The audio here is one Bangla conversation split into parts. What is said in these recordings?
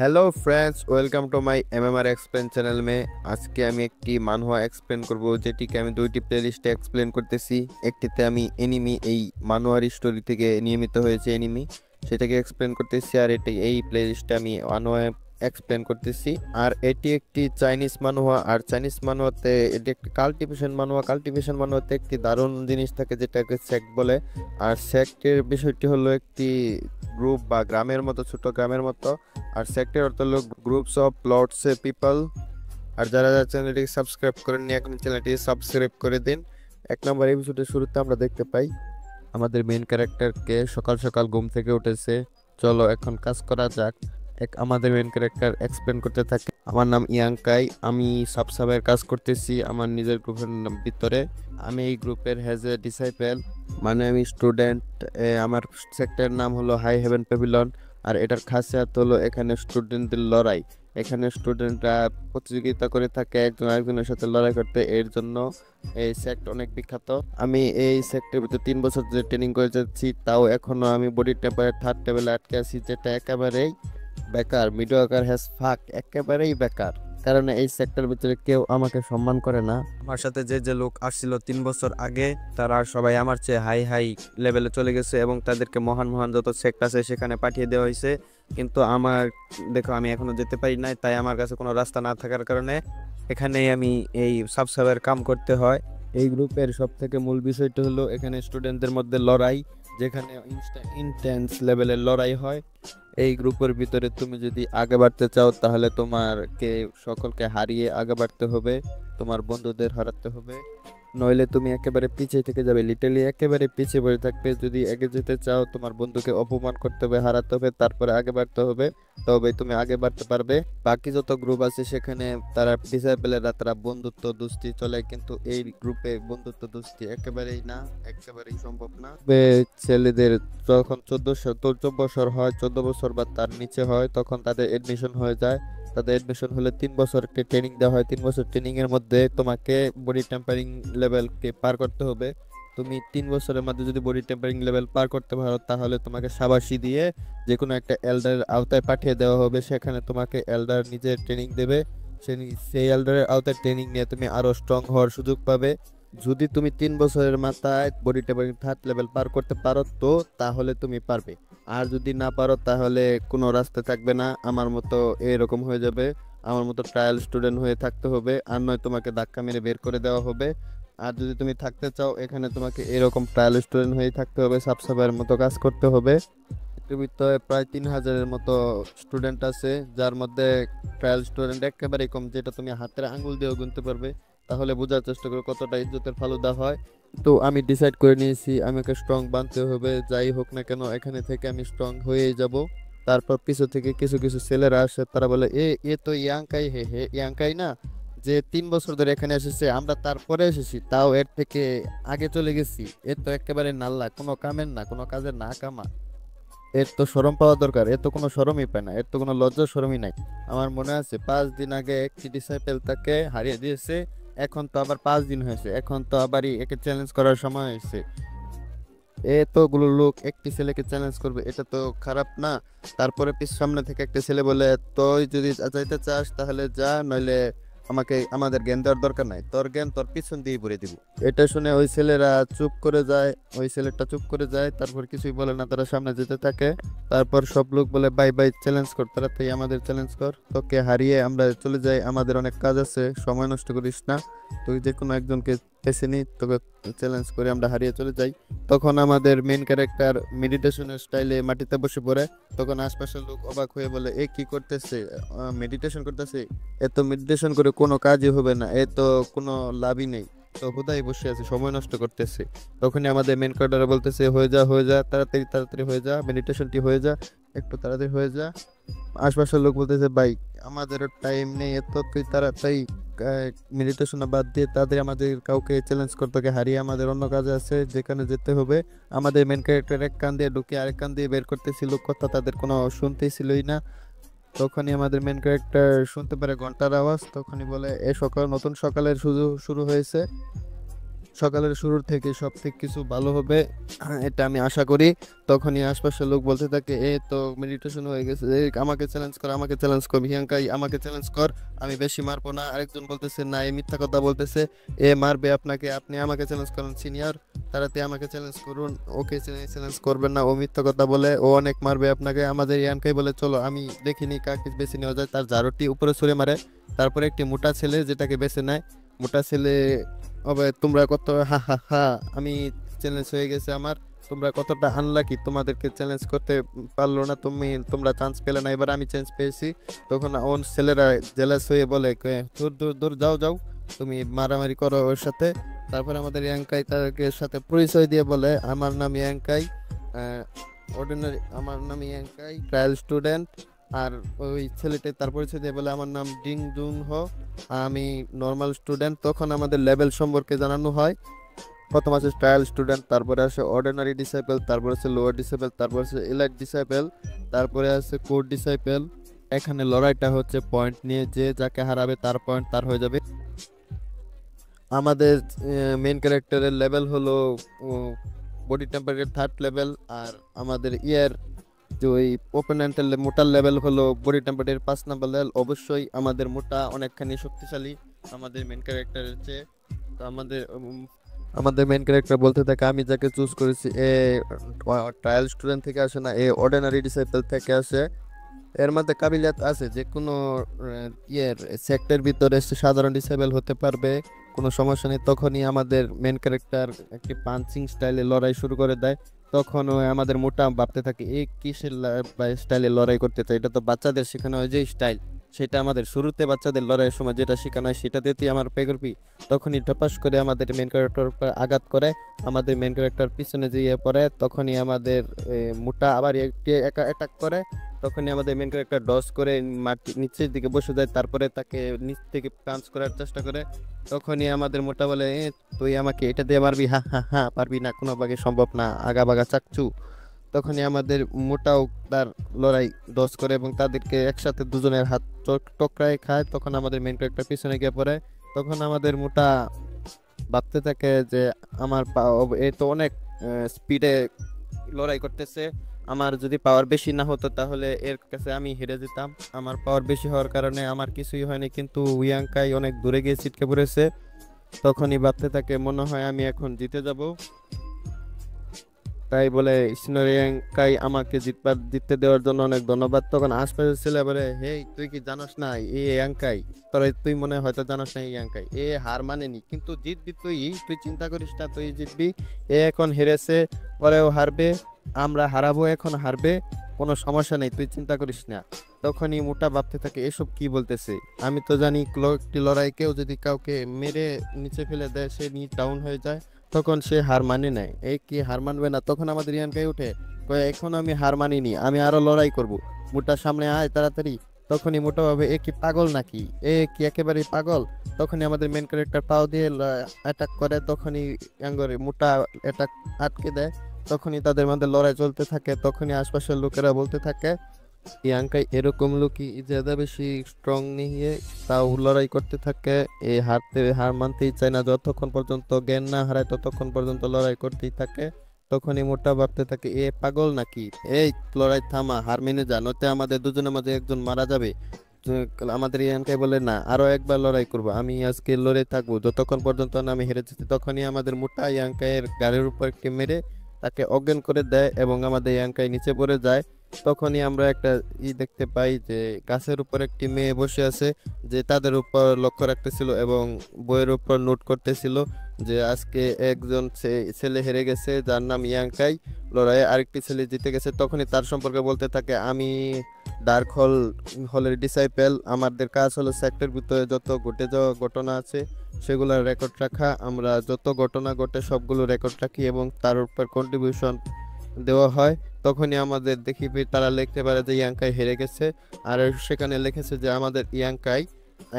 Hello friends, welcome to my MMR explain channel में। আজকে আমি একটি মানহোয়া এক্সপ্লেন করব, যেটিকে আমি দুইটি প্লেলিস্টে এক্সপ্লেন করতেছি। একটিতে আমি এনিমি, এই মানহোয়ার স্টোরি থেকে নিয়মিত হয়েছে এনিমি, সেটাকে এক্সপ্লেন করতেছি। আর এটি এই প্লেলিস্টে আমি মানহোয়া এক্সপ্লেন করতেছি। আর এটি একটি চাইনিজ মানহোয়া। আর চাইনিজ মানহোয়াতে এটি একটি কাল্টিভেশন মানহোয়া। কাল্টিভেশন মানহোয়াতে একটি দারুণ জিনিস থাকে, যেটাকে সেক্ট বলে। আর সেক্টের বিষয়টি হলো একটি গ্রুপ বা গ্রামের মতো, ছোট গ্রামের মতো। আর সেক্টর অর্থ হলো গ্রুপস অফ লর্ডস পিপল। আর যারা যারা চ্যানেলটি সাবস্ক্রাইব করেননি, এখন চ্যানেলটি সাবস্ক্রাইব করে দিন। এক নম্বর এপিসোডের শুরুতে আমরা দেখতে পাই আমাদের মেইন ক্যারেক্টারকে সকাল সকাল ঘুম থেকে উঠেছে। চলো এখন কাজ করা যাক। আমাদের মেইন ক্যারেক্টার এক্সপ্লেন করতে থাকে, আমার নাম ইয়াংকাই, আমি সাবসাবের কাজ করতেছি আমার নিজের গ্রুপের ভিতরে। আমি এই গ্রুপের হ্যাজ এ ডিসাইপেল, মানে আমি স্টুডেন্ট। আমার সেক্টরের নাম হলো হাই হেভেন প্যাভিলন। আর এটার খাসিয়াত হলো এখানে স্টুডেন্টদের লড়াই। এখানে স্টুডেন্টরা প্রতিযোগিতা করে থাকে একজন আরেকজনের সাথে লড়াই করতে, এর জন্য এই সেক্ট অনেক বিখ্যাত। আমি এই সেক্টরের ভিতরে 3 বছর ধরে ট্রেনিং করে যাচ্ছি, তাও এখনো আমি বডি টেম্পারেচার থার্ড লেভেলে আটকে আছি, যেটা একেবারেই বেকার। মিডিওকার হ্যাজ ফাক, একেবারেই বেকার। কারণ এই সেক্টর ভিতরে কেউ আমাকে সম্মান করে না। আমার সাথে যে যে লোক আসছিল 3 বছর আগে, তারা সবাই আমার চেয়ে হাই হাই লেভেলে চলে গেছে এবং তাদেরকে মহান মহান যত সেক্ট আছে সেখানে পাঠিয়ে দেওয়া হয়েছে। কিন্তু আমার, দেখো, আমি এখনো যেতে পারি নাই, তাই আমার কাছে কোনো রাস্তা না থাকার কারণে এখানেই আমি এই সাবসাবের কাম করতে হয়। এই গ্রুপের সব থেকে মূল বিষয়টা হলো এখানে স্টুডেন্টদের মধ্যে লড়াই, যেখানে ইন্টেন্স লেভেলের লড়াই হয়। এই গ্রুপের ভিতরে তুমি যদি আগে বাড়তে চাও, তাহলে তোমাকে সকলকে হারিয়ে আগে বাড়তে হবে, তোমার বন্ধুদের হারাতে হবে, নইলে তুমি একেবারে পিছিয়ে থেকে যাবে, লিটারলি একেবারে পিছিয়ে পড়ে থাকবে। যদি আগে যেতে চাও, তোমার বন্ধুকে অপমান করতে হবে, হারাতে হবে, তারপরে আগে বাড়তে হবে, তবে তুমি আগে বাড়তে পারবে। বাকি যত গ্রুপ আছে সেখানে তারা ডিসেবলেরা, তারা বন্ধুত্ব দোস্তি চলে, কিন্তু এই গ্রুপে বন্ধুত্ব দোস্তি একেবারেই না, একেবারেই সম্ভব না। ছেলেদের যখন 14 বছর হয়, 14 বছর বা তার নিচে হয়, তখন তাদের এডমিশন হয়ে যায়। তাদের এডমিশন হলে 3 বছর একটা ট্রেনিং দেওয়া হয়। 3 বছর ট্রেনিং এর মধ্যে তোমাকে বডি টেম্পারিং লেভেলকে পার করতে হবে। তুমি 3 বছরের মধ্যে যদি বডি টেম্পারিং লেভেল পার করতে পারো, তাহলে তোমাকে শাবাশি দিয়ে যে কোনো একটা এল্ডারের আওতায় পাঠিয়ে দেওয়া হবে। সেখানে তোমাকে এল্ডার নিজে ট্রেনিং দেবে। সেই এল্ডারের আওতায় ট্রেনিং নিয়ে তুমি আরো স্ট্রং হওয়ার সুযোগ পাবে। যদি তুমি 3 বছরের মাথায় বডি টেম্পারিং থার্ড লেভেল পার করতে পারো, তো তাহলে তুমি পারবে। আর যদি না পারো, তাহলে কোনো রাস্তা থাকবে না, আমার মতো এরকম হয়ে যাবে। আমার মতো ট্রায়াল স্টুডেন্ট হয়ে থাকতে হবে, আর নয় তোমাকে ধাক্কা মেরে বের করে দেওয়া হবে। আর যদি তুমি থাকতে চাও এখানে, তোমাকে এরকম ট্রায়াল স্টুডেন্ট হয়ে থাকতে হবে, সাবসাবের মতো কাজ করতে হবে। পৃথিবীতে প্রায় 3000-এর মতো স্টুডেন্ট আছে, যার মধ্যে ট্রায়াল স্টুডেন্ট একেবারেই কম, যেটা তুমি হাতের আঙ্গুল দিয়েও গুনতে পারবে। তাহলে বোঝার চেষ্টা করো কতটা ইজ্জতের ফালুদা হয়। তো আমি ডিসাইড করে নিয়েছি আমাকে স্ট্রং বানতে হবে, যাই হোক না কেন এখানে থেকে আমি স্ট্রং হয়েই যাব। তারপর পিছু থেকে কিছু কিছু ছেলেরা আসে, তারা বলে, এ এ তো ইয়াংকাই, হে হে ইয়াংকাই না, যে 3 বছর ধরে এখানে এসেছে, আমরা তারপরে এসেছি, তাও এর থেকে আগে চলে গেছি। এর তো একেবারে নাল্লা, কোনো কামের না, কোনো কাজের না কামা। এর তো শরম পাওয়া দরকার, এর তো কোনো শরমই পায় না, এর তো কোনো লজ্জা শরমই নাই। আমার মনে আছে 5 দিন আগে একটি ডিসাইপেল তাকে হারিয়ে দিয়েছে। এখন তো আবার 5 দিন হয়েছে, এখন তো আবারই একে চ্যালেঞ্জ করার সময় হয়েছে। এতগুলো লোক একটি ছেলেকে চ্যালেঞ্জ করবে, এটা তো খারাপ না? তারপরে সামনে থেকে একটা ছেলে বলে, তুই যদি যাইতে চাস তাহলে যা, নইলে আমাদের জ্ঞান দেওয়ার দরকার নাই, তোর জ্ঞান তোর পিছন দিয়ে ভরে দিব। এটা শুনে ওই ছেলেরা চুপ করে যায়, ওই ছেলেটা চুপ করে যায়, তারপর কিছুই বলে না, তারা সামনে যেতে থাকে। তারপর সব লোক বলে, বাই বাই, চ্যালেঞ্জ কর, তাড়াতাড়ি আমাদের চ্যালেঞ্জ কর, তোকে হারিয়ে আমরা চলে যাই, আমাদের অনেক কাজ আছে, সময় নষ্ট করিস না, তুই যে কোনো একজনকে বেছে নি, তোকে চ্যালেঞ্জ করে আমরা হারিয়ে চলে যাই। তখন আমাদের মেন ক্যারেক্টার মেডিটেশনের স্টাইলে মাটিতে বসে পড়ে। তখন আশপাশের লোক অবাক হয়ে বলে, এ কি করতেছে? মেডিটেশন করতেছে? এ তো মেডিটেশন করে কোনো কাজই হবে না, এ তো কোনো লাভই নেই, তো হুদাই বসে আছে, সময় নষ্ট করতেছে। তখনই আমাদের মেন ক্যারেক্টার বলতেছে, হয়ে যা হয়ে যা, তাড়াতাড়ি তাড়াতাড়ি হয়ে যা, মেডিটেশনটি হয়ে যা, একটু তাড়াতাড়ি হয়ে যা। আশপাশের লোক বলতেছে, ভাই আমাদেরও টাইম নেই, এত তুই তাড়াতাড়ি মেডিটেশন বাদ দিয়ে তাদের আমাদের কাউকে চ্যালেঞ্জ করতে হারিয়ে আমাদের অন্য কাজে আছে, যেখানে যেতে হবে। আমাদের মেন ক্যারেক্টার এক কান দিয়ে ঢুকে আরেক কান দিয়ে বের করতেছিল কথা, তাদের কোনো শুনতেই ছিলই না। তখনই আমাদের মেন ক্যারেক্টার শুনতে পারে ঘন্টার আওয়াজ, তখনই বলে, এ সকাল, নতুন সকালের শুরু শুরু হয়েছে। সকালের শুরুর থেকে সব থেকে কিছু ভালো হবে, এটা আমি আশা করি। তখনই আশপাশের লোক বলতে থাকে, এ তো মেডিটেশন হয়ে গেছে, আমাকে চ্যালেঞ্জ কর, আমাকে চ্যালেঞ্জ কর ভিয়াঙ্কাই, আমাকে চ্যালেঞ্জ কর, আমি বেশি মারবো না। আরেকজন বলতেছে, না, এ মিথ্যা কথা বলতেছে, এ মারবে আপনাকে, আপনি আমাকে চ্যালেঞ্জ করুন সিনিয়র, তাড়াতাড়ি আমাকে চ্যালেঞ্জ করুন। ওকে চ্যালেঞ্জ করবেন না, ও মিথ্যা কথা বলে, ও অনেক মারবে আপনাকে। আমাদের ইয়ানকাই বলে, চলো আমি দেখিনি কাকে বেছে নেওয়া যায়। তার ঝাড়ুটি উপরে ছুঁড়ে মারে। তারপরে একটি মোটা ছেলে যেটাকে বেছে নেয়। মোটা ছেলে, হবে তোমরা কত, হা হা হা, আমি চ্যালেঞ্জ হয়ে গেছে আমার, তোমরা কতটা আনলাকি, তোমাদেরকে চ্যালেঞ্জ করতে পারলো না, তোমরা চান্স পেলে না, এবার আমি চান্স পেয়েছি। তখন ওর ছেলেরা জেলাস হয়ে বলে, দূর দূর দূর, যাও যাও, তুমি মারামারি করো ওর সাথে। তারপর আমাদের ইয়াংকাই তাদেরকে সাথে পরিচয় দিয়ে বলে, আমার নাম ইয়াংকাই, অর্ডিনারি, আমার নাম ইয়াংকাই, ট্রায়াল স্টুডেন্ট। আর ওই ছেলেটা তার পরিচয় দিয়ে বলে, আমার নাম ডিং জুন হো, আমি নর্মাল স্টুডেন্ট। তখন আমাদের লেভেল সম্পর্কে জানানো হয়। প্রথম আছে ট্রায়াল স্টুডেন্ট, তারপরে আছে অর্ডিনারি ডিসাইপেল, তারপরে আছে লোয়ার ডিসাইপেল, তারপরে আছে এলাইট ডিসাইপেল, তারপরে আছে কোর ডিসাইপেল। এখানে লড়াইটা হচ্ছে পয়েন্ট নিয়ে, যে যাকে হারাবে তার পয়েন্ট তার হয়ে যাবে। আমাদের মেন ক্যারেক্টারের লেভেল হলো বডি টেম্পারেচার 3rd লেভেল। আর আমাদের যে ওই ওপোনেন্টের মোটার লেভেল হলো বডি টেম্পারেচার 5 নাম্বার লেভেল। অবশ্যই আমাদের মোটা অনেকখানি শক্তিশালী আমাদের মেন ক্যারেক্টারের চেয়ে। তো আমাদের মেন ক্যারেক্টার বলতে থাকে, আমি যাকে চুজ করেছি, এ ট্রায়াল স্টুডেন্ট থেকে আসে না, এ অর্ডিনারি ডিসাইপল থেকে আসে। এর মধ্যে কাবিলিয়াত আছে, যে কোনো সেক্টর ভিতরে সে সাধারণ ডিসেবল হতে পারবে, কোনো সমস্যা নেই। তখনই আমাদের মেন ক্যারেক্টার একটি পাঞ্চিং স্টাইলে লড়াই শুরু করে দেয়। তখন ওই আমাদের মোটা ভাবতে থাকে, এই কিসের স্টাইলে লড়াই করতে চাই, এটা তো বাচ্চাদের শেখানো হয় যে স্টাইল, সেটা আমাদের শুরুতে বাচ্চাদের লড়াইয়ের সময় যেটা শেখানো হয় সেটা দিতেই আমার পে করবি। তখনই টপাস করে আমাদের মেন ক্যারেক্টার উপর আঘাত করে, আমাদের মেন ক্যারেক্টার পিছনে যেয়ে পড়ে। তখনই আমাদের মোটা আবার একটি অ্যাটাক করে। তখনই আমাদের মেন ক্যারেক্টার ডস করে মাটি নিচের দিকে বসে যায়, তারপরে তাকে নিচ থেকে পাঞ্চ করার চেষ্টা করে। তখনই আমাদের মোটা বলে, তুই আমাকে এটা দিয়ে মারবি, হা হা হা, পারবি না, কোনো ভাগে সম্ভব না, আগা বাগা চাকচু। তখনই আমাদের মোটাও তার লড়াই ডস করে এবং তাদেরকে একসাথে দুজনের হাত টকরায় খায়। তখন আমাদের মেন ক্যারেক্টার পিছনে গিয়ে পড়ে। তখন আমাদের মোটা ভাবতে থাকে যে, আমার এ তো অনেক স্পিডে লড়াই করতেছে, আমার যদি পাওয়ার বেশি না হতো তাহলে এর কাছে আমি হেরে যেতাম। আমার পাওয়ার বেশি হওয়ার কারণে আমার কিছুই হয়নি, কিন্তু উইয়াঙ্কাই অনেক দূরে গিয়ে ছিটকে পড়েছে। তখনই ভাবতে থাকে, মনে হয় আমি এখন জিতে যাব। তাই বলে, ইসনোরিয়াঙ্কাই আমাকে জিততে দেওয়ার জন্য অনেক ধন্যবাদ। তখন আশপাশের ছেলে বলে, হে, তুই কি জানোস না এ ইয়াঙ্কাই, তুই মনে হয় হয়তো জানোস না এই ইয়াঙ্কাই, এ হার মানেনি, কিন্তু জিতবি তুই, তুই চিন্তা করিস না, তুই জিতবি। এ এখন হেরেছে, পরেও হারবে, আমরা হারাবো, এখন হারবে, কোনো সমস্যা নেই, তুই চিন্তা করিস না। তখনই মোটা ভাবতে থাকে, এসব কি বলতেছে, আমি তো জানি একটি লড়াই কেউ যদি কাউকে মেরে নিচে ফেলে দেয় সে ডাউন হয়ে যায়, তখন সে হার মানে নেয়, এই কি হার মানবে না। তখন আমাদের ইয়ানকাই উঠে কয়, এখন আমি হার মানিনি, আমি আরো লড়াই করব, মোটার সামনে আয় তাড়াতাড়ি। তখনই মোটা ভাবে, এ কি পাগল নাকি, এ কি একেবারে পাগল। তখনই আমাদের মেন ক্যারেক্টার পাও দিয়ে অ্যাটাক করে। তখনই ইয়াঙ্গরে মোটা অ্যাটাক আটকে দেয়। তখনই তাদের মধ্যে লড়াই চলতে থাকে। তখনই আশপাশের লোকেরা বলতে থাকে, ইয়াঙ্কাই এরকম লোকই ज्यादा বেশি স্ট্রং নিয়ে তাও লড়াই করতে থাকে, এই হার মানতেই চায় না, যতক্ষণ পর্যন্ত জ্ঞান না হারায় ততক্ষণ পর্যন্ত লড়াই করতেই থাকে। তখনই মোটা ভাবতে থাকে, এ পাগল নাকি, এই লড়াই থামা, হার মেনে যা, নয়তো আমাদের দুজনের মাঝে একজন মারা যাবে। তো আমাদের ইয়ানকাই বলে, না, আরো একবার লড়াই করবো, আমি আজকে লড়ে থাকবো যতক্ষণ পর্যন্ত না আমি হেরে যেতে। তখনই আমাদের মোটা ইয়াঙ্কাইয়ের গাড়ির উপর একটি মেরে তাকে অজ্ঞান করে দেয় এবং আমাদের ইয়াঙ্কাই নিচে পড়ে যায়। তখনই আমরা একটা দেখতে পাই যে গাছের উপর একটি মেয়ে বসে আছে, যে তাদের উপর লক্ষ্য রাখতেছিল এবং বইয়ের উপর নোট করতেছিল যে আজকে একজন ছেলে হেরে গেছে যার নাম ইয়াঙ্কাই, লড়াইয়ে আরেকটি ছেলে জিতে গেছে। তখনই তার সম্পর্কে বলতে থাকে, আমি ডার্ক হলের ডিসাইপেল, আমাদের কাজ হলো সেক্টর ভিতরে যত ঘটে যাওয়া ঘটনা আছে সেগুলোর রেকর্ড রাখা, আমরা যত ঘটনা ঘটে সবগুলো রেকর্ড রাখি এবং তার উপর কন্ট্রিবিউশন দেওয়া হয়। তখনই আমাদের দেখি তারা লিখতে পারে যে ইয়াঙ্কাই হেরে গেছে, আর সেখানে লিখেছে যে আমাদের ইয়াঙ্কাই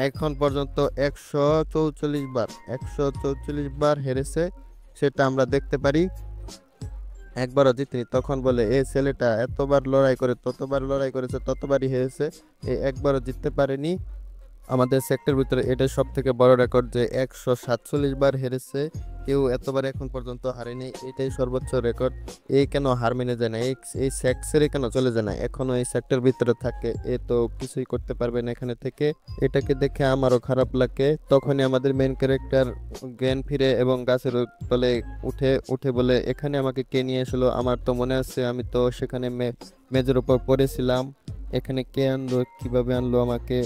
এখন পর্যন্ত 144 বার হেরেছে, সেটা আমরা দেখতে পারি, একবারও জিতেনি। তখন বলে, এ ছেলেটা এতবার লড়াই করে, ততবার লড়াই করেছে, ততবারই হেরেছে, এ একবারও জিততে পারেনি। আমাদের সেক্টর ভিতরে এটা সব থেকে বড় রেকর্ড যে 147 বার হেরেছে। কেউ এতবার এখন পর্যন্ত হারেনি, এটাই সর্বোচ্চ রেকর্ড। এই কেন হার মেনে যায় না, এই সেক্টরে কেন চলে যায় না, এখনো এই সেক্টর ভিতরে থাকে, এ তো কিছুই করতে পারবে না এখানে থেকে। এটাকে দেখে আমারও খারাপ লাগে। তখনই আমাদের মেন ক্যারেক্টার জ্ঞান ফিরে এবং গাছের তলে উঠে উঠে বলে, এখানে আমাকে কে নিয়ে এসেছিল? আমার তো মনে আছে আমি তো সেখানে মেজের উপর পড়েছিলাম, এখানে কে আনলো, কিভাবে আনলো আমাকে?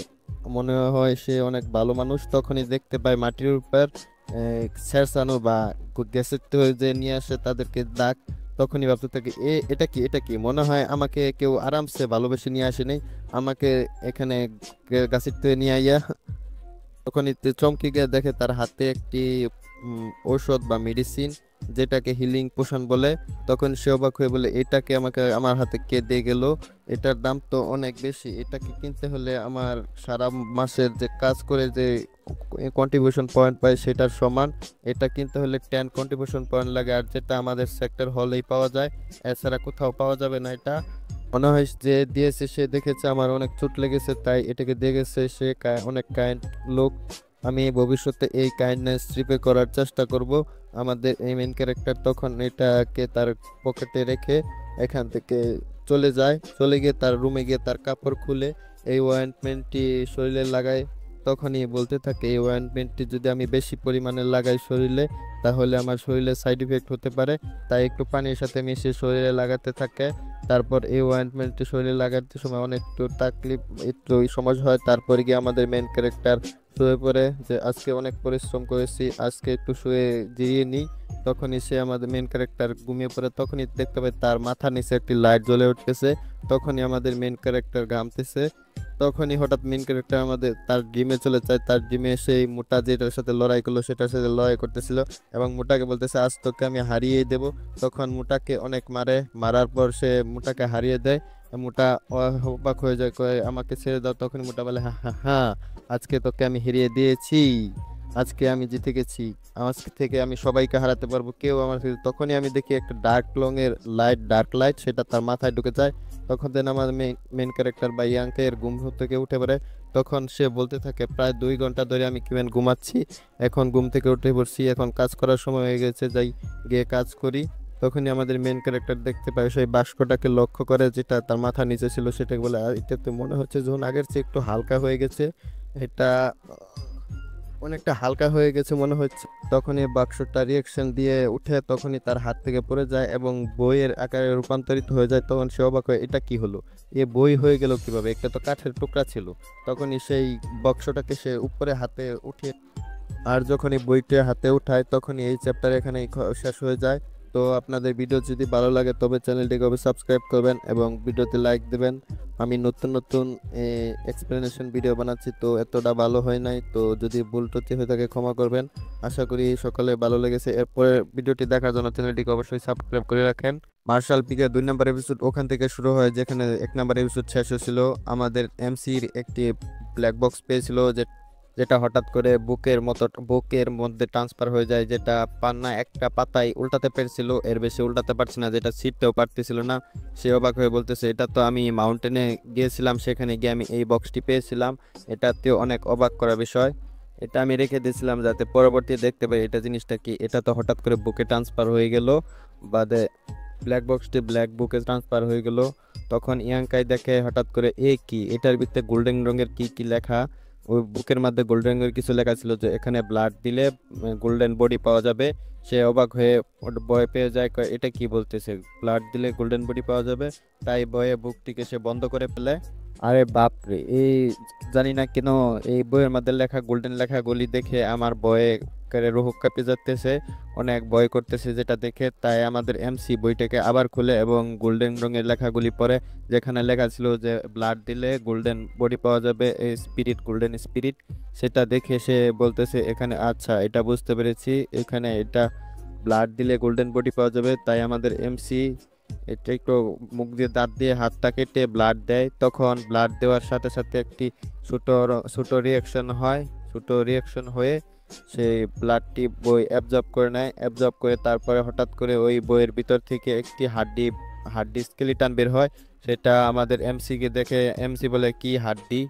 মনে হয় সে অনেক ভালো মানুষ। তখনই দেখতে পায় মাটির উপর শেরশানু বা গ্যাসের যে নিয়ে আসে তাদেরকে ডাক। তখনই ভাবতে থাকে, এটা কি মনে হয় আমাকে কেউ আরামসে ভালোবেসে নিয়ে আসেনি, আমাকে এখানে গাছের থেকে নিয়ে আইয়া। তখনই চমকে গিয়ে দেখে তার হাতে একটি ঔষধ বা মেডিসিন, যেটাকে হিলিং পোশন বলে। তখন সে অবাক হয়ে বলে, এটাকে আমাকে আমার হাতে কে দিয়ে গেল? এটার দাম তো অনেক বেশি, এটাকে কিনতে হলে আমার সারা মাসের যে কাজ করে যে কন্ট্রিবিউশন পয়েন্ট পাই সেটার সমান। এটা কিনতে হলে 10 কন্ট্রিবিউশন পয়েন্ট লাগে, আর যেটা আমাদের সেক্টর হলেই পাওয়া যায়, এছাড়া কোথাও পাওয়া যাবে না। এটা মনে হয় যে দিয়েছে সে দেখেছে আমার অনেক চোট লেগেছে, তাই এটাকে দিয়ে গেছে। সে অনেক কাইন্ড লোক। আমি ভবিষ্যতে এই কাইন্ডনেস রিপে করার চেষ্টা করব। আমাদের এই মেন ক্যারেক্টার তখন এটাকে তার পকেটে রেখে এখান থেকে চলে যায়। চলে গিয়ে তার রুমে গিয়ে তার কাপড় খুলে এই ওয়াইন্টমেন্টটি শরীরে লাগায়। তখনই বলতে থাকে, এই ওয়াইন্টমেন্টটি যদি আমি বেশি পরিমাণে লাগাই শরীরে, তাহলে আমার শরীরে সাইড ইফেক্ট হতে পারে। তাই একটু পানির সাথে মিশিয়ে শরীরে লাগাতে থাকে। তারপর এই অয়েন্টমেন্টটি শরীরে লাগাতে সময় অনেক একটু তাকলিফ, একটু সমস্যা হয়। তারপরে গিয়ে আমাদের মেন ক্যারেক্টার শুয়ে পড়ে যে আজকে অনেক পরিশ্রম করেছি, আজকে একটু শুয়ে জিরিয়ে নিই। তখনই সে আমাদের মেন ক্যারেক্টার ঘুমিয়ে পড়ে। তখনই দেখতে পাই তার মাথার নিচে একটি লাইট জ্বলে উঠতেছে। তখনই আমাদের মেন ক্যারেক্টার ঘামতেছে। তখনই হঠাৎ মেন ক্যারেক্টার আমাদের তার ড্রিমে চলে যায়। তার ড্রিমে সেই মোটা যেটার সাথে লড়াই করলো সেটার সাথে লড়াই করতেছিল এবং মোটাকে বলতেছে, আজ তোকে আমি হারিয়েই দেবো। তখন মোটাকে অনেক মারার পর সে মোটাকে হারিয়ে দেয়। মোটা অবাক হয়ে যায়, কয় আমাকে ছেড়ে দাও। তখন মোটা বলে, হ্যাঁ হ্যাঁ হ্যাঁ, আজকে তোকে আমি হারিয়ে দিয়েছি, আজকে আমি জিতে গেছি, আজকে থেকে আমি সবাইকে হারাতে পারবো, কেউ আমার তখনই আমি দেখি একটা ডার্ক লাইট সেটা তার মাথায় ঢুকে যায়। তখন দেন আমার মেন ক্যারেক্টার বা ইয়াংকে এর ঘুম থেকে উঠে পড়ে। তখন সে বলতে থাকে, প্রায় 2 ঘন্টা ধরে আমি কেমন ঘুমাচ্ছি, এখন ঘুম থেকে উঠে পড়ছি, এখন কাজ করার সময় হয়ে গেছে, যাই গিয়ে কাজ করি। তখনই আমাদের মেন ক্যারেক্টার দেখতে পায় সেই বাস্কটাকে লক্ষ্য করে, যেটা তার মাথার নিচে ছিল। সেটাকে বলে, আর এটা তো মনে হচ্ছে যখন আগের চেয়ে একটু হালকা হয়ে গেছে, এটা অনেকটা হালকা হয়ে গেছে মনে হচ্ছে। তখনই বাক্সটা রিয়েকশন দিয়ে উঠে তখনই তার হাত থেকে পড়ে যায় এবং বইয়ের আকারে রূপান্তরিত হয়ে যায়। তখন সে অবাক হয়, এটা কি হলো, এ বই হয়ে গেল কিভাবে, একটা তো কাঠের টুকরা ছিল। তখনই সেই বাক্সটাকে সে উপরে হাতে উঠিয়ে, আর যখন এই বইটা হাতে উঠায় তখনই এই চ্যাপ্টার এখানে শেষ হয়ে যায়। তো আপনাদের ভিডিও যদি ভালো লাগে তবে চ্যানেলটিকে সাবস্ক্রাইব করবেন এবং ভিডিওতে লাইক দেবেন। আমি নতুন নতুন এক্সপ্লেনেশন ভিডিও বানাচ্ছি, তো এতটা ভালো হয় নাই, তো যদি ভুল ত্রুটি হয়ে থাকে ক্ষমা করবেন। আশা করি সকলে ভালো লেগেছে। এরপরে ভিডিওটি দেখার জন্য চ্যানেলটিকে অবশ্যই সাবস্ক্রাইব করে রাখেন। মার্শাল পিকের 2 নম্বর এপিসোড ওখান থেকে শুরু হয়, যেখানে 1 নম্বর এপিসোড শেষ হয়েছিল। আমাদের এমসির একটি ব্ল্যাক বক্স পেয়েছিল, যেটা হঠাৎ করে বুকের মধ্যে ট্রান্সফার হয়ে যায়, যেটা পান্না একটা পাতায় উল্টাতে পেরেছিল, এর বেশি উল্টাতে পারছে না, যেটা ছিটতেও পারতেছিল না। সে অবাক হয়ে বলতেছে, এটা তো আমি মাউন্টেনে গিয়েছিলাম, সেখানে গিয়ে আমি এই বক্সটি পেয়েছিলাম। এটাতেও অনেক অবাক করা বিষয়। এটা আমি রেখে দিয়েছিলাম যাতে পরবর্তী দেখতে পাই এটা জিনিসটা কি। এটা তো হঠাৎ করে বুকে ট্রান্সফার হয়ে গেল, বাদে ব্ল্যাক বক্সটি ব্ল্যাক বুকে ট্রান্সফার হয়ে গেল। তখন ইয়াংকাই দেখে হঠাৎ করে, এ কি, এটার ভিতরে গোল্ডেন রঙের কি কি লেখা। ওই বুকের মধ্যে গোল্ডেন রঙের কিছু লেখা ছিল, যে এখানে ব্লাড দিলে গোল্ডেন বডি পাওয়া যাবে। সে অবাক হয়ে ভয় পেয়ে যায়, কয় এটা কি বলতেছে, ব্লাড দিলে গোল্ডেন বডি পাওয়া যাবে। তাই ভয়ে বুকটিকে সে বন্ধ করে ফেলে। আরে বাপরে, এই জানি না কেন এই বইয়ের মধ্যে লেখা গোল্ডেন লেখাগুলি দেখে আমার ভয়ে করে রুহ কাঁপে যাচ্ছে, অনেক ভয় করতেছে যেটা দেখে। তাই আমাদের এমসি বইটাকে আবার খুলে এবং গোল্ডেন রঙের লেখাগুলি পড়ে, যেখানে লেখা ছিল যে ব্লাড দিলে গোল্ডেন বডি পাওয়া যাবে, এই স্পিরিট, গোল্ডেন স্পিরিট। সেটা দেখে সে বলতেছে, এখানে আচ্ছা এটা বুঝতে পেরেছি, এখানে এটা ব্লাড দিলে গোল্ডেন বডি পাওয়া যাবে। তাই আমাদের এমসি এটা একটু মুখ দিয়ে দাঁত দিয়ে হাতটা কেটে ব্লাড দেয়। তখন ব্লাড দেওয়ার সাথে সাথে একটি ছোট ছোট রিয়াকশন হয়, ছোট রিয়াকশন হয়ে সেই ব্লাডটি বই অ্যাবজর্ব করে নেয়। অ্যাবজর্ব করে তারপরে হঠাৎ করে ওই বইয়ের ভিতর থেকে একটি হাড্ডি স্কেলিটন বের হয়। সেটা আমাদের এমসি কে দেখে এমসি বলে, কি হাড্ডি?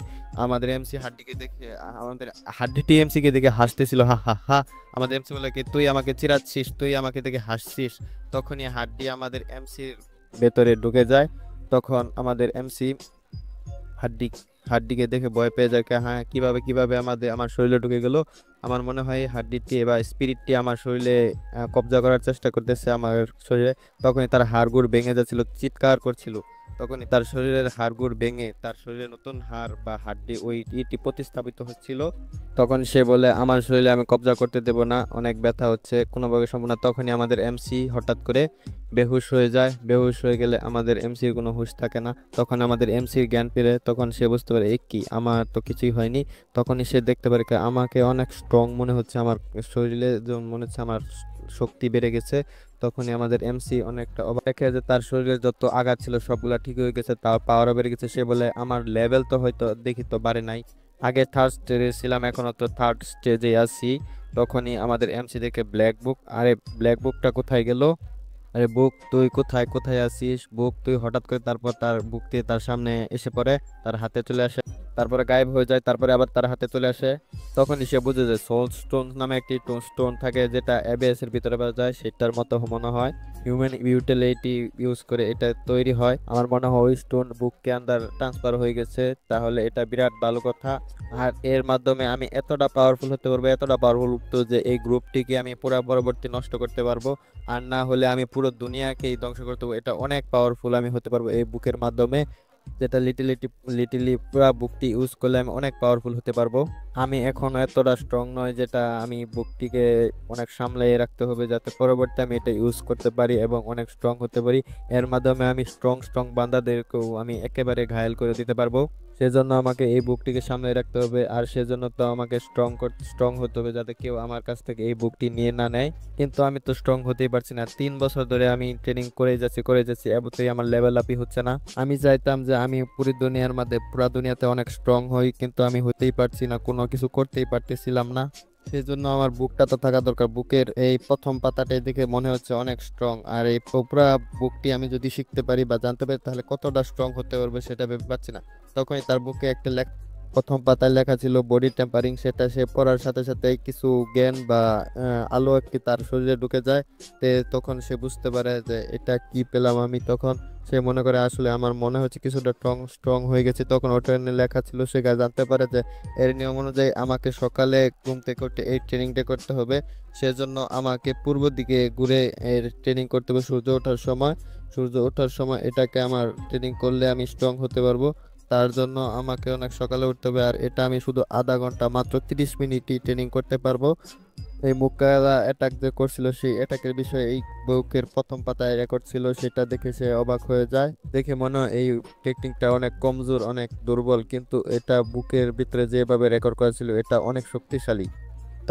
আমাদের এমসি হাড্ডিকে দেখে আমাদের হাড্ডিটি এমসি কে দেখে হাসতেছিল, হা হা হা। আমাদের এমসি বলে কি, তুই আমাকে চিরাচ্ছিস, তুই আমাকে দেখে হাসছিস। তখনই হাড্ডি আমাদের এমসির ভেতরে ঢুকে যায়। তখন আমাদের এমসি হাড্ডি হাড্ডিকে দেখে ভয় পেয়ে যায়, হ্যাঁ কিভাবে কিভাবে আমার শরীরে ঢুকে গেল। আমার মনে হয় হাড্ডিটি বা স্পিরিটটি আমার শরীরে কবজা করার চেষ্টা করতেছে আমার শরীরে। তখনই তার হাড়গোড় ভেঙে যাচ্ছিল, চিৎকার করছিল। তখনই তার শরীরের হাড়গোড় ভেঙে তার শরীরে নতুন হাড় বা হাড্ডি ওই ইটি প্রতিস্থাপিত হচ্ছিল। তখন সে বলে, আমার শরীরে আমি কবজা করতে দেব না, অনেক ব্যথা হচ্ছে, কোনোভাবে সম্ভব না। তখনই আমাদের এমসি হঠাৎ করে বেহুশ হয়ে যায়। বেহুশ হয়ে গেলে আমাদের এমসির কোনো হুঁশ থাকে না। তখন আমাদের এমসির জ্ঞান ফিরে, তখন সে বুঝতে পারে এ কি, আমার তো কিছুই হয়নি। তখনই সে দেখতে পারে কি, আমাকে অনেক স্ট্রং মনে হচ্ছে, আমার শরীরে যেমন মনে হচ্ছে আমার শক্তি বেড়ে গেছে। তখনই আমাদের এমসি অনেকটা অবাক দেখে যে তার শরীরে যত আঘাত ছিল সবগুলা ঠিক হয়ে গেছে, তার পাওয়ারও বেড়ে গেছে। সে বলে, আমার লেভেল তো হয়তো দেখি তো বাড়ে নাই, আগে থার্ড স্টেজে ছিলাম, এখনো তো থার্ড স্টেজে আছি। তখনই আমাদের এমসি দেখে ব্ল্যাক বুক, আরে ব্ল্যাক বুকটা কোথায় গেল? আরে বুক তুই কোথায় কোথায় আছিস বুক? তুই হঠাৎ করে তারপর তার বুক দিয়ে তার সামনে এসে পড়ে, তার হাতে চলে আসে, তারপরে গায়েব হয়ে যায়, তারপরে আবার তার হাতে চলে আসে। তখনই সে বুঝে যে সোল স্টোন নামে একটি স্টোন থাকে যেটা এবিএস এর ভিতরে পাওয়া যায়, সেটার মতো মনে হয় হিউম্যান ইউটিলিটি ইউজ করে এটা তৈরি হয়। আমার মনে হয় ওই স্টোন বুককে আন্ডার ট্রান্সফার হয়ে গেছে, তাহলে এটা বিরাট ভালো কথা। আর এর মাধ্যমে আমি এতটা পাওয়ারফুল হতে পারবো, এতটা পাওয়ারফুল তো যে এই গ্রুপটিকে আমি পুরো পরবর্তী নষ্ট করতে পারবো। আর না হলে আমি পুরো দুনিয়াকেই ধ্বংস করতে পারবো। এটা অনেক পাওয়ারফুল আমি হতে পারবো এই বুকের মাধ্যমে, যেটা লিটিলি পুরো বুকটি ইউজ করলে আমি অনেক পাওয়ারফুল হতে পারবো। আমি এখন এতটা স্ট্রং নয়, যেটা আমি বুকটিকে অনেক সামলাই রাখতে হবে যাতে পরবর্তী আমি এটা ইউজ করতে পারি এবং অনেক স্ট্রং হতে পারি। এর মাধ্যমে আমি স্ট্রং স্ট্রং বান্দাদেরকেও আমি একেবারে ঘায়েল করে দিতে পারবো। সেজন্য আমাকে এই বুকটিকে সামনে রাখতে হবে, আর সেজন্য তো আমাকে স্ট্রং হতে হবে যাতে কেউ আমার কাছ থেকে এই বুকটি নিয়ে না নেয়। কিন্তু আমি তো স্ট্রং হতেই পারছি না, 3 বছর ধরে আমি ট্রেনিং করে যাচ্ছি এবছরই আমার লেভেল আপই হচ্ছে না। আমি চাইতাম যে আমি পুরো দুনিয়ার মধ্যে পুরো দুনিয়াতে অনেক স্ট্রং হই, কিন্তু আমি হতেই পারছি না, কোনো কিছু করতেই পারতেছিলাম না। সেই জন্য আমার বুকটা তো থাকা দরকার। বুকের এই প্রথম পাতাটাই দেখে মনে হচ্ছে অনেক স্ট্রং, আর এই পুরা বুকটি আমি যদি শিখতে পারি বা জানতে পারি তাহলে কতটা স্ট্রং হতে পারবে সেটা ভেবে পাচ্ছি না। তখনই তার বুকে একটা প্রথম পাতায় লেখা ছিল বডি টেম্পারিং, সেটা সে পড়ার সাথে সাথে কিছু জ্ঞান বা আলো একটি তার শরীরে ঢুকে যায়। তখন সে বুঝতে পারে যে এটা কি পেলাম আমি। তখন সে মনে করে আসলে আমার মনে হচ্ছে কিছুটা স্ট্রং স্ট্রং হয়ে গেছে। তখন ওটা লেখা ছিল, সে জানতে পারে যে এর নিয়ম অনুযায়ী আমাকে সকালে ঘুম থেকে উঠে এই ট্রেনিংটা করতে হবে। সেজন্য আমাকে পূর্ব দিকে ঘুরে এর ট্রেনিং করতে হবে সূর্য ওঠার সময়। সূর্য ওঠার সময় এটাকে আমার ট্রেনিং করলে আমি স্ট্রং হতে পারবো। তার জন্য আমাকে অনেক সকালে উঠতে হবে, আর এটা আমি শুধু আধা ঘন্টা মাত্র 30 মিনিটই ট্রেনিং করতে পারবো। এই মুক্কারা অ্যাটাক যে করছিল সেই অ্যাটাকের বিষয়ে এই বুকের প্রথম পাতায় রেকর্ড ছিল, সেটা দেখে সে অবাক হয়ে যায়। দেখে মনে হয় এই টেকনিকটা অনেক কমজোর, অনেক দুর্বল, কিন্তু এটা বুকের ভিতরে যেভাবে রেকর্ড করা ছিল এটা অনেক শক্তিশালী।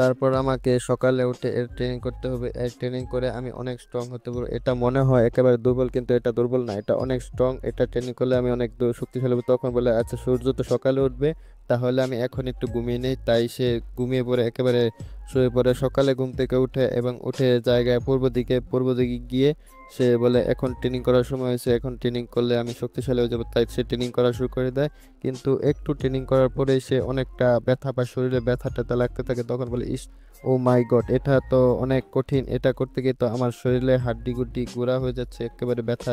তারপর আমাকে সকালে উঠে এর ট্রেনিং করতে হবে, এর ট্রেনিং করে আমি অনেক স্ট্রং হতে পারবো। এটা মনে হয় একেবারে দুর্বল, কিন্তু এটা দুর্বল না, এটা অনেক স্ট্রং। এটা ট্রেনিং করলে আমি অনেক শক্তিশালী হবো। তখন বলে, আচ্ছা সূর্য তো সকালে উঠবে, তাহলে আমি এখন একটু ঘুমিয়ে নেই। তাই সে ঘুমিয়ে পড়ে, একেবারে শুয়ে পড়ে। সকালে ঘুম থেকে উঠে এবং উঠে জায়গায় পূর্ব দিকে গিয়ে সে বলে, এখন ট্রেনিং করার সময় হয়েছে, এখন ট্রেনিং করলে আমি শক্তিশালী হয়ে যাবো। তাই সে ট্রেনিং করা শুরু করে দেয়। কিন্তু একটু ট্রেনিং করার পরে সে অনেকটা ব্যথা পায়, শরীরে ব্যথা ট্যাথা লাগতে থাকে। তখন বলে, ইস, ও মাই গড, এটা তো অনেক কঠিন, এটা করতে গিয়ে তো আমার শরীরে হাড্ডি গুড্ডি গুঁড়া হয়ে যাচ্ছে, একেবারে ব্যথা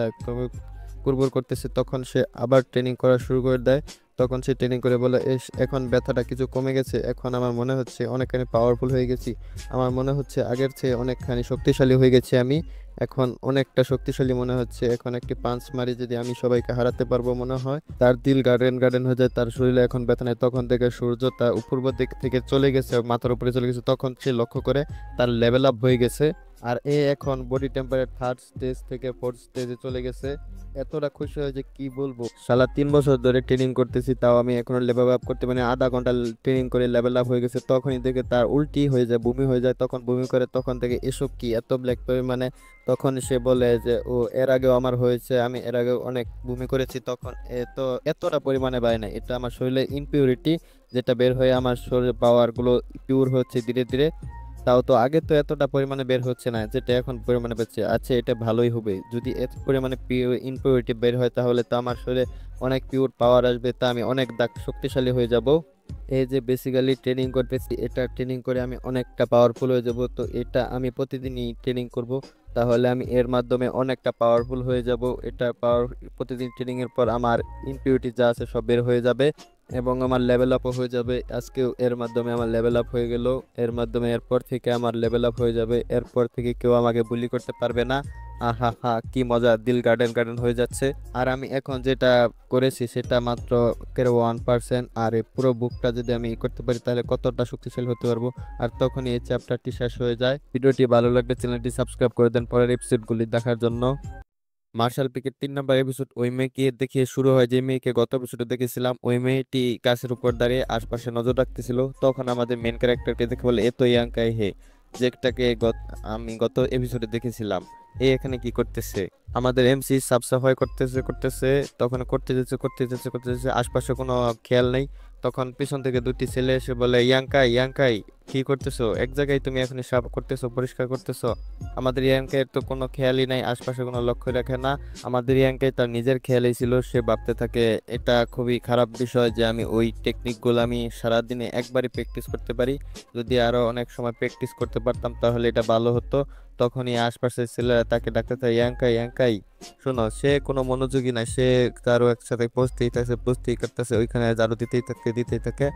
কুরকুর করতেছে। তখন সে আবার ট্রেনিং করা শুরু করে দেয়। তখন সে ট্রেনিং করে বলে, এখন ব্যথাটা কিছু কমে গেছে, এখন আমার মনে হচ্ছে অনেকখানি পাওয়ারফুল হয়ে গেছি, আমার মনে হচ্ছে আগের চেয়ে অনেকখানি শক্তিশালী হয়ে গেছি আমি, এখন অনেকটা শক্তিশালী মনে হচ্ছে। এখন একটি পাঞ্চ মারি যদি আমি সবাইকে হারাতে পারবো মনে হয়। তার দিল গার্ডেন গার্ডেন হয়ে যায়, তার শরীরে এখন ব্যথা নেই। তখন থেকে সূর্য তার পূর্ব দিক থেকে চলে গেছে, মাথার উপরে চলে গেছে। তখন সে লক্ষ্য করে তার লেভেল আপ হয়ে গেছে, আর এখন বডি টেম্পারেচার থার্ড স্টেজ থেকে ফোর্থ স্টেজে চলে গেছে। এতটা খুশি হয় যে কি বলবো। সালা 3 বছর ধরে ট্রেনিং করতেছি, তাও আমি এখনো লেভেল আপ করতে মানে আধা ঘন্টা ট্রেনিং করে লেভেল আপ হয়ে গেছে। তখনই দেখে তার উল্টি হয়ে যায়, বমি হয়ে যায়। তখন বমি করে, তখন থেকে এসব কি এত ব্ল্যাক মানে। তখন সে বলে যে ও এর আগেও আমার হয়েছে, আমি এর আগেও অনেক বমি করেছি, তখন এতটা পরিমাণে পায় না, এটা আমার শরীরে ইনপিউরিটি, যেটা বের হয়ে আমার শরীরের পাওয়ার গুলো পিওর হচ্ছে ধীরে ধীরে। তাও তো আগে তো এতটা পরিমাণে বের হচ্ছে না, যেটা এখন পরিমাণে বেরছে। আচ্ছা, এটা ভালোই হবে যদি এত পরিমাণে ইম্পিউরিটি বের হয়, তাহলে তো আমার শরীরে অনেক পিওর পাওয়ার আসবে, তা আমি অনেক শক্তিশালী হয়ে যাব। এই যে বেসিক্যালি ট্রেনিং করতেছি, এটা ট্রেনিং করে আমি অনেকটা পাওয়ারফুল হয়ে যাব। তো এটা আমি প্রতিদিনই ট্রেনিং করব, তাহলে আমি এর মাধ্যমে অনেকটা পাওয়ারফুল হয়ে যাব। এটা পাওয়ার প্রতিদিন ট্রেনিং এর পর আমার ইম্পিউরিটি যা আছে সব বের হয়ে যাবে এবং আমার লেভেল আপও হয়ে যাবে। আজকেও এর মাধ্যমে আমার লেভেল আপ হয়ে গেল, এর মাধ্যমে এরপর থেকে আমার লেভেল আপ হয়ে যাবে, এরপর থেকে কেউ আমাকে বুলি করতে পারবে না। আহা হা, কি মজা, দিল গার্ডেন গার্ডেন হয়ে যাচ্ছে। আর আমি এখন যেটা করেছি সেটা মাত্র 1%, আর এই পুরো বুকটা যদি আমি করতে পারি তাহলে কতটা শক্তিশালী হতে পারবো। আর তখনই এই চ্যাপ্টারটি শেষ হয়ে যায়। ভিডিওটি ভালো লাগলে চ্যানেলটি সাবস্ক্রাইব করে দেন পরের এপিসোডগুলি দেখার জন্য। মার্শাল পিকের 3 নম্বর এপিসোড ওই মেয়েকে দেখে শুরু হয়, যে মেয়েকে গত এপিসোডে দেখেছিলাম। ওই মেয়েটি গাছের উপর দাঁড়িয়ে আশপাশে নজর রাখতেছিল। তখন আমাদের মেন ক্যারেক্টারকে দেখে বলে, এ তো ইয়াংকাই হে, যেটাকে আমি গত এপিসোডে দেখেছিলাম। এ এখানে কি করতেছে? আমাদের এমসি সাফ সাফাই করতেছে করতেছে, তখন করতে যাচ্ছে আশপাশে কোনো খেয়াল নেই। তখন পিছন থেকে দুটি ছেলে এসে বলে, ইয়াংকাই ইয়াংকাই, কি করতেছো? এক জায়গায় তুমি এখন সাফ করতেছো, পরিষ্কার করতেছো। আমাদের ইয়াংকাইয়ের তো কোনো খেয়ালই নাই, আশপাশে কোনো লক্ষ্য রাখে না। আমাদের ইয়াংকাই তার নিজের খেয়ালই ছিল, সে ভাবতে থাকে এটা খুবই খারাপ বিষয় যে আমি ওই টেকনিকগুলো আমি সারাদিনে একবারই প্র্যাকটিস করতে পারি। যদি আরো অনেক সময় প্র্যাকটিস করতে পারতাম তাহলে এটা ভালো হতো। তখনই আশপাশের ছেলেরা তাকে ডাকতে থাকে, ইয়াংকাই ইয়াংকাই শোনো। সে কোনো মনোযোগী নাই, সে কারো একসাথে বসতেই করতেছে, ওইখানে ঝাড়ু দিতেই থাকে।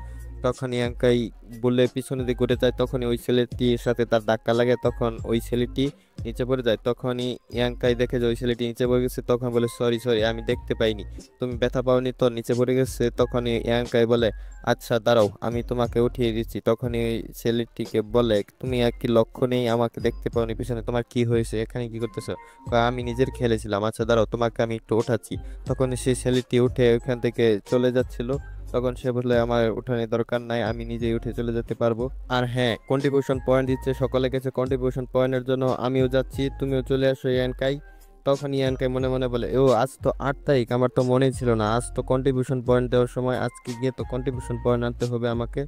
তখন ইয়াংকাই বলে পিছনে দিকে ঘুরে যায়, তখনই ওই ছেলেটির সাথে তার ধাক্কা লাগে, তখন ওই ছেলেটি নিচে পড়ে যায়। তখনই ইয়াংকাই দেখে যে ওই ছেলেটি নিচে পড়ে গেছে, তখন বলে, সরি সরি, আমি দেখতে পাইনি, তুমি ব্যথা পাওনি তো, নিচে পড়ে গেছে। তখনই ইয়াংকাই বলে, আচ্ছা দাঁড়াও, আমি তোমাকে উঠিয়ে দিচ্ছি। তখনই ওই ছেলেটিকে বলে, তুমি আর কি লক্ষ্য নেই, আমাকে দেখতে পাওনি পিছনে, তোমার কি হয়েছে, এখানে কি করতেছো? কয়, আমি নিজের খেলেছিলাম। আচ্ছা দাঁড়াও, তোমাকে আমি একটু উঠাচ্ছি। তখন সেই ছেলেটি উঠে ওখান থেকে চলে যাচ্ছিল। তখন সে বললে, আমার উঠানোর দরকার নাই, আমি নিজেই উঠে চলে যেতে পারবো। আর হ্যাঁ, কন্ট্রিবিউশন পয়েন্ট দিচ্ছে, সকলে গেছে কন্ট্রিবিউশন পয়েন্টের জন্য, আমিও যাচ্ছি, তুমিও চলে আসো ইয়ানকাই। তখন ইয়ানকাই মনে মনে বলে, ও আজ তো 8 তারিখ, আমার তো মনেই ছিল না, আজ তো কন্ট্রিবিউশন পয়েন্ট দেওয়ার সময়, আজকে গিয়ে তো কন্ট্রিবিউশন পয়েন্ট আনতে হবে আমাকে।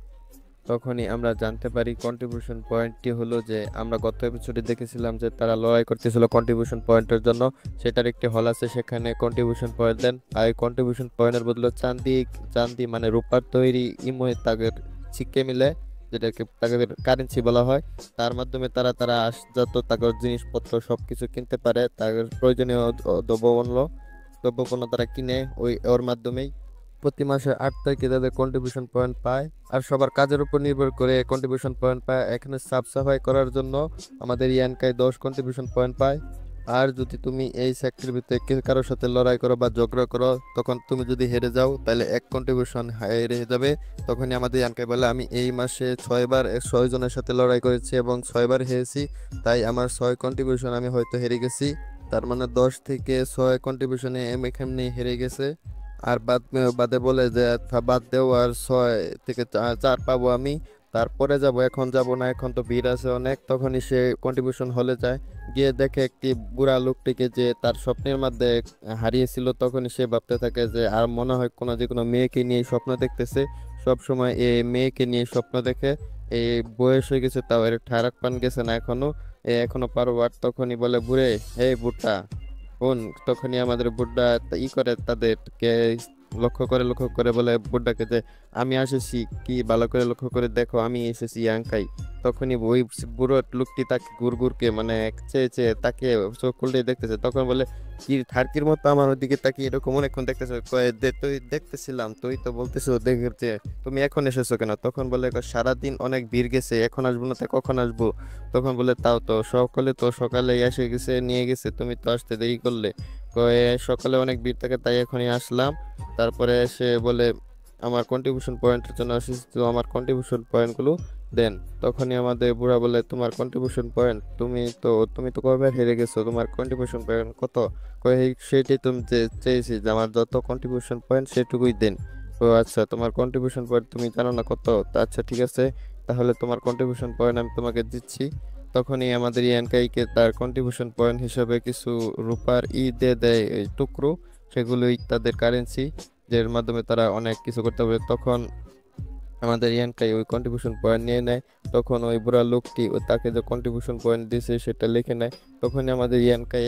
তখনই আমরা জানতে পারি কন্ট্রিবিউশন পয়েন্টটি হলো যে আমরা গত এপিসোডে দেখেছিলাম যে তারা লড়াই করতেছিল কন্ট্রিবিউশন পয়েন্টের জন্য। সেটার একটি হল আছে, সেখানে কন্ট্রিবিউশন পয়েন্ট দেন। আর এই কন্ট্রিবিউশন পয়েন্টের বদলে চান্দি, চান্দি মানে রূপার তৈরি ইমোয় তাদের ছিটকে মিলে, যেটাকে তাদের কারেন্সি বলা হয়। তার মাধ্যমে তারা তারা যত তাদের জিনিসপত্র সবকিছু কিনতে পারে, তাদের প্রয়োজনীয় দ্রব্যমূল্য দ্রব্যপণ্য তারা কিনে ওর মাধ্যমেই। প্রতি মাসে 8 তারিখে তাদের কন্ট্রিবিউশন পয়েন্ট পায়। আর সবার কাজের উপর নির্ভর করে কন্ট্রিবিউশন পয়েন্ট পায়। এখানে সাফ সাফাই করার জন্য আমাদের ইয়ানকাই 10 কন্ট্রিবিউশন পয়েন্ট পায়। আর যদি তুমি এই সেক্টরের ভিতরে কারোর সাথে লড়াই করো বা ঝগড়া করো, তখন তুমি যদি হেরে যাও তাহলে 1 কন্ট্রিবিউশন হেরে যাবে। তখনই আমাদের ইয়ানকাই বলে, আমি এই মাসে 6বার 6 জনের সাথে লড়াই করেছি এবং 6বার হেরেছি, তাই আমার 6 কন্ট্রিবিউশন আমি হয়তো হেরে গেছি। তার মানে 10 থেকে 6 কন্ট্রিবিউশনে এখানে হেরে গেছে। আর বাদে বলে যে, বাদ দেও, আর 6 থেকে 4 পাবো আমি, তারপরে যাব, এখন যাব না, এখন তো ভিড় আছে অনেক। তখনই সে কন্ট্রিবিউশন হলে যায়, গিয়ে দেখে একটি বুড়া লোকটিকে যে তার স্বপ্নের মধ্যে হারিয়েছিল। তখনই সে ভাবতে থাকে যে আর মনে হয় যে কোনো মেয়েকে নিয়ে স্বপ্ন দেখতেছে, সব সময় এই মেয়েকে নিয়ে স্বপ্ন দেখে। এই বয়স হয়ে গেছে, তাও এর ঠারাক পান গেছে না এখনো, এখনো পারো। আর তখনই বলে, বুড়ে, হে বুড়া বোন। তখনই আমাদের বুড্ডা করে তাদেরকে লক্ষ্য করে বলে বুড্ডাকে যে, আমি এসেছি, কি ভালো করে লক্ষ্য করে দেখো, আমি এসেছি ইয়াংকাই। তখনই ওই বুড়ো লোকটি তাকে গুড়গুড়কে মানে চেয়ে চেয়ে তাকে চোখ খুলতেই দেখতেছে। তখন বলে, কি থার্কির মতো আমার ওদিকে তাকিয়ে এরকম অনেকক্ষণ দেখতেছো? কয়ে, তুই দেখতেছিলাম, তুই তো বলতেছো দেখতে, তুমি এখন এসেছো কেন? তখন বলে, সারাদিন অনেক ভিড় গেছে, এখন আসবো না তো কখন আসবো? তখন বলে, তাও তো সকলে তো সকালে এসে গেছে, নিয়ে গেছে, তুমি তো আসতে দেরি করলে। কয়ে, সকালে অনেক ভিড় থাকে তাই এখনই আসলাম। তারপরে সে বলে, আমার কন্ট্রিবিউশন পয়েন্টের জন্য আসিস, তো আমার কন্ট্রিবিউশন পয়েন্টগুলো দেন। তখনই আমাদের বুড়া বলে, তোমার কন্ট্রিবিউশন পয়েন্ট, তুমি তো কয়বার হেরে গেছো, তোমার কন্ট্রিবিউশন পয়েন্ট কত? কয়ে, সেটাই তুমি চেয়েছি যে আমার যত কন্ট্রিবিউশন পয়েন্ট সেটুকুই দেন। ও আচ্ছা, তোমার কন্ট্রিবিউশন পয়েন্ট তুমি জানো না কত? তা আচ্ছা ঠিক আছে, তাহলে তোমার কন্ট্রিবিউশন পয়েন্ট আমি তোমাকে দিচ্ছি। তখনই আমাদের ইয়ানকাইকে তার কন্ট্রিবিউশন পয়েন্ট হিসেবে কিছু রূপার দিয়ে দেয়, এই টুকরো, সেগুলোই তাদের কারেন্সি, যার মাধ্যমে তারা অনেক কিছু করতে পারে। তখন আমাদের ইয়ানকাই ওই কন্ট্রিবিউশন পয়েন্ট নিয়ে নেয়। তখন ওই বুড়া লোকটি তাকে যে কন্ট্রিবিউশন পয়েন্ট দিয়েছে সেটা লিখে নেয়। তখনই আমাদের ইয়ানকাই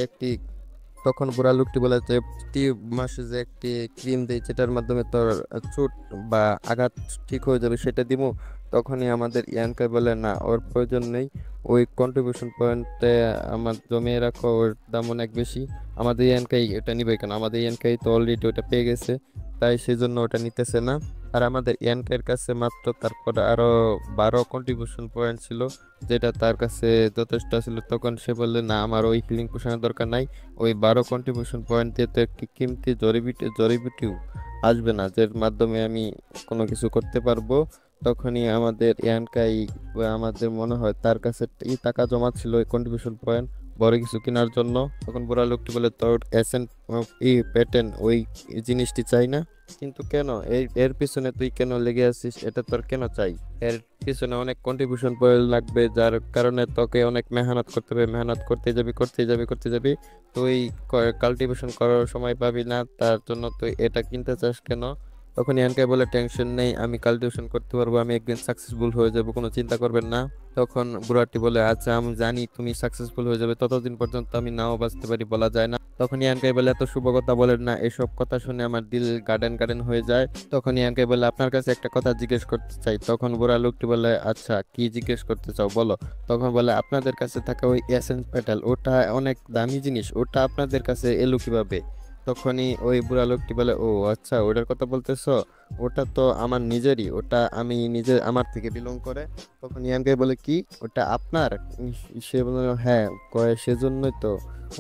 তখন বুড়া লোকটি বলে যে প্রতি মাসে যে একটি ক্রিম দেয় যেটার মাধ্যমে তোর চোট বা আঘাত ঠিক হয়ে যাবে সেটা দিমু। তখনই আমাদের ইয়ানকাই বলে না, ওর প্রয়োজন নেই, ওই কন্ট্রিবিউশন পয়েন্টে আমার জমিয়ে রাখো, ওর দাম অনেক বেশি। আমাদের ইয়ানকাই এটা নিবে কেন? আমাদের ইয়ানকাই তো অলরেডি ওটা পেয়ে গেছে, তাই সেজন্য ওটা নিতেছে না। আর আমাদের ইয়ানকাইয়ের কাছে মাত্র তারপর আরো 12 কন্ট্রিবিউশন পয়েন্ট ছিল, যেটা তার কাছে যথেষ্ট ছিল। তখন সে বললে না, আমার ওই হিলিং পোশাকের দরকার নাই, ওই 12 কন্ট্রিবিউশন পয়েন্ট দিয়ে তো একটি কিমতি জড়িবুটিও আসবে না যার মাধ্যমে আমি কোনো কিছু করতে পারবো। তখনই আমাদের ইয়ানকাই আমাদের মনে হয় তার কাছে এই টাকা জমা ছিল ওই কন্ট্রিবিউশন পয়েন্ট বড় কিছু কেনার জন্য। তখন বুড়া লোকটি বলে তোর এসেন্ট এই প্যাটার্ন ওই জিনিসটি চাই না। কিন্তু কেন এর পিছনে তুই কেন লেগে আছিস? এটা তোর কেন চাই? এর পিছনে অনেক কন্ট্রিবিউশন পয়েন্ট লাগবে, যার কারণে তোকে অনেক মেহনত করতে হবে, মেহনত করতে যাবি, তুই কাল্টিভেশন করার সময় পাবি না, তার জন্য তুই এটা কিনতে চাস কেন? তখন ইয়ানকে বলে টেনশন নেই, আমি কাল্টিভেশন করতে পারবো, আমি একদিন সাকসেসফুল হয়ে যাব, কোনো চিন্তা করবেন না। তখন বুড়াটি বলে আচ্ছা আমি জানি তুমি সাকসেসফুল হয়ে যাবে, ততদিন পর্যন্ত আমি নাও বাঁচতে পারি, বলা যায় না। তখন ইয়ানকাই বলে এত শুভ কথা বলেন না, এসব কথা শুনে আমার দিল গার্ডেন গার্ডেন হয়ে যায়। তখন ইয়ানকাই বলে আপনার কাছে একটা কথা জিজ্ঞেস করতে চাই। তখন বুড়া লোকটি বলে আচ্ছা কি জিজ্ঞেস করতে চাও বলো। তখন বলে আপনাদের কাছে থাকা ওই এসেন্স পেটাল ওটা অনেক দামি জিনিস, ওটা আপনাদের কাছে এলো কিভাবে? তখনই ওই বুড়া লোকটি বলে ও আচ্ছা ওটার কথা বলতেছো, ওটা তো আমার নিজেরই, ওটা আমি নিজে আমার থেকে বিলং করে। তখন ইয়ানকাই বলে কি ওটা আপনার? সে বলে হ্যাঁ। কয় সেজন্যই তো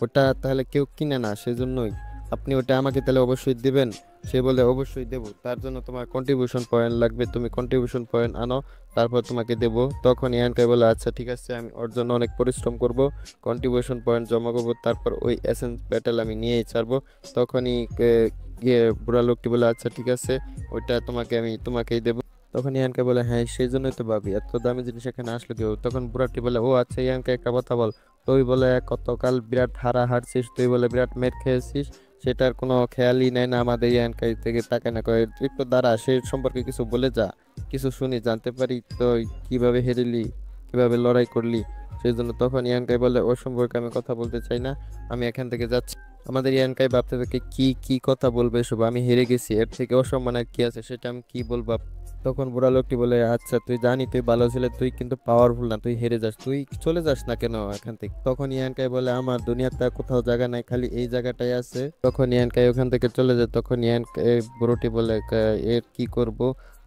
ওটা তাহলে কেউ কিনে না, সেজন্যই আপনি ওটা আমাকে তাহলে অবশ্যই দিবেন। সে বলে অবশ্যই দেব, তার জন্য তোমার কন্ট্রিবিউশন পয়েন্ট লাগবে, তুমি কন্ট্রিবিউশন পয়েন্ট আনো, তারপর তোমাকে দেব। তখন ইয়ানকাই বলে আচ্ছা ঠিক আছে, আমি ওর জন্য অনেক পরিশ্রম করব, কন্ট্রিবিউশন পয়েন্ট জমা করবো, তারপর ওই এসেন্স ব্যাটেল আমি নিয়েই ছাড়বো। তখনই বুড়া লোকটি বলে আচ্ছা ঠিক আছে, ওইটা তোমাকেই দেবো। তখন ইয়ানকে বলে হ্যাঁ সেই জন্যই তো ভাবি এত দামি জিনিস এখানে আসলো কেউ। তখন বুড়াটি বলে ও আচ্ছা ইয়ানকে একটা কথা বল, তুই বলে গতকাল বিরাট হারছিস, তুই বলে বিরাট মের খেয়েছিস, সেটার কোনো খেয়ালই নেই না আমাদের ইয়ানকাই থেকে তাকে না করে, তুই একটু দাঁড়া, সে সম্পর্কে কিছু বলে যা, কিছু শুনি জানতে পারি তো কিভাবে হেরিলি, কিভাবে লড়াই করলি। সেই জন্য তখন ইয়ানকাই বলে ও সম্পর্কে আমি কথা বলতে চাই না, আমি এখান থেকে যাচ্ছি। আমাদের ইয়ানকাই ভাবতে থাকে কি কি কথা বলবে এসব, আমি হেরে গেছি, এর থেকে অসম্মান আর কি আছে, সেটা আমি কি বলবো। তখন বুড়া লোকটি বলে আচ্ছা তুই জানি তুই ভালো ছেলে, তুই কিন্তু পাওয়ারফুল না, তুই হেরে যাস, তুই চলে যাস না কেন এখান থেকে? তখন ইয়ানকাই বলে আমার দুনিয়াতে আর কোথাও জায়গা নাই, খালি এই জায়গাটাই আছে। তখন ইয়ানকাই ওখান থেকে চলে যায়। তখন ইয়ানকাই বুড়োটি বলে এর কি করব,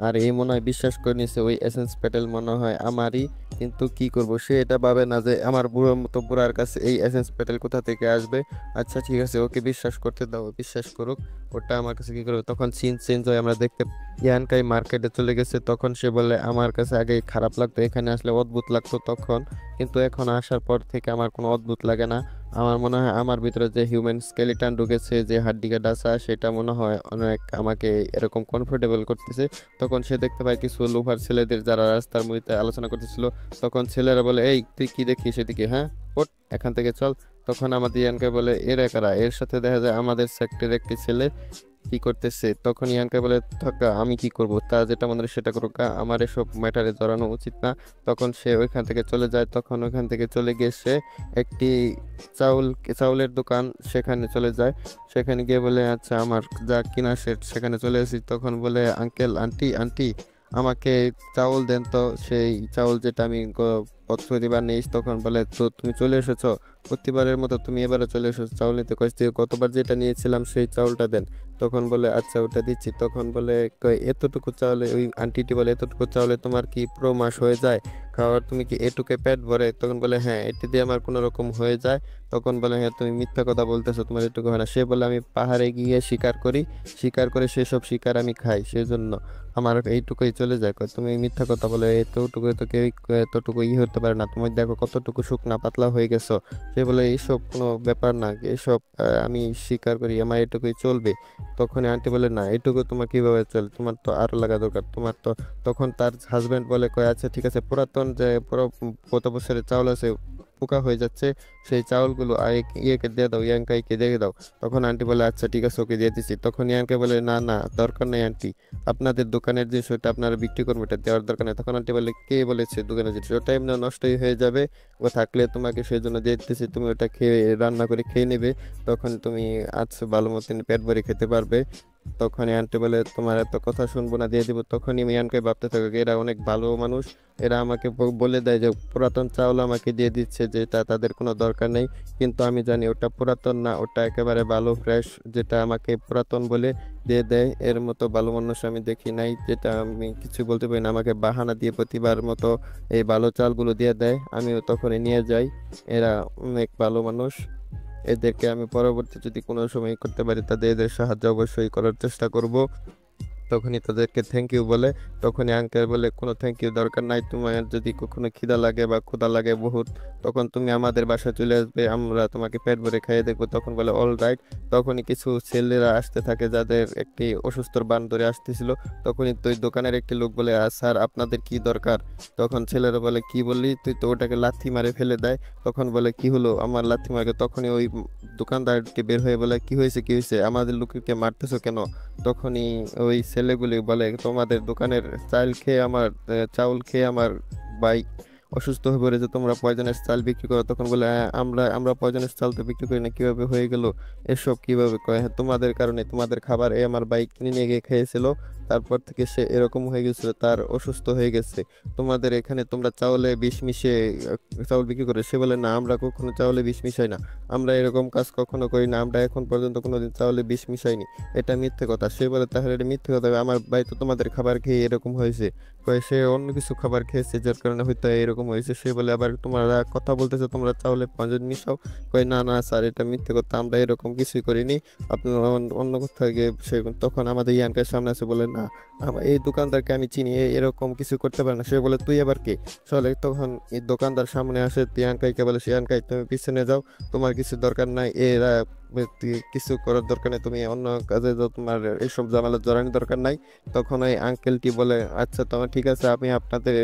আর এই মনে হয় বিশ্বাস করে নিছে ওই এসেন্স প্যাটেল মনে হয় আমারই, কিন্তু কি করব, সে এটা ভাবে না যে আমার বুড়োর মতো বুড়ার কাছে এই এসেন্স প্যাটেল কোথা থেকে আসবে। আচ্ছা ঠিক আছে, ওকে বিশ্বাস করতে দাও, বিশ্বাস করুক, ওটা আমার কাছে কি করবে। তখন সিন চেঞ্জ হয়, আমরা দেখতে ইয়ানকাই মার্কেটে চলে গেছে। তখন সে বলে আমার কাছে আগে খারাপ লাগতো, এখানে আসলে অদ্ভুত লাগতো তখন, কিন্তু এখন আসার পর থেকে আমার কোনো অদ্ভুত লাগে না। আমার মনে হয় আমার ভিতরে যে হিউম্যান স্কেলিটন ঢুকেছে, যে হাড্ডিকা ডাসা, সেটা মনে হয় অনেক আমাকে এরকম কমফোর্টেবল করতেছে। তখন সে দেখতে পায় কিছু লোফার ছেলেদের যারা রাস্তার মধ্যে আলোচনা করতেছিল। তখন ছেলেরা বলে এই তুই কি দেখিস এদিকে, হ্যাঁ ওঠ এখান থেকে চল। তখন আমাদের ইয়ানকে বলে এরা কারা? এর সাথে দেখা যায় আমাদের সেক্টরের একটি ছেলে কি করতেছে। তখন ইয়ানকে বলে থাকা আমি কি করব, তা যেটা মনে হয় সেটা করুক, আমার এসব ম্যাটারে জড়ানো উচিত না। তখন সে ওইখান থেকে চলে যায়। তখন ওইখান থেকে চলে গিয়ে সে একটি চাউলের দোকান সেখানে চলে যায়। সেখানে গিয়ে বলে আচ্ছা আমার যা কিনা সেখানে চলে এসেছি। তখন বলে আঙ্কেল আন্টি আন্টি আমাকে চাউল দেন তো, সেই চাউল যেটা আমি প্রতিবার নিস। তখন বলে তো তুমি চলে এসেছো প্রতিবারের মতো, তুমি এবারে চলে এসেছো চাউল নিতে, কয়েছি গতবার যেটা নিয়েছিলাম সেই চাউলটা দেন। তখন বলে আচ্ছা ওটা দিচ্ছি। তখন বলে এতটুকু চাউলে, ওই আন্টিটি বলে এতটুকু চাউলে তোমার কি পুরো মাস হয়ে যায় খাওয়ার, তুমি কি এটুকে পেট ভরে? তখন বলে হ্যাঁ এটি দিয়ে আমার কোনো রকম হয়ে যায়। তখন বলে হ্যাঁ তুমি মিথ্যা কথা বলতেছো, তোমার এটুকু হয় না। সে বলে আমি পাহাড়ে গিয়ে শিকার করি, শিকার করে সেসব শিকার আমি খাই, সেজন্য আমার এইটুকুই চলে যায়। তুমি মিথ্যা কথা বলে, এতটুকু তো কেউ এতটুকু হতে পারে না, তুমি দেখো কতটুকু শুকনা পাতলা হয়ে গেছো। সে বলে এইসব কোনো ব্যাপার না, এসব আমি স্বীকার করি, আমার এটুকুই চলবে। তখন আন্টি বলে না এটুকু তোমার কিভাবে চলে, তোমার তো আরো লাগা দরকার, তোমার তো। তখন তার হাজবেন্ড বলে কয় আচ্ছা ঠিক আছে, পুরাতন যে পুরো গত বছরের চাউল আছে পোকা হয়ে যাচ্ছে, সেই চাউলগুলো ইয়েকে দিয়ে দাও, ইয়াংকাইকে দিয়ে দাও। তখন আন্টি বলে আচ্ছা ঠিক আছে, ওকে দিয়ে দিচ্ছি। তখন ইয়াংকাই বলে না না, দরকার নেই আন্টি, আপনাদের দোকানের জিনিস ওটা আপনারা বিক্রি করবেন, এটা দেওয়ার দরকার নেই। তখন আন্টি বলে কে বলেছে দোকানের জিনিস, ওটা এমনি নষ্টই হয়ে যাবে, ও থাকলে তোমাকে সেই জন্য দিয়ে দিতেছি, তুমি ওটা খেয়ে রান্না করে খেয়ে নেবে, তখন তুমি আচ্ছা ভালো মতন পেট ভরে খেতে পারবে। তখনই আন্টি বলে তোমার এত কথা শুনবো না, দিয়ে দিব। তখনই মিয়ানকে ভাবতে থাকে এরা অনেক ভালো মানুষ, এরা আমাকে বলে দেয় যে পুরাতন চাউল আমাকে দিয়ে দিচ্ছে, যেটা তাদের কোনো দরকার নেই, কিন্তু আমি জানি ওটা পুরাতন না, ওটা একেবারে ভালো ফ্রেশ, যেটা আমাকে পুরাতন বলে দিয়ে দেয়। এর মতো ভালো মানুষ আমি দেখি নাই, যেটা আমি কিছু বলতে পারি না, আমাকে বাহানা দিয়ে প্রতিবার মতো এই ভালো চালগুলো দিয়ে দেয়, আমিও তখনই নিয়ে যাই। এরা অনেক ভালো মানুষ, এদেরকে আমি পরবর্তী যদি কোনো সময় করতে পারি তাদের এদের সাহায্য অবশ্যই করার চেষ্টা করব। তখনই তাদেরকে থ্যাংক ইউ বলে। তখনই আঙ্কেল বলে কোনো থ্যাংক ইউ দরকার নাই, তোমার যদি কখনো খিদা লাগে বা ক্ষুধা লাগে বহুত, তখন তুমি আমাদের বাসায় চলে আসবে, আমরা তোমাকে পেট ভরে খাইয়ে দেখবো। তখন বলে অল রাইট। তখনই কিছু ছেলেরা আসতে থাকে, যাদের একটি অসুস্থ বান ধরে আসতেছিল। তখনই তো ওই দোকানের একটি লোক বলে স্যার আপনাদের কি দরকার? তখন ছেলেরা বলে কি বললি তুই, তো ওটাকে লাথি মারে ফেলে দেয়। তখন বলে কি হলো আমার লাথি মারে? তখনই ওই দোকানদারটি বের হয়ে বলে কি হয়েছে কি হয়েছে, আমাদের লোককে মারতেছো কেন? তখনই ওই ছেলেগুলি বলে তোমাদের দোকানের চাউল খেয়ে আমার ভাই অসুস্থ হয়ে পড়েছে, তোমরা পয়জনের চাল বিক্রি করো। তখন বলে আমরা আমরা পয়জনের চাল তো বিক্রি করি না, কিভাবে হয়ে গেল এসব? কিভাবে কয় হ্যাঁ তোমাদের কারণে, তোমাদের খাবার আমার বাইক কিনে নিয়ে গিয়ে খেয়েছিল, তারপর থেকে সে এরকম হয়ে গেছিল, তার অসুস্থ হয়ে গেছে। তোমাদের এখানে তোমরা চাউলে বিষ মিশিয়ে চাউল বিক্রি করে। সে বলে না, আমরা কখনো চাউলে বিষ মিশাই না, আমরা এরকম কাজ কখনো করি না, আমরা এখন পর্যন্ত কোনোদিন চাউলে বিষ মিশাইনি, এটা মিথ্যে কথা। সে বলে তাহলে এটা মিথ্যে কথা, আমার ভাই তো তোমাদের খাবার খেয়ে এরকম হয়েছে। কয় সে অন্য কিছু খাবার খেয়েছে যার কারণে হয়তো এরকম হয়েছে। সে বলে আবার তোমরা কথা বলতেছো তোমরা চাউলে পাঁচজন মিশাও। কয় না না স্যার, এটা মিথ্যে কথা, আমরা এরকম কিছুই করিনি, আপনারা অন্য কোথাও গিয়ে সে। তখন আমাদের ইয়ানকার সামনে আছে বলে না, এই দোকানদারকে আমি চিনি, এরকম কিছু করতে পারে না। সে বলে তুই আবার কে? চলে তখন এই দোকানদার সামনে আসে, ইয়ানকাইকে বলে ইয়ানকাই তুমি পিছনে যাও, তোমার কিছু দরকার নাই, এরা কিছু করার দরকার নেই, তুমি অন্য কাজে যাও, তোমার এইসব ঝামেলা জড়ানোর দরকার নাই। তখন ওই আঙ্কেলটি বলে আচ্ছা তোমার ঠিক আছে, আমি আপনাদের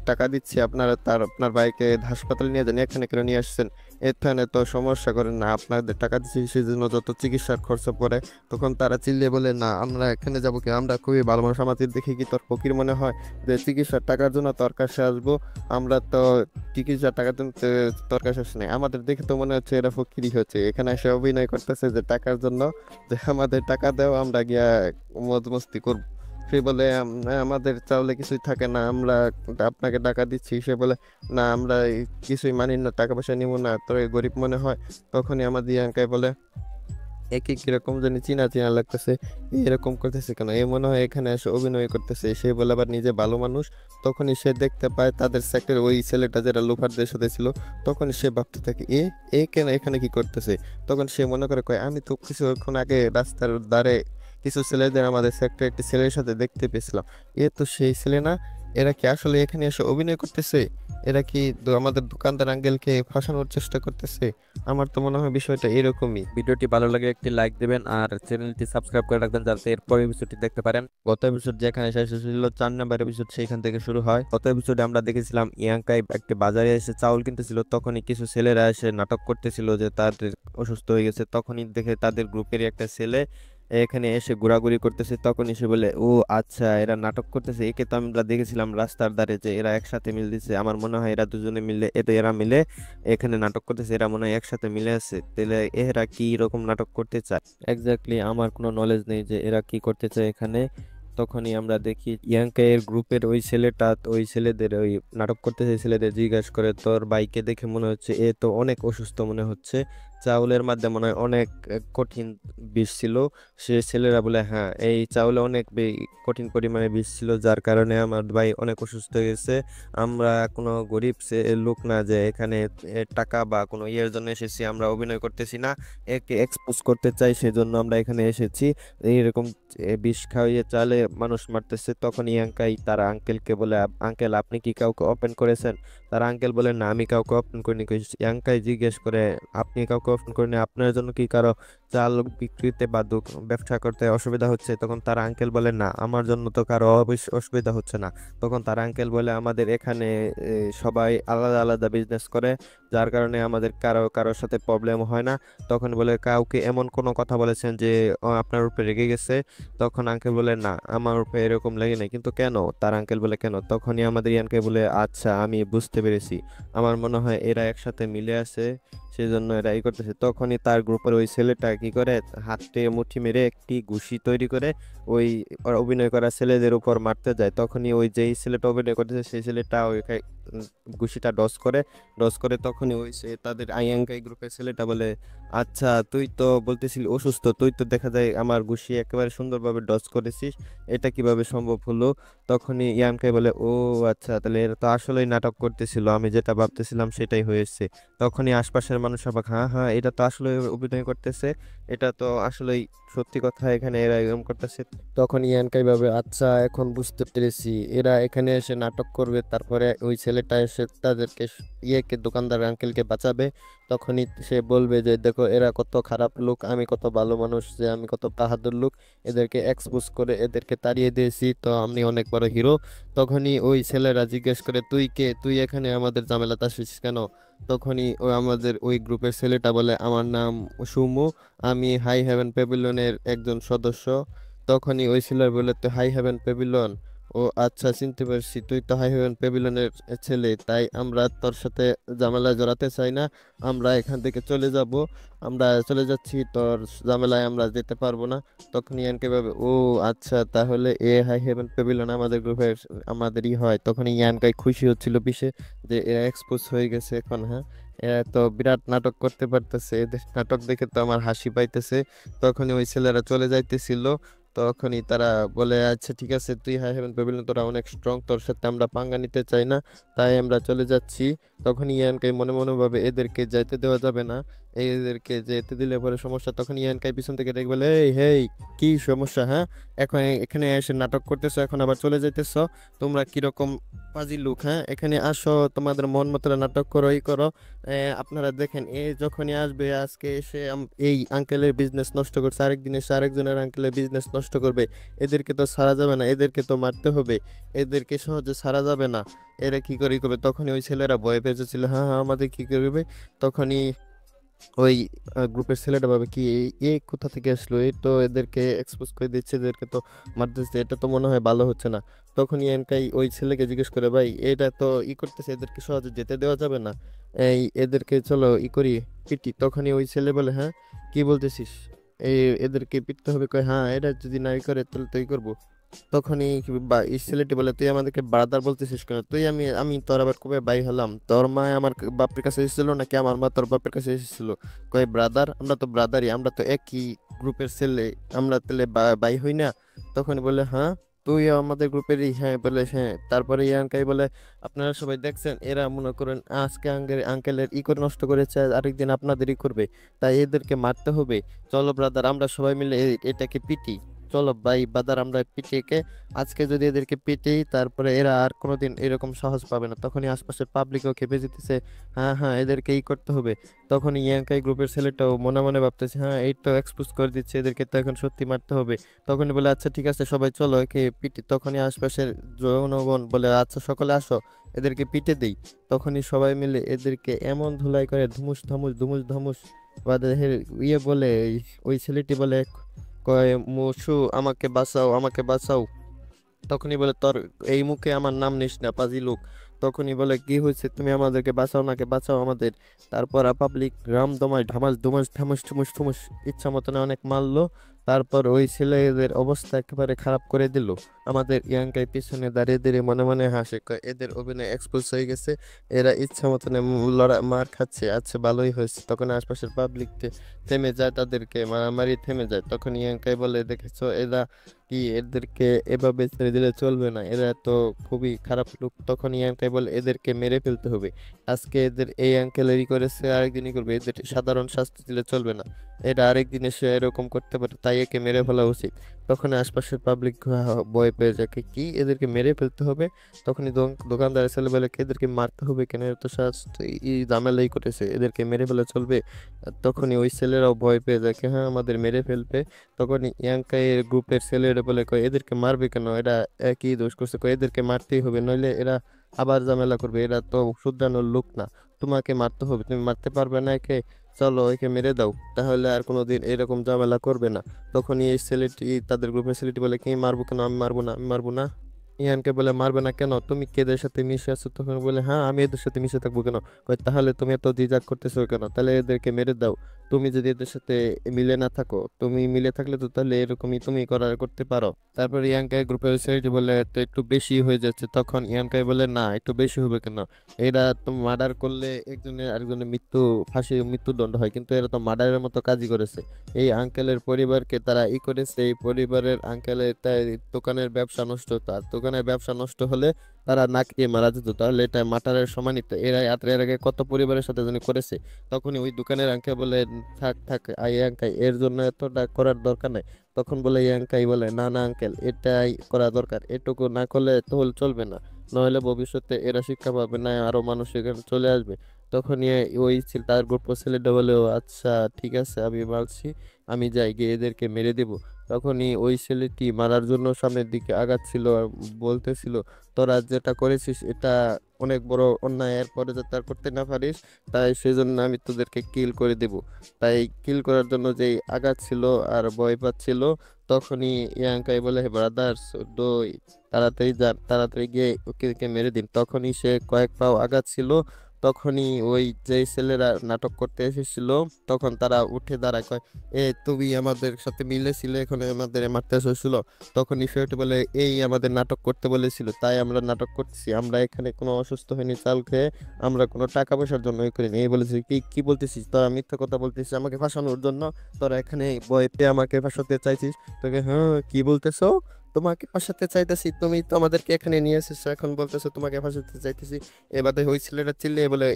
টাকা দিচ্ছি, আপনারা আপনার বাইকে হাসপাতালে নিয়ে যান, এখানে কেন নিয়ে আসছেন? এখানে তো সমস্যা করেন না, আপনাদের টাকা দিচ্ছি সেজন্য যত চিকিৎসার খরচ পড়ে। তখন তারা চিল্লিয়ে বলে না, আমরা এখানে যাবো কি, আমরা খুবই ভালো মানুষ, আমাদের দেখে কি তোর ফকির মনে হয় যে চিকিৎসার টাকার জন্য তোর কাছে আসবো? আমরা তো চিকিৎসার টাকার জন্য তোর কাছে আসি নাই, আমাদের দেখে তো মনে হচ্ছে এরা ফকিরি হচ্ছে, এখানে এসে অভিনয় করতেছে যে টাকার জন্য, যে আমাদের টাকা দাও আমরা গিয়া মজ মস্তি করবো। সে বলে আমাদের চাউলে কিছুই থাকে না, আমরা আপনাকে টাকা দিচ্ছি। সে বলে না, আমরা কিছুই মানি না, টাকা পয়সা নিব না, তোর গরিব মনে হয়। তখনই আমাদের ইয়াঙ্কাই বলে একই কিরকম জানি চিনা চিনা লাগতেছে, এরকম করতেছে কেন, এ মনে হয় এখানে এসে অভিনয় করতেছে। সে বলে আবার নিজে ভালো মানুষ। তখনই সে দেখতে পায় তাদের সেক্টর ওই ছেলেটা যেটা লোফারদের সাথে ছিল। তখন সে ভাবতে থাকে এ এ কেন এখানে কি করতেছে? তখন সে মনে করে কয় আমি তো কিছুক্ষণ আগে রাস্তার ধারে কিছু ছেলেদের আমাদের সেক্টর একটি ছেলের সাথে দেখতে পেয়েছিলাম, এ তো সেই ছেলে না? এরা কি আসলে এখানে এসে অভিনয় করতেছে? এরা কি আমাদের দোকানদার আঙ্কেলকে ফাঁসানোর চেষ্টা করতেছে? আমার তো মনে হয় বিষয়টা এরকমই। ভিডিওটি ভালো লাগে একটি লাইক দিবেন আর চ্যানেলটি সাবস্ক্রাইব করে রাখবেন যাতে এর পরের এপিসোডটি দেখতে পারেন। গত এপিসোড যেখানে শেষ হয়েছিল 4 নম্বর এপিসোড সেইখান থেকে শুরু হয়। গত এপিসোডে আমরা দেখেছিলাম ইয়াংকাই একটি বাজারে এসে চাউল কিনতেছিল, তখনই কিছু ছেলেরা এসে নাটক করতেছিল যে তাদের অসুস্থ হয়ে গেছে। তখনই দেখে তাদের গ্রুপেরই একটা ছেলে এখানে এসে ঘোরাঘুরি করতেছে। তখন এসে বলে ও আচ্ছা, এরা নাটক করতেছে, একে তো আমরা দেখেছিলাম রাস্তার ধারে যে এরা একসাথে মিল দিচ্ছে, আমার মনে হয় এরা দুজনে মিলে এরা মিলে এখানে নাটক করতেছে, এরা মনে হয় একসাথে মিলে আছে। তাহলে এরা কি রকম নাটক করতে চায় এক্স্যাক্টলি আমার কোনো নলেজ নেই যে এরা কি করতে চায় এখানে। তখনই আমরা দেখি ইয়াংকে এর গ্রুপের ওই ছেলেটা ওই ছেলেদের ওই নাটক করতেছে ছেলেদের জিজ্ঞাসা করে তোর বাইকে দেখে মনে হচ্ছে এ তো অনেক অসুস্থ মনে হচ্ছে, চাউলের মধ্যে মনে হয় অনেক কঠিন বিষ ছিল। সে ছেলেরা বলে হ্যাঁ, এই চাউলে অনেক কঠিন পরিমাণে বিষ ছিল, যার কারণে আমার ভাই অনেক অসুস্থ হয়ে গেছে। আমরা কোনো গরিব লোক না যে এখানে টাকা বা কোনো ইয়ের জন্য এসেছি, আমরা অভিনয় করতেছি না, একে এক্সপোজ করতে চাই সেজন্য আমরা এখানে এসেছি। এইরকম বিষ খাওয়িয়ে চালে মানুষ মারতেছে। তখন ইয়াংকাই তার আঙ্কেলকে বলে আঙ্কেল আপনি কি কাউকে ওপেন করেছেন? তার আঙ্কেল বলে না, আমি কাউকে ওপেন করিনি। ইয়াংকাই জিজ্ঞেস করে আপনি কাউকে ওপেন করেনি, আপনার জন্য কি কারো চাল বিক্রিতে বা ব্যবসা করতে অসুবিধা হচ্ছে, তখন তার আঙ্কেল বলে না আমার জন্য তো কারো অসুবিধা হচ্ছে না। তখন তার আঙ্কেল বলে আমাদের এখানে সবাই আলাদা আলাদা বিজনেস করে, যার কারণে আমাদের কারো কারোর সাথে প্রবলেম হয় না। তখন বলে কাউকে এমন কোনো কথা বলেছেন যে আপনার উপরে রেগে গেছে? তখন আঙ্কেল বলে না আমার উপরে এরকম লেগে নেই, কিন্তু কেন? তার আঙ্কেল বলে কেন? তখনই আমাদের ইয়ানকে বলে আচ্ছা আমি বুঝতে পেরেছি, আমার মনে হয় এরা একসাথে মিলে আছে, সেই জন্য এরা ই করতেছে। তখনই তার গ্রুপের ওই ছেলেটা কি করে, হাতে মুঠি মেরে একটি ঘুষি তৈরি করে ওই অভিনয় করা ছেলেদের উপর মারতে যায়। তখনই ওই যেই ছেলেটা অভিনয় করতেছে সেই ছেলেটা ওই উম, ঘুষিটা ডস করে তখনই ওই সে তাদের আইয়াঙ্কাই গ্রুপের ছেলেটা বলে আচ্ছা তুই তো বলতেছিলি অসুস্থ, তুই তো দেখা যায় আমার ঘুষি একেবারে সুন্দরভাবে ডস করেছিস, এটা কিভাবে সম্ভব হলো? তখনই ইয়ানকাই বলে ও আচ্ছা, তাহলে এরা তো আসলেই নাটক করতেছিল, আমি যেটা ভাবতেছিলাম সেটাই হয়েছে। তখনই আশপাশের মানুষ অবাক, হ্যাঁ হ্যাঁ এটা তো আসলে অভিনয় করতেছে, এটা তো আসলেই সত্যি কথা, এখানে এরা এরকম করতেছে। তখন ইয়ানকাই ভাবে আচ্ছা এখন বুঝতে পেরেছি, এরা এখানে এসে নাটক করবে, তারপরে ওই ছেলেটা এসে তাদেরকে ইয়েকে দোকানদার আঙ্কেলকে বাঁচাবে। তখনই সে বলবে যে দেখো এরা কত খারাপ লোক, আমি কত ভালো মানুষ, যে আমি কত বাহাদুর লোক, এদেরকে এক্সপোজ করে এদেরকে তাড়িয়ে দিয়েছি, তো আমি অনেক বড় হিরো। তখনই ওই ছেলেরা জিজ্ঞেস করে তুই কে, তুই এখানে আমাদের ঝামেলাতে আসিস কেন? তখনই ওই আমাদের ওই গ্রুপের ছেলেটা বলে আমার নাম সুমু, আমি হাই হেভেন প্যাভিলিয়নের একজন সদস্য। তখনই ওই ছেলে বলে তো হাই হেভেন প্যাভিলিয়ন, ও আচ্ছা চিনতে পারছি, তুই তো হাই হেভেন প্যাভিলিয়নের ছেলে, তাই আমরা তোর সাথে ঝামেলায় জড়াতে চাই না, আমরা এখান থেকে চলে যাব, আমরা চলে যাচ্ছি, তোর ঝামেলায় আমরা যেতে পারবো না। তখন ইয়ানকে ভাবে ও আচ্ছা, তাহলে এ হাই হেভেন প্যাভিলিয়ন আমাদের গ্রুপের আমাদেরই হয়। তখন ইয়ানকাই খুশি হচ্ছিল বিশে যে এরা এক্সপোজ হয়ে গেছে এখন, হ্যাঁ এরা তো বিরাট নাটক করতে পারতেছে, এদের নাটক দেখে তো আমার হাসি পাইতেছে। তখনই ওই ছেলেরা চলে যাইতেছিল, তখনই তারা বলে আচ্ছা ঠিক আছে তুই হাই হেভেন প্যাভিলিয়ন তোরা অনেক স্ট্রং, তোর সাথে আমরা পাঙ্গা নিতে চাই না, তাই আমরা চলে যাচ্ছি। তখন ইয়ানকাই মনে মনে ভাবে এদেরকে যাইতে দেওয়া যাবে না, এদেরকে যেতে দিলে পরে সমস্যা। তখন ইয়ানকাই পিছন থেকে ডেকে বলে এই হেই, কি সমস্যা হ্যাঁ, এখন এখানে এসে নাটক করতেছো, এখন আবার চলে যাইতেছো, তোমরা কিরকম পাজি লোক, হ্যাঁ এখানে আসো, তোমাদের মন মতো নাটক করো, এই করো। আপনারা দেখেন এ যখনই আসবে, আজকে এসে এই আঙ্কেলের বিজনেস নষ্ট করছে, আরেকদিন এসে আরেকজনের আঙ্কেলের বিজনেস নষ্ট করবে, এদেরকে তো ছাড়া যাবে না, এদেরকে তো মারতে হবে, এদেরকে সহজে ছাড়া যাবে না, এরা কি করে করবে? তখনই ওই ছেলেরা ভয় পেয়েছিল, হ্যাঁ হ্যাঁ আমাদের কি করবে? তখনই ওই গ্রুপের ছেলেটা ভাবে কি এই কোথা থেকে আসলো, এই তো এদেরকে এক্সপোজ করে দিচ্ছে, এদেরকে তো মারতেছে, এটা তো মনে হয় ভালো হচ্ছে না। তখনই এনকাই ওই ছেলেকে জিজ্ঞেস করে ভাই এটা তো করতেছে, এদেরকে সহজে যেতে দেওয়া যাবে না, এই এদেরকে চলো করি, পিটি। তখনই ওই ছেলে বলে হ্যাঁ কি বলতেছিস, এই এদেরকে পিটতে হবে? কয় হ্যাঁ এটা যদি নাই করে তাহলে তো করবো। তখনই এই ছেলেটি বলে তুই আমাদেরকে ব্রাদার বলতেছিস কেন? তুই আমি আমি তোর আবার কবে ভাই হলাম? তোর মা আমার বাপের কাছে এসেছিল নাকি আমার মা তোর বাপের কাছে এসেছিল? কয় ব্রাদার, আমরা তো ব্রাদারই, আমরা তো একই গ্রুপের ছেলে, আমরা তাহলে ভাই হই না? তখন বলে হ্যাঁ তুই আমাদের গ্রুপেরই, হ্যাঁ বলে হ্যাঁ। তারপরে ইয়ানকাই বলে আপনারা সবাই দেখছেন এরা মনে করেন আজকে আঙ্কেলের করে নষ্ট করেছে, আরেকদিন আপনাদেরই করবে, তাই এদেরকে মারতে হবে। চলো ব্রাদার আমরা সবাই মিলে এটাকে পিটি, চলো ভাই বাদার আমরা পিটিয়ে আজকে যদি এদেরকে পিটি, তারপরে এরা আর কোনোদিন এরকম সাহস পাবে না। তখনই আশপাশের পাবলিকও খেপে যেতেছে, হ্যাঁ হ্যাঁ এদেরকে করতে হবে। তখন ইয়াংকাই গ্রুপের ছেলেটাও মনে মনে ভাবতেছে হ্যাঁ এই তো এক্সপোজ করে দিচ্ছে, এদেরকে তো এখন সত্যি মারতে হবে। তখনই বলে আচ্ছা ঠিক আছে সবাই চলো একে পিটি। তখনই আশপাশের জনগণ বলে আচ্ছা সকলে আসো এদেরকে পিটে দেই। তখনই সবাই মিলে এদেরকে এমন ধুলাই করে ধুমুস ধুমুস ধুমুস ধুমুস বাদে বলে ওই ছেলেটি বলে কয় মুসু আমাকে বাঁচাও আমাকে বাঁচাও। তখনই বলে তোর এই মুখে আমার নাম নিস না পাজি লোক। তখনই বলে কি হয়েছে, তুমি আমাদেরকে বাঁচাও নাকি বাঁচাও আমাদের। তারপর পাবলিক রাম দমায় ঢামাস ধুমাস ঠামুস ঠুমুস ঠুমুস ইচ্ছা মতন অনেক মারলো। তারপর ওই ছেলেদের অবস্থা একেবারে খারাপ করে দিল। আমাদের ইয়াংকাই পিছনে দাঁড়িয়ে দাঁড়িয়ে মনে মনে হাসে, কয় এদের অভিনয় এক্সপোজ হয়ে গেছে, এরা ইচ্ছা মতন লড়া মার খাচ্ছে, আচ্ছা ভালোই হয়েছে। তখন আশপাশের পাবলিক থেমে যায়, তাদেরকে মারামারি থেমে যায়। তখন ইয়াংকাই বলে দেখেছো এরা কি, এদেরকে এভাবে ছেড়ে দিলে চলবে না, এরা তো খুবই খারাপ লোক। তখন এই আঙ্কেল বলে এদেরকে মেরে ফেলতে হবে, আজকে এদের এই আঙ্কেলেরই করেছে আরেকদিনই করবে, এদের সাধারণ শাস্তি দিলে চলবে না। এটা আরেকদিন এসে এরকম করতে পারে, তাই একে মেরে ফেলা উচিত। তখন আশপাশের পাবলিক ভয় পেয়ে যায়, কি এদেরকে মেরে ফেলতে হবে? তখনই দোকানদারের ছেলে বলে, এদেরকে মারতে হবে কেন? এরা তো শাস্ত এই ঝামেলাই করেছে, এদেরকে মেরে ফেলে চলবে? আর তখনই ওই ছেলেরাও ভয় পেয়ে যায়, হ্যাঁ আমাদের মেরে ফেলবে। তখনই ইয়াংকাই এর গ্রুপের ছেলেরা বলে, কয় এদেরকে মারবে কেন? এরা একই দোষ করছে, কয় এদেরকে মারতেই হবে, নইলে এরা আবার ঝামেলা করবে, এরা তো শুধরানোর লোক না, তোমাকে মারতে হবে, তুমি মারতে পারবে না একে, চলো একে মেরে দাও, তাহলে আর কোনোদিন এরকম ঝামেলা করবে না। তখনই এই ছেলেটি, তাদের গ্রুপের ছেলেটি বলে, কি মারবো কেন? আমি মারবো না, আমি মারবো না। ইহানকে বলে, মারবে না কেন? তুমি কি এদের সাথে মিশে আছো? তখন বলে, হ্যাঁ আমি এদের সাথে মিশে থাকবো কেন? কয়, তাহলে তুমি এত দ্বিধা করতেছো কেন? তাহলে এদেরকে মেরে দাও। তুমি যদি এদের সাথে মিলে না থাকো, তুমি মিলে থাকলে তো তাহলে এরকমই তুমি করতে পারো। তারপর ইয়ানকাই গ্রুপের ছেলেটি বলে, তো একটু বেশি হয়ে যাচ্ছে। তখন ইয়ানকাই বলে, না একটু বেশি হবে কেন? এরা তো মার্ডার করলে একজনের আরেকজনের মৃত্যুদণ্ড হয়, কিন্তু এরা তো মার্ডারের মতো কাজই করেছে। এই আঙ্কেলের পরিবারকে তারা করেছে, এই পরিবারের আঙ্কেলের তাই দোকানের ব্যবসা নষ্ট হতো, আর দোকানের ব্যবসা নষ্ট হলে তারা না খেয়ে মারা যেত, তাহলে এটা মার্ডারের সমানই। তো এরা এর আগে কত পরিবারের সাথে যেন করেছে। তখনই ওই দোকানের আঙ্কেল বলে, থাক থাক আই আঙ্কাই, এর জন্য এতটা করার দরকার নাই। তখন বলে ইয়াঙ্কাই বলে, না না আঙ্কেল, এটাই করা দরকার, এটুকু না করলে তো চলবে না, নইলে ভবিষ্যতে এরা শিক্ষা পাবে না, আরো মানুষ এখানে চলে আসবে। তখন ওই তার গ্রুপ ছেলেটা বলে, ও আচ্ছা ঠিক আছে, আমি মানছি, আমি যাই গিয়ে এদেরকে মেরে দেব। তখনই ওই ছেলেটি মারার জন্য সামনের দিকে আগাচ্ছিল আর বলতেছিল, তোরা যেটা করেছিস এটা অনেক বড় অন্যায়, এরপরে যাতে আর করতে না পারিস, তাই সেজন্য আমি তোদেরকে কিল করে দেব। তাই কিল করার জন্য যেই আগাচ্ছিল আর ভয় পাচ্ছিল, তখনই ইয়াঙ্কাই বলে, ব্রাদার্স দই, তাড়াতাড়ি যান, তাড়াতাড়ি গিয়ে ওকে মেরে দিন। তখনই সে কয়েক পাও আগাচ্ছিল, তখনই ওই যে ছেলেরা নাটক করতে এসেছিল, তখন তারা উঠে দাঁড়ায়, কয়, তুমি আমাদের সাথে মিলেছিলে, এখন আমাদের মারতে এসেছিল? তখনই সে উঠে বলে, এই আমাদের নাটক করতে বলেছিল, তাই আমরা নাটক করতেছি, আমরা এখানে কোনো অসুস্থ হয়নি চাল খেয়ে, আমরা কোনো টাকা পয়সার জন্য করিনি। এই বলেছি, কি কি বলতেছিস তোরা? মিথ্যা কথা বলতেছিস আমাকে ফাঁসানোর জন্য? তোরা এখানে ভয় পেয়ে আমাকে ফাঁসাতে চাইছিস? তোকে, হ্যাঁ কি বলতেছো? তোমাকে ফাঁসাতে চাইতেছি? তুমি তো আমাদেরকে এখানে নিয়ে এসেছো, এখন বলতেছো তোমাকে ফাঁসাতে চাইতেছি? এবারে ওই ছেলেটা চিল্লিয়ে বলে,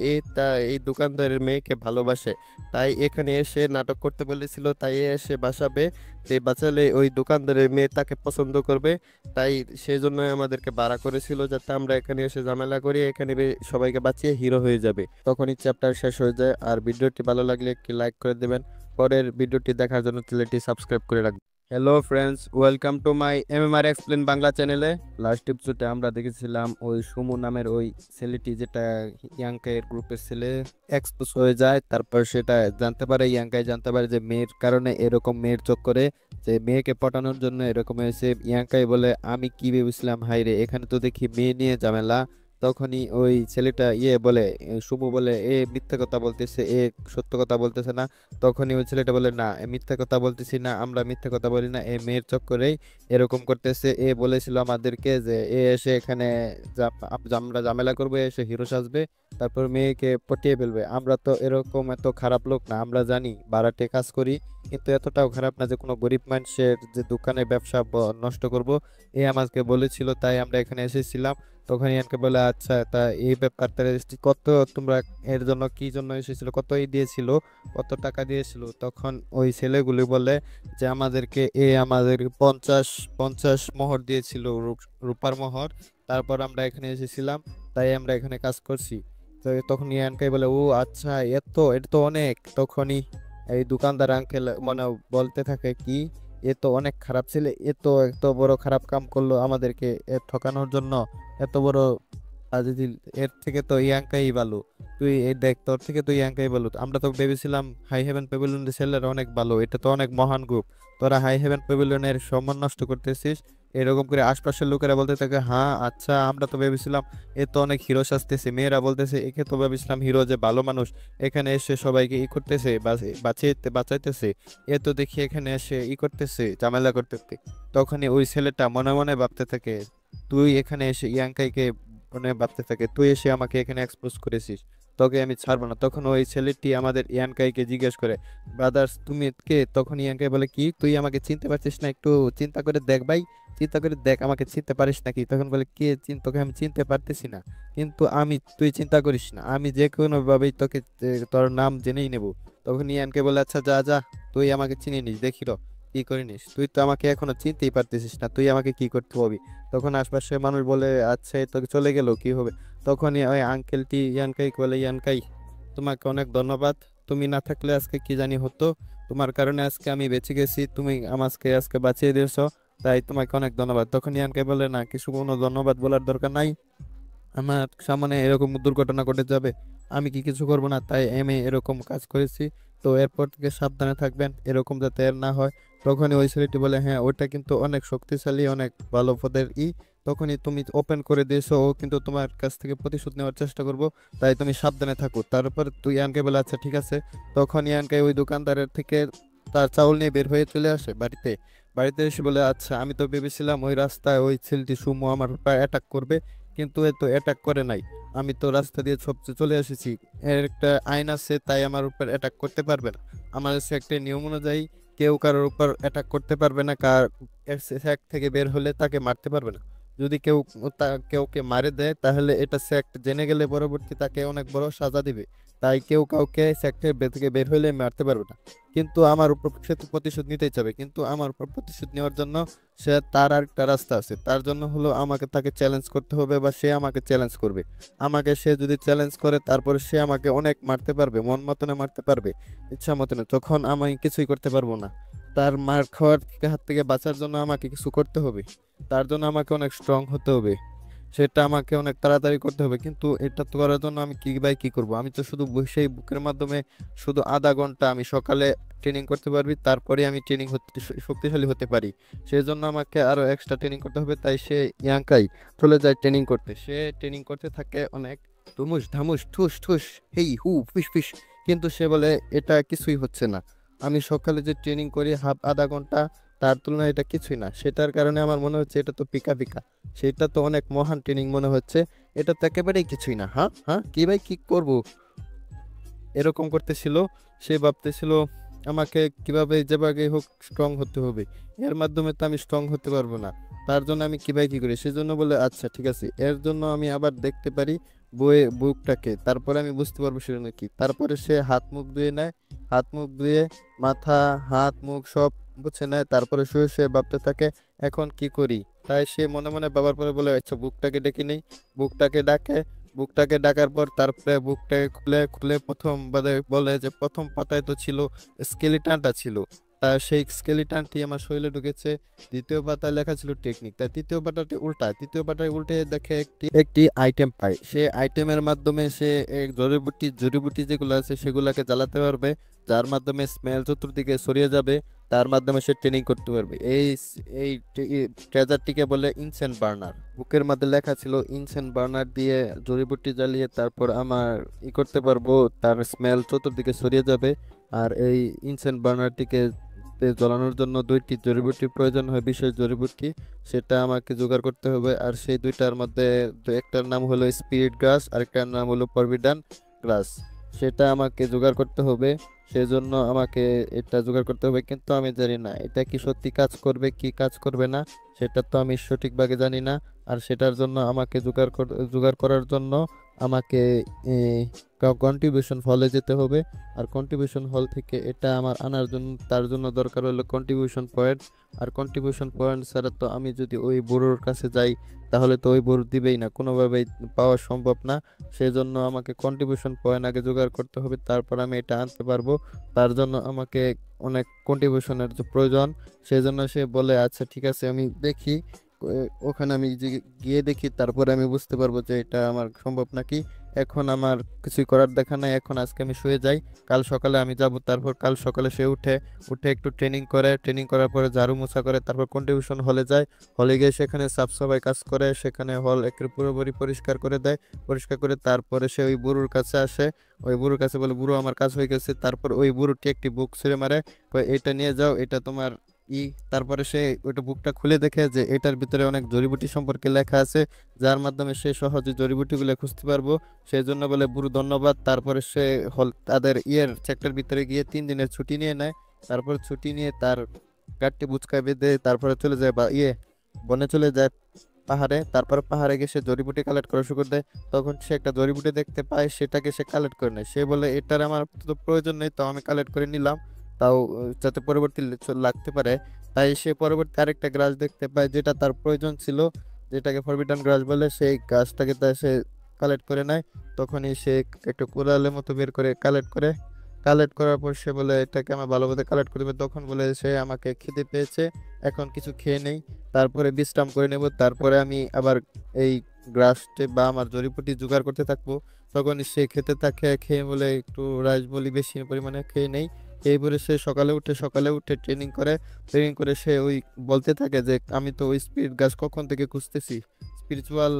এই দোকানদারের মেয়েকে ভালোবাসে, তাই এখানে এসে নাটক করতে বলেছিল, তাই এসে বাঁচাবে, যে বাঁচালে ওই দোকানদারের মেয়ে তাকে পছন্দ করবে, তাই সেই জন্য আমাদেরকে ভাড়া করেছিল, যাতে আমরা এখানে এসে ঝামেলা করি, এখানে সবাইকে বাঁচিয়ে হিরো হয়ে যাবে। তখনই চ্যাপ্টার শেষ হয়ে যায়। আর ভিডিওটি ভালো লাগলে একটি লাইক করে দেবেন, পরের ভিডিওটি দেখার জন্য চ্যানেলটি সাবস্ক্রাইব করে রাখবেন। Hello friends, welcome to my MMR explain Bangla চ্যানেলে। লাস্ট এপিসোডে আমরা দেখেছিলাম ওই সুমু নামের ওই ছেলেটি, যেটা ইয়াংকাই এর গ্রুপের ছেলে, এক্সপোজ হয়ে যায়। তারপর সেটা জানতে পারে, ইয়াংকাই জানতে পারে যে মেয়ের কারণে এরকম, মেয়ের চক্করে, যে মেয়েকে পটানোর জন্য এরকম হয়েছে। ইয়াংকাই বলে, আমি কি ভেবেছিলাম, হাই রে, এখানে তো দেখি মেয়ে নিয়ে ঝামেলা। তখনই ওই ছেলেটা বলে, সুমু বলে, মিথ্যা কথা বলতেছে, সত্য কথা বলতেছে না। তখনই ওই ছেলেটা বলে, না এ মিথ্যা কথা বলতেছি না, আমরা মিথ্যা কথা বলি না, এ মেয়ের চক্করেই এরকম করতেছে। বলেছিল আমাদেরকে যে এসে এখানে আমরা ঝামেলা করবো, এসে হিরো সাজবে, তারপর মেয়েকে পটিয়ে ফেলবে। আমরা তো এরকম এত খারাপ লোক না, আমরা জানি ভাড়াটে কাজ করি, কিন্তু এতটাও খারাপ না যে কোনো গরিব মানুষের যে দোকানে ব্যবসা নষ্ট করব। আমাকে বলেছিল, তাই আমরা এখানে এসেছিলাম। তখন ইয়ানকে বলে, আচ্ছা তা এই ব্যাপার, তাহলে কত তোমরা এর জন্য কি জন্য এসেছিল, কতই দিয়েছিল, কত টাকা দিয়েছিল? তখন ওই ছেলেগুলি বলে যে আমাদেরকে আমাদের 50 মোহর দিয়েছিল, রূপার মোহর, তারপর আমরা এখানে এসেছিলাম, তাই আমরা এখানে কাজ করছি। তো তখন ইয়ানকাই বলে, ও আচ্ছা, এটা তো অনেক। তখনই এই দোকানদার আঙ্কেল মানে বলতে থাকে, কি এ তো অনেক খারাপ ছেলে, এত বড় খারাপ কাম করলো আমাদেরকে ঠকানোর জন্য, এত বড় দিল। এর থেকে তো ইয়াংকাই ভালো, তুই এই দেখ, তোর থেকে তো ইয়াংকাই ভালো। আমরা তো ভেবেছিলাম হাই হেভেন প্যাভিলিয়নের ছেলেরা অনেক ভালো, এটা তো অনেক মহান গ্রুপ, তোরা হাই হেভেন প্যাভিলিয়নের সম্মান নষ্ট করতেছিস। এরকম করে আশপাশের লোকেরা বলতে থাকে, হ্যাঁ আচ্ছা, আমরা তো ভেবেছিলাম এ তো অনেক হিরো সাজতেছে। মেয়েরা বলতেছে, একে তো ভেবেছিলাম হিরো, যে ভালো মানুষ, এখানে এসে সবাইকে করতেছে, বাঁচাইতেছে, এ তো দেখি এখানে এসে করতেছে, ঝামেলা করতেছে। তখনই ওই ছেলেটা মনে মনে ভাবতে থাকে, তুই এখানে এসে ইয়াংকাইকে মনে ভাবতে থাকে, তুই এসে আমাকে এখানে এক্সপোজ করেছিস, তোকে আমি ছাড়বো না। তখন ওই ছেলেটি আমাদের ইয়ানকাইকে জিজ্ঞেস করে, ব্রাদার্স তুমি কে? তখন ইয়ানকাই বলে, কি তুই আমাকে চিনতে পারছিস না? একটু চিন্তা করে দেখ ভাই, চিন্তা করে দেখ, আমাকে চিনতে পারিস নাকি? তখন বলে, কে তোকে আমি চিনতে পারতেছি না, কিন্তু তুই চিন্তা করিস না, আমি যে কোনো ভাবেই তোকে তোর নাম জেনেই নেব। তখন ইয়ানকে বলে, আচ্ছা যা যা, তুই আমাকে চিনি নিস, দেখি র কি করে নিস, তুই তো আমাকে এখনো চিনতেই পারতেছিস না, তুই আমাকে কি করতে হবে। তখন আশপাশের মানুষ বলে আচ্ছা এই তো চলে গেল কি হবে। তখনই ওই আঙ্কেলটি ইয়ানকাই বলে, ইয়ানকাই তোমাকে অনেক ধন্যবাদ, তুমি না থাকলে আজকে কি জানি হতো, তোমার কারণে আজকে আমি বেঁচে গেছি, তুমি আমাকে আজকে বাঁচিয়ে দিয়েছো, তাই তোমাকে অনেক ধন্যবাদ। তখন ইয়ানকাই বলে না, কিছু কোনো ধন্যবাদ বলার দরকার নাই, আমার সামনে এরকম দুর্ঘটনা ঘটে যাবে, আমি কি কিছু করব না, তাই আমি এরকম কাজ করেছি, তো এরপর থেকে সাবধানে থাকবেন, এরকম যাতে আর না হয়। তখনই ওই ছেলেটি বলে হ্যাঁ ওটা কিন্তু অনেক শক্তিশালী, অনেক ভালো পদের তখনই তুমি ওপেন করে দিয়েছো, ও কিন্তু তোমার কাছ থেকে প্রতিশোধ নেওয়ার চেষ্টা করবো, তাই তুমি সাবধানে থাকো। তারপর তুই ইয়ানকে বলে আচ্ছা ঠিক আছে। তখন ইয়ানকে ওই দোকানদারের থেকে তার চাউল নিয়ে বের হয়ে চলে আসে বাড়িতে। বাড়িতে এসে বলে আচ্ছা আমি তো ভেবেছিলাম ওই রাস্তায় ওই ছেলেটি সুমো আমার উপর অ্যাটাক করবে, কিন্তু এ তো অ্যাটাক করে নাই, আমি তো রাস্তা দিয়ে সবচেয়ে চলে এসেছি, এর একটা আইন আছে, তাই আমার উপর অ্যাটাক করতে পারবে না। আমার কাছে একটা নিয়ম অনুযায়ী কেউ কারোর উপর অ্যাটাক করতে পারবে না, স্যাক থেকে বের হলে তাকে মারতে পারবে না। যদি কেউ কেউকে মারে দেয় তাহলে এটা স্যাক্ট জেনে গেলে পরবর্তী তাকে অনেক বড় সাজা দিবে, তাই কেউ কাউকে স্যাক্টের থেকে বের হলে মারতে পারবে না। কিন্তু আমার উপর সে তো প্রতিশোধ নিতেই চাবে, কিন্তু আমার উপর প্রতিশোধ নেওয়ার জন্য সে তার আর একটা রাস্তা আছে, তার জন্য হলো আমাকে তাকে চ্যালেঞ্জ করতে হবে, বা সে আমাকে চ্যালেঞ্জ করবে। আমাকে সে যদি চ্যালেঞ্জ করে তারপরে সে আমাকে অনেক মারতে পারবে, মন মতনে মারতে পারবে, ইচ্ছা মতনে, তখন আমি কিছুই করতে পারবো না। তার মার খাওয়ার হাত থেকে বাঁচার জন্য আমাকে কিছু করতে হবে, তার জন্য আমাকে অনেক স্ট্রং হতে হবে, সেটা আমাকে অনেক তাড়াতাড়ি করতে হবে। কিন্তু এটা তো করার জন্য আমি কি করব, আমি তো শুধু সেই বুকের মাধ্যমে শুধু আধা ঘন্টা আমি সকালে ট্রেনিং করতে পারবি, তারপরে আমি ট্রেনিং শক্তিশালী হতে পারি, সেই জন্য আমাকে আরো এক্সট্রা ট্রেনিং করতে হবে। তাই সে ইয়াংকাই চলে যায় ট্রেনিং করতে, সে ট্রেনিং করতে থাকে অনেক ধুমুস ধামুস ঠুস ঠুস হেই হু ফিস ফিস, কিন্তু সে বলে এটা কিছুই হচ্ছে না, আমি সকালে যে ট্রেনিং করি আধা ঘন্টা, তার তুলনায় এটা কিছুই না, সেটার কারণে আমার মনে হচ্ছে এটা তো পিকা পিকা, সেটা তো অনেক মহান ট্রেনিং মনে হচ্ছে, এটা তো একেবারেই কিছুই না। হ্যাঁ হ্যাঁ কি ভাই কি করব, এরকম করতেছিল। সে ভাবতেছিল আমাকে কিভাবে যেভাবে হোক স্ট্রং হতে হবে, এর মাধ্যমে তো আমি স্ট্রং হতে পারবো না, তার জন্য আমি কিভাবে কি করি, সেজন্য বলে আচ্ছা ঠিক আছে, এর জন্য আমি আবার দেখতে পারি বুকটাকে, তারপরে আমি বুঝতে পারবো সেজন্য কি। তারপরে সে হাত মুখ ধুয়ে নেয়, হাত মুখ ধুয়ে মাথা হাত মুখ সব মুছে নেয়, তারপরে শুয়ে শুয়ে ভাবতে থাকে এখন কি করি। তাই সে মনে মনে বাবার পরে বলে আচ্ছা বুকটাকে ডেকে নেই, বুকটাকে ডাকে, বুকটাকে ডাকার পর তারপরে বুকটাকে খুলে খুলে প্রথম বলে যে প্রথম পাতায় তো ছিল স্কেলিটানটা ছিল, তা সেই স্কেলিটানটি আমার শরীরে ঢুকেছে, দ্বিতীয় পাতায় লেখা ছিল টেকনিক, তাই তৃতীয় পাতাটি উল্টায়, তৃতীয় পাতায় উল্টে দেখে একটি একটি আইটেম পায়, সে আইটেমের মাধ্যমে সে জড়িবুটি জড়িবুটি যেগুলো আছে সেগুলোকে জ্বালাতে পারবে, যার মাধ্যমে স্মেল চতুর্দিকে ছড়িয়ে যাবে, তার মাধ্যমে সে ট্রেনিং করতে পারবে। এই ট্রেজারটিকে বলে ইনসেন্ট বার্নার, বুকের মধ্যে লেখা ছিল ইনসেন্ট বার্নার দিয়ে জড়িবুটি জ্বালিয়ে তারপর আমার করতে পারবো, তার স্মেল চতুর্দিকে ছড়িয়ে যাবে। আর এই ইনসেন্ট বার্নারটিকে জ্বালানোর জন্য দুইটি জড়িবুটির প্রয়োজন হয়, বিশেষ জড়িবুটি, সেটা আমাকে জোগাড় করতে হবে। আর সেই দুইটার মধ্যে একটার নাম হলো স্পিরিট গ্রাস, আরেকটার নাম হলো ফরবিডান গ্রাস, সেটা আমাকে জোগাড় করতে হবে। সেজন্য আমাকে এটা জোগাড় করতে হবে, কিন্তু আমি জানি না এটা কি সত্যি কাজ করবে কি কাজ করবে না, সেটা তো আমি সঠিকভাবে জানি না। আর সেটার জন্য আমাকে জোগাড় করার জন্য আমাকে কন্ট্রিবিউশন হলে যেতে হবে। আর কন্ট্রিবিউশন হল থেকে এটা আমার আনার জন্য তার জন্য দরকার হলো কন্ট্রিবিউশন পয়েন্ট। আর কন্ট্রিবিউশন পয়েন্ট ছাড়া তো আমি যদি ওই বুড়োর কাছে যাই তাহলে তো ওই বুড়ো দিবেই না, কোনোভাবেই পাওয়া সম্ভব না। সেজন্য আমাকে কন্ট্রিবিউশন পয়েন্ট আগে জোগাড় করতে হবে, তারপর আমি এটা আনতে পারবো। তার জন্য আমাকে অনেক কন্ট্রিবিউশনের প্রয়োজন। সেজন্য সে বলে আচ্ছা ঠিক আছে আমি দেখি, ওখানে আমি গিয়ে দেখি, তারপরে আমি বুঝতে পারবো যে এটা আমার সম্ভব নাকি। এখন আমার কিছুই করার দেখা নাই, এখন আজকে আমি শুয়ে যাই, কাল সকালে আমি যাব। তারপর কাল সকালে সে উঠে উঠে একটু ট্রেনিং করে, ট্রেনিং করার পরে ঝাড়ু মোছা করে, তারপর কন্ট্রিবিউশন হলে যায়, হলে গিয়ে সেখানে সাফ সাফাই কাজ করে, সেখানে হল একের পুরোপুরি পরিষ্কার করে দেয়। পরিষ্কার করে তারপরে সে ওই বুড়োর কাছে আসে, ওই বুড়োর কাছে বলে বুড়ো আমার কাজ হয়ে গেছে। তারপর ওই বুড়োটি একটি বুক ছিঁড়ে মারে, কয় এটা নিয়ে যাও, এটা তোমার ই। তারপরে সে ওইটা বুকটা খুলে দেখে যে এটার ভিতরে অনেক জড়িবুটি সম্পর্কে লেখা আছে, যার মাধ্যমে সে সহজে জড়িবুটিগুলো খুঁজতে পারবো। সেই জন্য বলে বুড়ো ধন্যবাদ। তারপরে সে তাদের সেক্টর ভিতরে গিয়ে 3 দিনের ছুটি নিয়ে নেয়। তারপর ছুটি নিয়ে তার গাড়িটি বুচকায় বেঁধে তারপরে চলে যায় বনে চলে যায় পাহাড়ে। তারপর পাহাড়ে গিয়ে সে জড়িবুটি কালেক্ট করা শুরু করে দেয়। তখন সে একটা জড়িবুটি দেখতে পায়, সেটাকে সে কালেক্ট করে নেয়। সে বলে এটার আমার তো প্রয়োজন নেই, তো আমি কালেক্ট করে নিলাম। তাও যাতে পরবর্তী লাগতে পারে। তাই সে পরবর্তী আরেকটা গাছ দেখতে পায় যেটা তার প্রয়োজন ছিল, যেটাকে ফরবিডেন গাছ বলে। সেই গাছটাকে তা সে কালেক্ট করে নেয়। তখনই সে একটা কোরালের মতো বের করে কালেক্ট করে। কালেক্ট করার পর সে বলে এটাকে আমার ভালোভাবে কালেক্ট করবে। তখন বলে সে আমাকে খিদে পেয়েছে, এখন কিছু খেয়ে নেই, তারপরে বিশ্রাম করে নেব, তারপরে আমি আবার এই গ্রাসটি বা আমার জড়িবুটি জোগাড় করতে থাকবো। তখন সে খেতে থাকে, খেয়ে বলে একটু রাইস বলি বেশি পরিমাণে খেয়ে নেই। এই বলে সে সকালে উঠে ট্রেনিং করে সে ওই বলতে থাকে যে আমি তো ওই স্পিরিট গাছ কখন থেকে খুঁজতেছি, স্পিরিচুয়াল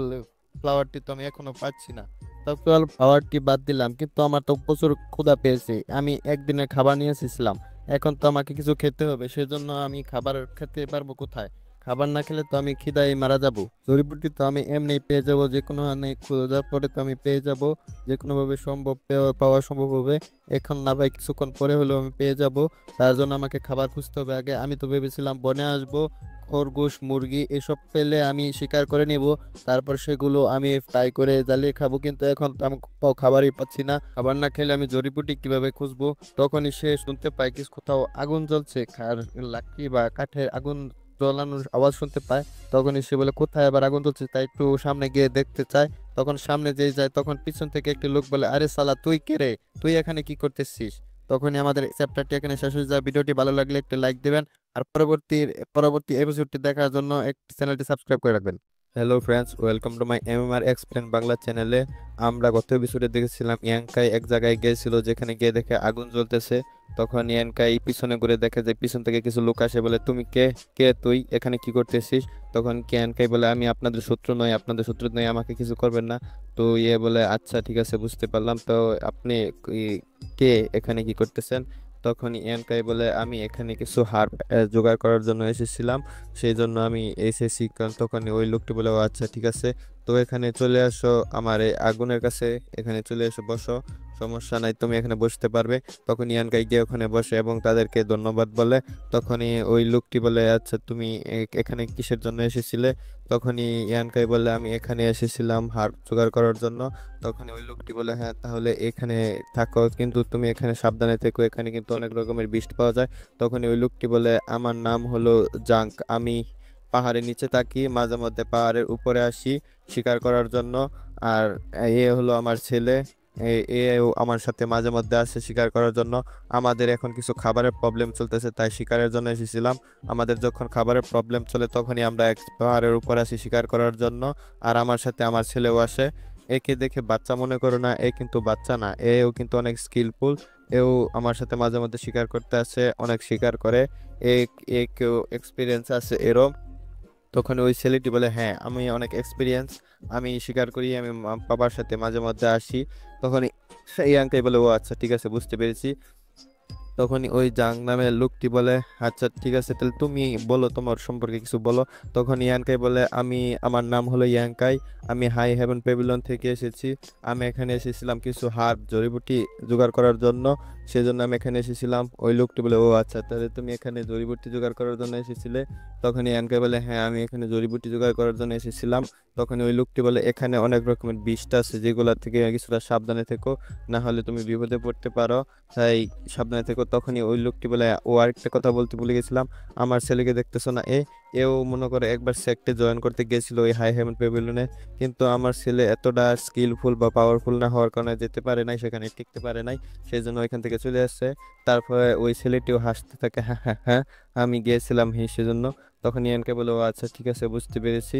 ফ্লাওয়ারটি তো আমি এখনো পাচ্ছি না। স্পিরিচুয়াল ফ্লাওয়ারটি বাদ দিলাম, কিন্তু আমার তো প্রচুর ক্ষুধা পেয়েছে, আমি একদিনের খাবার নিয়ে এসেছিলাম, এখন তো আমাকে কিছু খেতে হবে, সেজন্য আমি খাবার খেতে পারবো কোথায়? খাবার না খেলে তো আমি খিদায় মারা যাব। জড়িবুটি তো আমি এমনি পেয়ে যাব, যে কোনো মানে খোঁজার পরে তো আমি পেয়ে যাব, যে কোনো ভাবে সম্ভব পাওয়া সম্ভব হবে। এখন না ভাই, কিছুক্ষণ পরে হলেও আমি পেয়ে যাব। তার জন্য আমাকে খাবার খুঁজতে হবে আগে। আমি তো ভেবেছিলাম বনে আসবো, খরগোশ মুরগি এসব পেলে আমি শিকার করে নিব, তারপর সেগুলো আমি ফ্রাই করে জ্বালিয়ে খাবো, কিন্তু এখন তো আমি খাবারই পাচ্ছি না। খাবার না খেলে আমি জড়িবুটি কিভাবে খুঁজবো? তখনই সে শুনতে পায় কিছু কোথাও আগুন জ্বলছে, লাকড়ি বা কাঠের আগুন জ্বলানোর আওয়াজ শুনতে পায়। তখনই সে বলে কোথায় আবার আগুন জ্বলছে, তাই একটু সামনে গিয়ে দেখতে চায়। তখন সামনে যেই যায়, তখন পিছন থেকে একটি লোক বলে, আরে সালা তুই কে রে, তুই এখানে কি করতেছিস? তখনই আমাদের চ্যাপ্টারটি এখানে শেষ হয়ে যায়। ভিডিওটি ভালো লাগলে একটু লাইক দিবেন, আর পরবর্তী এপিসোডটি দেখার জন্য চ্যানেলটি সাবস্ক্রাইব করে রাখবেন। Hello friends, welcome to my MMR explain Bangla চ্যানেলে। আমরা গত এপিসোডে দেখেছিলাম ইয়াংকাই এক জায়গায় গিয়েছিল, যেখানে গিয়ে দেখে আগুন জ্বলতেছে। তখন ইয়াংকাই পিছনে ঘুরে দেখে যে পিছন থেকে কিছু লোক আসে, বলে তুমি কে, কে তুই এখানে কি করতেছিস? তখন ইয়াংকাই বলে আমি আপনাদের শত্রু নই, আমাকে কিছু করবেন না। তো ইয়ে বলে আচ্ছা ঠিক আছে, বুঝতে পারলাম। তো আপনি কে, এখানে কি করতেছেন? তখন ইয়ানকাই বলে আমি এখানে কিছু হার জোগাড় করার জন্য এসেছিলাম, সেই জন্য আমি এসেছি। কারণ তখন ওই লোকটি বলে ও আচ্ছা ঠিক আছে, তো এখানে চলে আসো আমার এই আগুনের কাছে, এখানে চলে এসে বসো, সমস্যা নাই, তুমি এখানে বসতে পারবে। তখন ইয়ানকাই গিয়ে ওখানে বসে এবং তাদেরকে ধন্যবাদ বলে। তখনই ওই লোকটি বলে আচ্ছা তুমি এখানে কিসের জন্য এসেছিলে? তখনই ইয়ানকাই বলে আমি এখানে এসেছিলাম হার জোগাড় করার জন্য। তখন ওই লোকটি বলে হ্যাঁ তাহলে এখানে থাকো, কিন্তু তুমি এখানে সাবধানে থেকো, এখানে কিন্তু অনেক রকমের বিষ পাওয়া যায়। তখন ওই লোকটি বলে আমার নাম হলো জাঙ্ক, আমি পাহাড়ের নিচে থাকি, মাঝে মধ্যে পাহাড়ের উপরে আসি শিকার করার জন্য। আর এ হলো আমার ছেলে, এও আমার সাথে মাঝে মধ্যে আসে শিকার করার জন্য। আমাদের এখন কিছু খাবারের প্রবলেম চলতেছে, তাই শিকারের জন্য এসেছিলাম। আমাদের যখন খাবারের প্রবলেম চলে তখনই আমরা এক পাহাড়ের উপর আসি শিকার করার জন্য। আর আমার সাথে আমার ছেলেও আসে। একে দেখে বাচ্চা মনে করো না, এ কিন্তু বাচ্চা না, এও কিন্তু অনেক স্কিলফুল। এও আমার সাথে মাঝে মধ্যে শিকার করতে আসে, অনেক শিকার করে। এ এ কেউ এক্সপিরিয়েন্স আছে এরম। তখন ওই ছেলেটি বলে হ্যাঁ আমি অনেক এক্সপিরিয়েন্স, আমি শিকার করি, আমি বাবার সাথে মাঝে মধ্যে আসি। তখন এই আঙ্কেল বলে ও আচ্ছা ঠিক আছে, বুঝতে পেরেছি। তখনই ওই জাং নামের লোকটি বলে আচ্ছা ঠিক আছে, তাহলে তুমি বলো, তোমার সম্পর্কে কিছু বলো। তখন ইয়ানকাই বলে আমার নাম হলো ইয়ানকাই, আমি হাই হেভেন প্যাভিলিয়ন থেকে এসেছি। আমি এখানে এসেছিলাম কিছু হার্ব জড়িবুটি জোগাড় করার জন্য, সেজন্য আমি এখানে এসেছিলাম। ওই লোকটি বলে ও আচ্ছা, তাহলে তুমি এখানে জড়িবুটি জোগাড় করার জন্য এসেছিলে? তখন ইয়ানকাই বলে হ্যাঁ আমি এখানে জড়িবুটি জোগাড় করার জন্য এসেছিলাম। তখন ওই লোকটি বলে এখানে অনেক রকমের বিষটা আছে, যেগুলা থেকে কিছুটা সাবধানে থেকো, না হলে তুমি বিপদে পড়তে পারো, তাই সাবধানে থেকো। তখনই ওই লোকটি বলে ও আরেকটা কথা বলতে ভুলে গেছিলাম, আমার ছেলেকে দেখতেছো না? এও মনে করে একবার সেক্টে জয়েন করতে গেছিল ওই হাই হেভেন প্যাভিলিয়নে, কিন্তু আমার ছেলে এতটা স্কিলফুল বা পাওয়ারফুল না হওয়ার কারণে যেতে পারে নাই, সেখানে টিকতে পারে নাই, সেই জন্য ওইখান থেকে চলে আসছে। তারপরে ওই ছেলেটিও হাসতে থাকে, হ্যাঁ হ্যাঁ হ্যাঁ আমি গিয়েছিলাম সেজন্য। তখন ইয়ানকে বলে ও আচ্ছা ঠিক আছে, বুঝতে পেরেছি।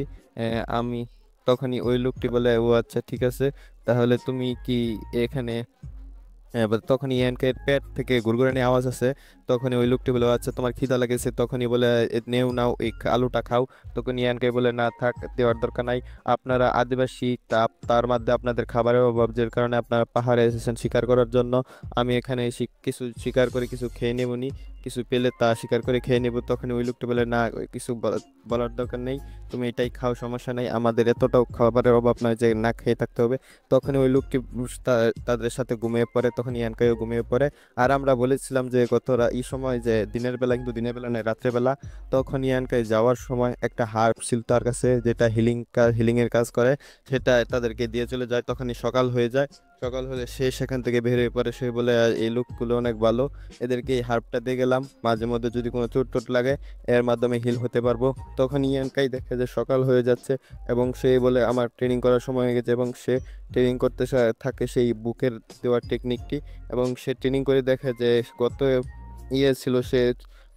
আমি তখনই ওই লোকটি বলে ও আচ্ছা ঠিক আছে, তাহলে তুমি কি এখানে তখন ইয়ানকের পেট থেকে গুড়গুড়ানি আওয়াজ আছে। তখনই ওই লোকটি বলে আচ্ছা তোমার খিদা লেগেছে, তখনই বলে নেও নাও এই আলুটা খাও। তখন ইয়ানকে বলে না থাক, দেওয়ার দরকার নাই, আপনারা আদিবাসী, তার মধ্যে আপনাদের খাবারের অভাব, যে কারণে আপনারা পাহাড়ে এসেছেন শিকার করার জন্য। আমি এখানে এসে কিছু শিকার করে কিছু খেয়ে নেবনি, কিছু পেলে তা শিকার করে খেয়ে নেব। তখন ওই লোকটি বলে না ওই কিছু বলার দরকার নেই, তুমি এটাই খাও, সমস্যা নেই, আমাদের এতটাও খাবারের অভাব নয় যে না খেয়ে থাকতে হবে। তখন ওই লোকটি তাদের সাথে ঘুমিয়ে পড়ে, তখন ইয়ানকাইও ঘুমিয়ে পড়ে। আর আমরা বলেছিলাম যে এই সময় যে দিনের বেলা, কিন্তু দিনের বেলা নয়, রাত্রের বেলা। তখন ইয়ানকাই যাওয়ার সময় একটা হার্ব ছিল তার কাছে, যেটা হিলিং এর কাজ করে, সেটা তাদেরকে দিয়ে চলে যায়। তখনই সকাল হয়ে যায়। সকাল হলে সে সেখান থেকে বের হয়ে পড়ে। সে বলে এই লোকগুলো অনেক ভালো, এদেরকে এই হার্বটা দিয়ে গেলাম, মাঝে মধ্যে যদি কোনো চোট টোট লাগে এর মাধ্যমে হিল হতে পারবো। তখন ইয়ানকাই দেখে যে সকাল হয়ে যাচ্ছে এবং সে বলে আমার ট্রেনিং করার সময় হয়ে গেছে, এবং সে ট্রেনিং করতে থাকে সেই বুকের দেওয়ার টেকনিকটি। এবং সে ট্রেনিং করে দেখে যে গত ছিল সে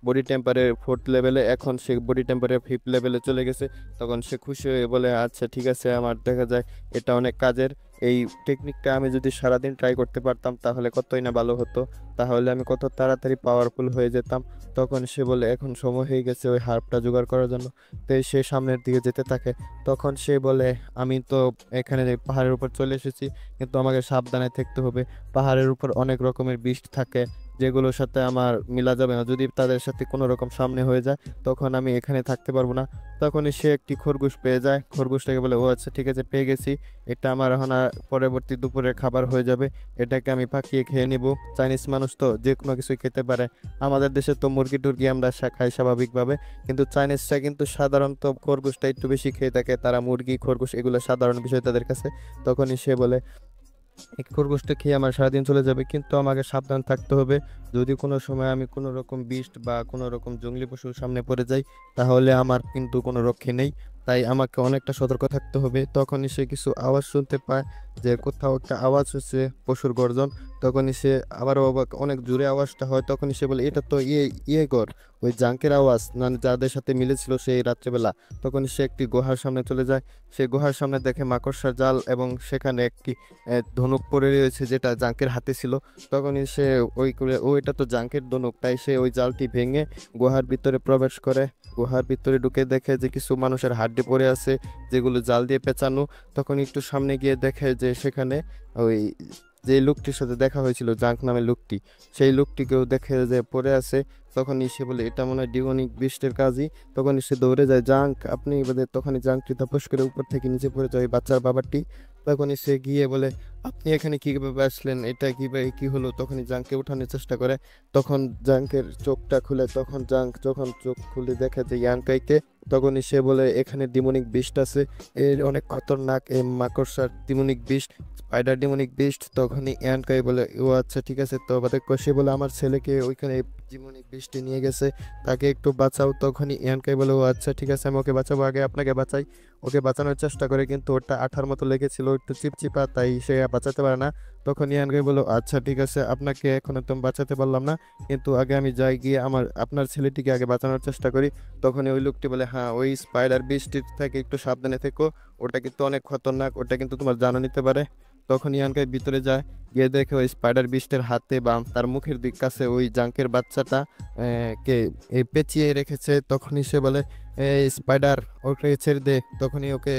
বডি টেম্পারের 4th লেভেলে, এখন সে বডি টেম্পারের 5th লেভেলে চলে গেছে। তখন সে খুশি হয়ে বলে আচ্ছা ঠিক আছে, আমার দেখা যায় এটা অনেক কাজের, এই টেকনিকটা আমি যদি সারাদিন ট্রাই করতে পারতাম তাহলে কতই না ভালো হতো, তাহলে আমি কত তাড়াতাড়ি পাওয়ারফুল হয়ে যেতাম। তখন সে বলে এখন সময় হয়ে গেছে ওই হার্বটা জোগাড় করার জন্য। তো সে সামনের দিকে যেতে থাকে। তখন সে বলে আমি তো এখানে পাহাড়ের উপর চলে এসেছি, কিন্তু আমাকে সাবধানে থাকতে হবে। পাহাড়ের উপর অনেক রকমের বিষ থাকে যেগুলোর সাথে আমার মিলা যাবে না, যদি তাদের সাথে কোনো রকম সামনে হয়ে যায় তখন আমি এখানে থাকতে পারবো না। তখনই সে একটি খরগোশ পেয়ে যায়, খরগোশটাকে বলে ও আচ্ছা ঠিক আছে পেয়ে গেছি, এটা আমার এখন আর পরবর্তী দুপুরের খাবার হয়ে যাবে, এটাকে আমি পাকিয়ে খেয়ে নিব। চাইনিজ মানুষ তো যে কোনো কিছুই খেতে পারে, আমাদের দেশে তো মুরগি টুরগি আমরা খাই স্বাভাবিকভাবে, কিন্তু চাইনিজরা কিন্তু সাধারণত খরগোশটা একটু বেশি খেয়ে থাকে, তারা মুরগি খরগোশ এগুলো সাধারণ বিষয় তাদের কাছে। তখনই সে বলে এই খরগোশটা খেয়ে আমার সারাদিন চলে যাবে, কিন্তু আমাকে সাবধান থাকতে হবে, যদি কোনো সময় আমি কোনো রকম বিষ্ট বা কোনো রকম জঙ্গলি পশুর সামনে পড়ে যাই তাহলে আমার কিন্তু কোনো রক্ষে নেই, তাই আমাকে অনেকটা সতর্ক থাকতে হবে। তখনই সে কিছু আওয়াজ শুনতে পায় যে কোথাও একটা আওয়াজ হচ্ছে পশুর গর্জন। তখনই সে আবারও অবাক, অনেক জোরে আওয়াজটা হয়। তখনই সে বলে এটা তো ইয়ে গর, ওই জাঙ্কের আওয়াজ, মানে যাদের সাথে মিলেছিল সেই রাত্রেবেলা। তখনই সে একটি গুহার সামনে চলে যায়। সে গুহার সামনে দেখে মাকড়সার জাল এবং সেখানে একটি ধনুক পড়ে রয়েছে যেটা জাঙ্কের হাতে ছিল। তখনই সে ও এটা তো জাঙ্কের ধনুক, তাই সে ওই জালটি ভেঙে গুহার ভিতরে প্রবেশ করে। গুহার ভিতরে ঢুকে দেখে যে কিছু মানুষের হাড্ডি পড়ে আছে যেগুলো জাল দিয়ে পেঁচানো। তখন একটু সামনে গিয়ে দেখে যে সেখানে ওই যে লোকটির সাথে দেখা হয়েছিল জাঙ্ক নামে লোকটি, সেই লোকটিকেও দেখে যে পড়ে আছে। তখনই সে বলে এটা মনে হয় ডিমনিক বিস্টের কাজই। তখনই সে দৌড়ে যায়, জাঙ্ক আপনি তখনই জাঙ্কটি তপস করে উপর থেকে নিচে পড়ে যায় ওই বাচ্চার বাবাটি। তখনই সে গিয়ে বলে আপনি এখানে কিভাবে আসলেন, এটা কিভাবে কি হলো। তখনই জাঙ্ককে উঠানোর চেষ্টা করে। তখন জাঙ্কের চোখটা খুলে, তখন জাঙ্ক যখন চোখ খুলে দেখে যে ইয়ানকাইকে, তখনই সে বলে এখানে ডিমনিক বিস্ট আছে, এর অনেক খতরনাক, এই মাকড়সার demonic beast, spider demonic beast. তখনই ইয়ানকাই বলে ও আচ্ছা ঠিক আছে, তো সে বলে আমার ছেলেকে ওইখানে ডিমনিক বিস্টে নিয়ে গেছে, তাকে একটু বাঁচাও। তখনই ইয়ানকাই বলে ও আচ্ছা ঠিক আছে আমি ওকে বাঁচাবো, আগে আপনাকে বাঁচাই। ওকে বাঁচানোর চেষ্টা করে কিন্তু ওটা আঠার মতো লেগেছিল, একটু চিপচিপা, তাই সে বাঁচাতে পারে না। তখন ইয়ানকাই বলল আচ্ছা ঠিক আছে আপনাকে এখন তো বাঁচাতে পারলাম না, কিন্তু আগে আমি যাই গিয়ে আপনার ছেলেটিকে আগে বাঁচানোর চেষ্টা করি। তখন ওই লোকটি বলে হ্যাঁ ওই স্পাইডার বিস্টির থেকে একটু সাবধানে থেকো, ওটা কিন্তু অনেক খতরনাক, ওটা কিন্তু তোমার জানও নিতে পারে। তখন ইয়ানকাই ভিতরে যায়, গিয়ে দেখে ওই স্পাইডার বিস্টের হাতে বা তার মুখের দিক কাছে ওই জাঙ্কের বাচ্চাটা কে পেঁচিয়ে রেখেছে। তখনই সে বলে এই স্পাইডার ওকে ছেড়ে দে। তখনই ওকে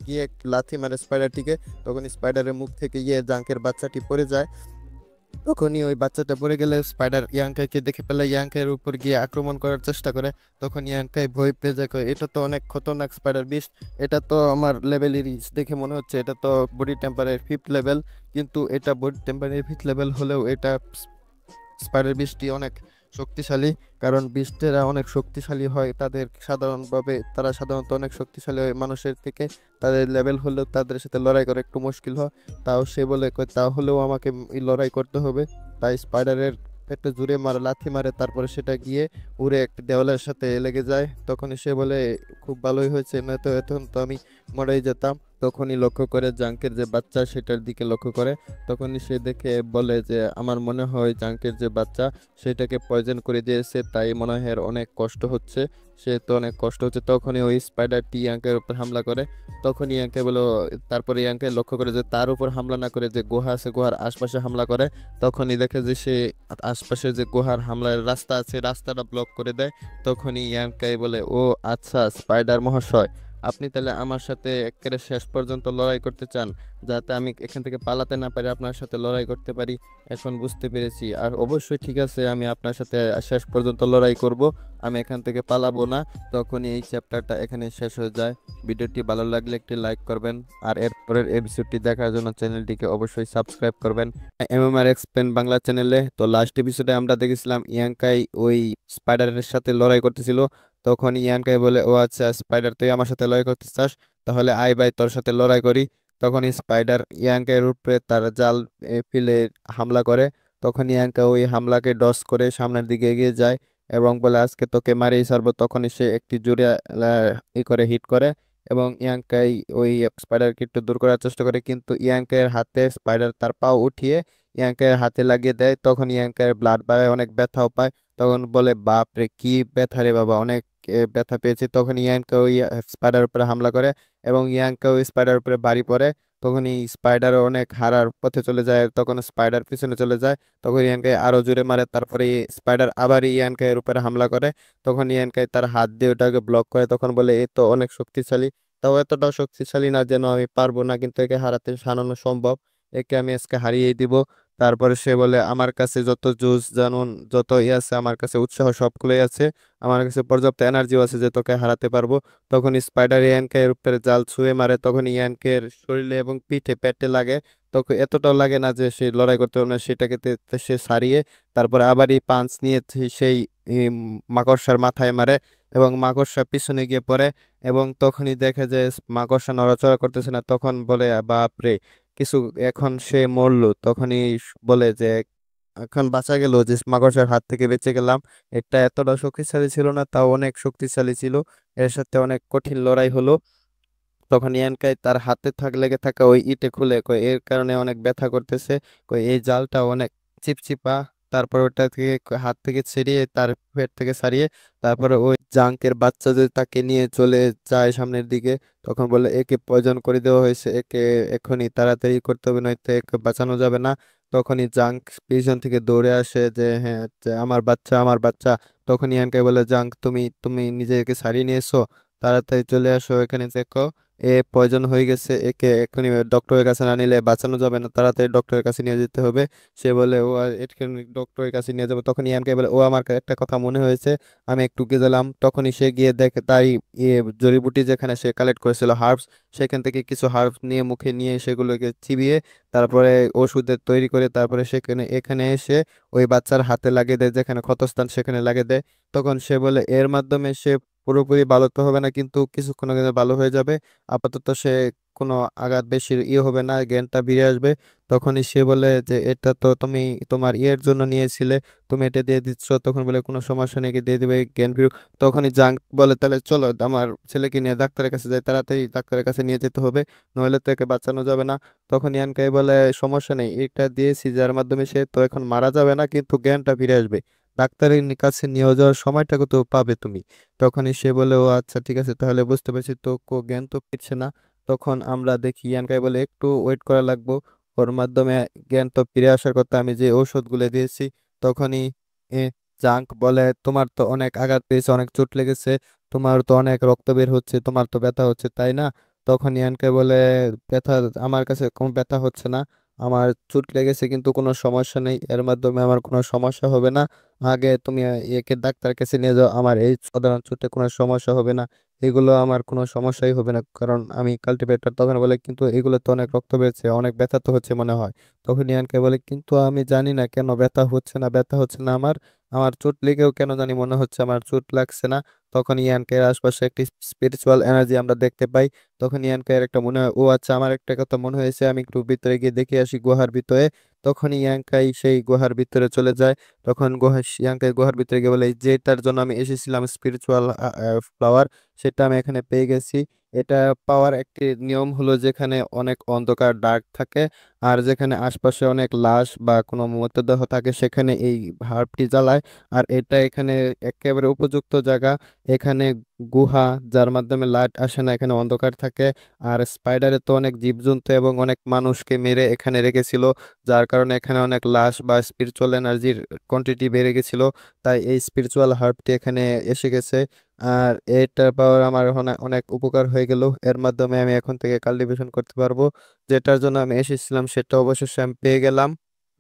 গিয়ে এক লাথি মারে স্পাইডারটিকে। তখন স্পাইডারের মুখ থেকে গিয়ে জাঙ্কের বাচ্চাটি পড়ে যায়। তখনই ওই বাচ্চাটা পড়ে গেলে স্পাইডার ইয়াংকাইকে দেখে পেলে ইয়াংকাইয়ের উপর গিয়ে আক্রমণ করার চেষ্টা করে। তখন ইয়াংকাই ভয় পেয়ে যায়, কয়, এটা তো অনেক খতরনাক স্পাইডার বিস্ট, এটা তো আমার লেভেলেরই দেখে মনে হচ্ছে, এটা তো বডি টেম্পারের 5th লেভেল, কিন্তু এটা বডি টেম্পারের 5th লেভেল হলেও এটা স্পাইডার বিস্টটি অনেক শক্তিশালী, কারণ বিস্টেরা অনেক শক্তিশালী হয়, তারা সাধারণত অনেক শক্তিশালী হয় মানুষের থেকে, তাদের লেভেল হলেও তাদের সাথে লড়াই করা একটু মুশকিল হয়। তাও সে বলে কয় তাহলেও আমাকে এই লড়াই করতে হবে। তাই স্পাইডারের একটা জুড়ে লাথি মারে, তারপরে সেটা গিয়ে উড়ে একটা দেওয়ালের সাথে লেগে যায়। তখনই সে বলে খুব ভালোই হয়েছে, নয়তো এখন তো আমি মরেই যেতাম। তখনই লক্ষ্য করে জাঙ্কের যে বাচ্চা সেটার দিকে লক্ষ্য করে। তখনই সে দেখে বলে যে আমার মনে হয় জাঙ্কের যে বাচ্চা সেটাকে পয়জন করে দিয়েছে, তাই মনে হয় এর অনেক কষ্ট হচ্ছে, সে তো অনেক কষ্ট হচ্ছে। তখনই ওই স্পাইডারটি ইয়াংকের উপর হামলা করে। তখনই ইয়াংকে বলো, তারপরে ইয়াংকে লক্ষ্য করে যে তার উপর হামলা না করে যে গুহা আছে গুহার আশপাশে হামলা করে। তখনই দেখে যে সে আশপাশে যে গুহার হামলার রাস্তা আছে রাস্তাটা ব্লক করে দেয়। তখনই ইয়াংকে বলে ও আচ্ছা স্পাইডার মহাশয়, আপনি তাহলে আমার সাথে একেবারে শেষ পর্যন্ত লড়াই করতে চান, যাতে আমি এখান থেকে পালাতে না পারি, আপনার সাথে লড়াই করতে পারি, এখন বুঝতে পেরেছি। আর অবশ্যই ঠিক আছে, আমি আপনার সাথে শেষ পর্যন্ত লড়াই করব, আমি এখান থেকে পালাবো না। তখনই এই চ্যাপ্টারটা এখানে শেষ হয়ে যায়। ভিডিওটি ভালো লাগলে একটি লাইক করবেন, আর এরপরের এপিসোডটি দেখার জন্য চ্যানেলটিকে অবশ্যই সাবস্ক্রাইব করবেন এমএমআর এক্সপ্লেন বাংলা চ্যানেলে। তো লাস্ট এপিসোডে আমরা দেখেছিলাম ইয়াংকাই ওই স্পাইডারের সাথে লড়াই করতেছিল। তখন ইয়ানকাই বলে ও আচ্ছা স্পাইডার তুই আমার সাথে লড়াই করতে চাস, তাহলে আয় ভাই তোর সাথে লড়াই করি। তখন স্পাইডার ইয়াংকের উপরে তার জাল ফেলে হামলা করে। তখন ইয়াংকা ওই হামলাকে ডস করে সামনের দিকে এগিয়ে যায় এবং বলে আজকে তোকে মারিয়ে ছাড়বো। তখনই সে একটি জোরে হিট করে এবং ইয়াংকাই ওই স্পাইডারকে একটু দূর করার চেষ্টা করে, কিন্তু ইয়াংকের হাতে স্পাইডার তার পা উঠিয়ে ইয়াংকের হাতে লাগিয়ে দেয়। তখন ইয়াংকের ব্লাড বাড়ায়, অনেক ব্যথাও পায়। তখন বলে বাপ রে কি ব্যথা রে বাবা, অনেক ব্যথা পেয়েছে। তখন ইয়াংকে ওই স্পাইডার উপরে হামলা করে এবং ইয়াংকে ওই স্পাইডার উপরে বাড়ি পড়ে। তখন এই স্পাইডার অনেক হারার পথে চলে যায়, তখন স্পাইডার পিছনে চলে যায়। তখন ইয়ানকে আরো জোরে মারে, তারপরে স্পাইডার আবার ইয়ানকে এর উপরে হামলা করে। তখন ইয়ানকে তার হাত দিয়ে ওটাকে ব্লক করে, তখন বলে এ তো অনেক শক্তিশালী, তাও এতটাও শক্তিশালী না যেন আমি পারবো না, কিন্তু একে হারানো সম্ভব, একে আমি আজকে হারিয়েই দিব। তারপরে সে বলে আমার কাছে যত জুস জানুন যত ইয়ে আছে, আমার কাছে উৎসাহ সবগুলোই আছে, আমার কাছে পর্যাপ্ত এনার্জিও আছে যে তোকে হারাতে পারবো। তখন স্পাইডার ইয়ানকে এর উপরে জাল ছুঁয়ে মারে, তখন ইয়ানকের শরীরে এবং পিঠে পেটে লাগে। তখন এতটাও লাগে না যে সে লড়াই করতে পারবে না, সেটাকে সে সারিয়ে তারপরে আবার এই পাঞ্চ নিয়ে সেই মাকড়সার মাথায় মারে এবং মাকড়সা পিছনে গিয়ে পড়ে। এবং তখনই দেখে যে মাকড়সা নড়াচড়া করতেছে না, তখন বলে বাপ রে কিছু, এখন সে মরলো। তখনই বলে যে এখন বাঁচা গেল, যে মাকড়সার হাত থেকে বেঁচে গেলাম। এটা এতটা শক্তিশালী ছিল না, তাও অনেক শক্তিশালী ছিল। এর সাথে অনেক কঠিন লড়াই হলো। তখন ইয়ানকাই তার হাতে লেগে থাকা ওই ইটে খুলে কয় এর কারণে অনেক ব্যথা করতেছে, কয় এই জালটা অনেক চিপচিপা। তারপর ওটা থেকে হাত থেকে ছিঁড়িয়ে তার পেট থেকে ছাড়িয়ে তারপরে ওই জাঙ্কের বাচ্চা যে তাকে নিয়ে চলে যায় সামনের দিকে। তখন বলে একে পয়জন করে দেওয়া হয়েছে, একে এখনই তাড়াতাড়ি করতে হবে, নয়তো একে বাঁচানো যাবে না। তখনই জাঙ্ক পিছন থেকে দৌড়ে আসে যে হ্যাঁ, যে আমার বাচ্চা আমার বাচ্চা। তখন ইয়ানকে বলে জাঙ্ক তুমি তুমি নিজেকে ছাড়িয়ে নিয়েছো, তাড়াতাড়ি চলে আসো এখানে, দেখো এ পয়জন হয়ে গেছে, একে এক্ষুনি ডক্টরের কাছে না নিলে বাঁচানো যাবে না, তাড়াতাড়ি ডক্টরের কাছে নিয়ে যেতে হবে। সে বলে ও আর এক্ষুনি ডক্টরের কাছে নিয়ে যাবো। তখন ইয়ানকে বলে ও আমার একটা কথা মনে হয়েছে, আমি একটু গেলাম। তখনই সে গিয়ে দেখে তাই জড়িবুটি যেখানে সে কালেক্ট করেছিল হার্বস, সেখান থেকে কিছু হার্বস নিয়ে মুখে নিয়ে সেগুলোকে চিবিয়ে তারপরে ওষুধের তৈরি করে তারপরে সেখানে এখানে এসে ওই বাচ্চার হাতে লাগিয়ে দেয়, যেখানে ক্ষতস্থান সেখানে লাগিয়ে দেয়। তখন সে বলে এর মাধ্যমে সে পুরোপুরি ভালো তো হবে না, কিন্তু কিছুক্ষণের মধ্যে ভালো হয়ে যাবে। আপাতত সে কোনো আঘাত বেশি হবে না, জ্ঞানটা ফিরে আসবে। তখনই সে বলে যে এটা তো তুমি তোমার ইয়ের জন্য নিয়েছিলে, তুমি এটা দিয়ে দিচ্ছ। তখন বলে কোনো সমস্যা নেই, দিয়ে দিবে জ্ঞান ফিরুক। তখনই জাঙ্ক বলে তাহলে চলো আমার ছেলেকে নিয়ে ডাক্তারের কাছে যাই, তাড়াতাড়ি ডাক্তারের কাছে নিয়ে যেতে হবে, নইলে তো একে বাঁচানো যাবে না। তখন ইয়ানকাই বলে সমস্যা নেই, এটা দিয়েছি যার মাধ্যমে সে তো এখন মারা যাবে না, কিন্তু জ্ঞানটা ফিরে আসবে, ডাক্তারের কাছে নিয়ে যাওয়ার সময়টাকে তো পাবে তুমি। তখনই সে বলে ও আচ্ছা ঠিক আছে, তাহলে বুঝতে পারছি, তো জ্ঞান তো ফিরছে না। তখন আমরা দেখি ইয়ানকাই বলে একটু ওয়েট করা লাগবো, ওর মাধ্যমে জ্ঞান তো ফিরে আসার কথা, আমি যে ঔষধগুলো দিয়েছি। তখনই এ, জাঙ্ক বলে তোমার তো অনেক আঘাত পেয়েছে, অনেক চোট লেগেছে, তোমার তো অনেক রক্ত বের হচ্ছে, তোমার তো ব্যথা হচ্ছে তাই না? তখন ইয়ানকে বলে ব্যথা, আমার কাছে কোনো ব্যথা হচ্ছে না, আমার চোট লেগেছে কিন্তু কোনো সমস্যা নেই, এর মাধ্যমে আমার কোনো সমস্যা হবে না। আগে তুমি একে ডাক্তার কাছে নিয়ে যাও, আমার এই সাধারণ চোটে কোনো সমস্যা হবে না, এগুলো আমার কোনো সমস্যাই হবে না, কারণ আমি কাল্টিভেটর। তখন বলে কিন্তু এগুলো তো অনেক রক্ত বেরোচ্ছে, অনেক ব্যথা তো হচ্ছে মনে হয়। তখন ইয়ানকে বলে কিন্তু আমি জানি না কেন ব্যথা হচ্ছে না, ব্যথা হচ্ছে না আমার, আমার চোট লেগেও কেন জানি মনে হচ্ছে আমার চোট লাগছে না। তখন ইয়ানকের আশপাশে একটি স্পিরিচুয়াল এনার্জি আমরা দেখতে পাই। তখন ইয়ানকের একটা মনে হয় ও আচ্ছা আমার একটা কথা মনে হয়েছে, আমি একটু ভিতরে গিয়ে দেখে আসি গুহার ভিতরে। তখন ইয়ানকাই সেই গুহার ভিতরে চলে যায়। তখন ইয়াংকে গুহার ভিতরে গিয়ে বলে যেটার জন্য আমি এসেছিলাম, স্পিরিচুয়াল ফ্লাওয়ার, সেটা আমি এখানে পেয়ে গেছি। এটা পাওয়ার একটি নিয়ম হলো যেখানে অনেক অন্ধকার ডার্ক থাকে আর যেখানে আশপাশে অনেক লাশ বা কোনো মৃতদেহ থাকে সেখানে এই হার্বটি জ্বালায়। আর এটা এখানে একেবারে উপযুক্ত জায়গা, এখানে গুহা, যার মাধ্যমে লাইট আসে না, এখানে অন্ধকার থাকে। আর স্পাইডারে তো অনেক জীবজন্তু এবং অনেক মানুষকে মেরে এখানে রেখেছিল, যার কারণে এখানে অনেক লাশ বা স্পিরিচুয়াল এনার্জির কোয়ান্টিটি বেড়ে গেছিল। তাই এই স্পিরিচুয়াল হার্বটি এখানে এসে গেছে। আর এটার পাওয়ার আমার অনেক অনেক উপকার হয়ে গেল, এর মাধ্যমে আমি এখন থেকে কাল্টিভেশন করতে পারবো। যেটার জন্য আমি এসেছিলাম সেটা অবশেষে আমি পেয়ে গেলাম।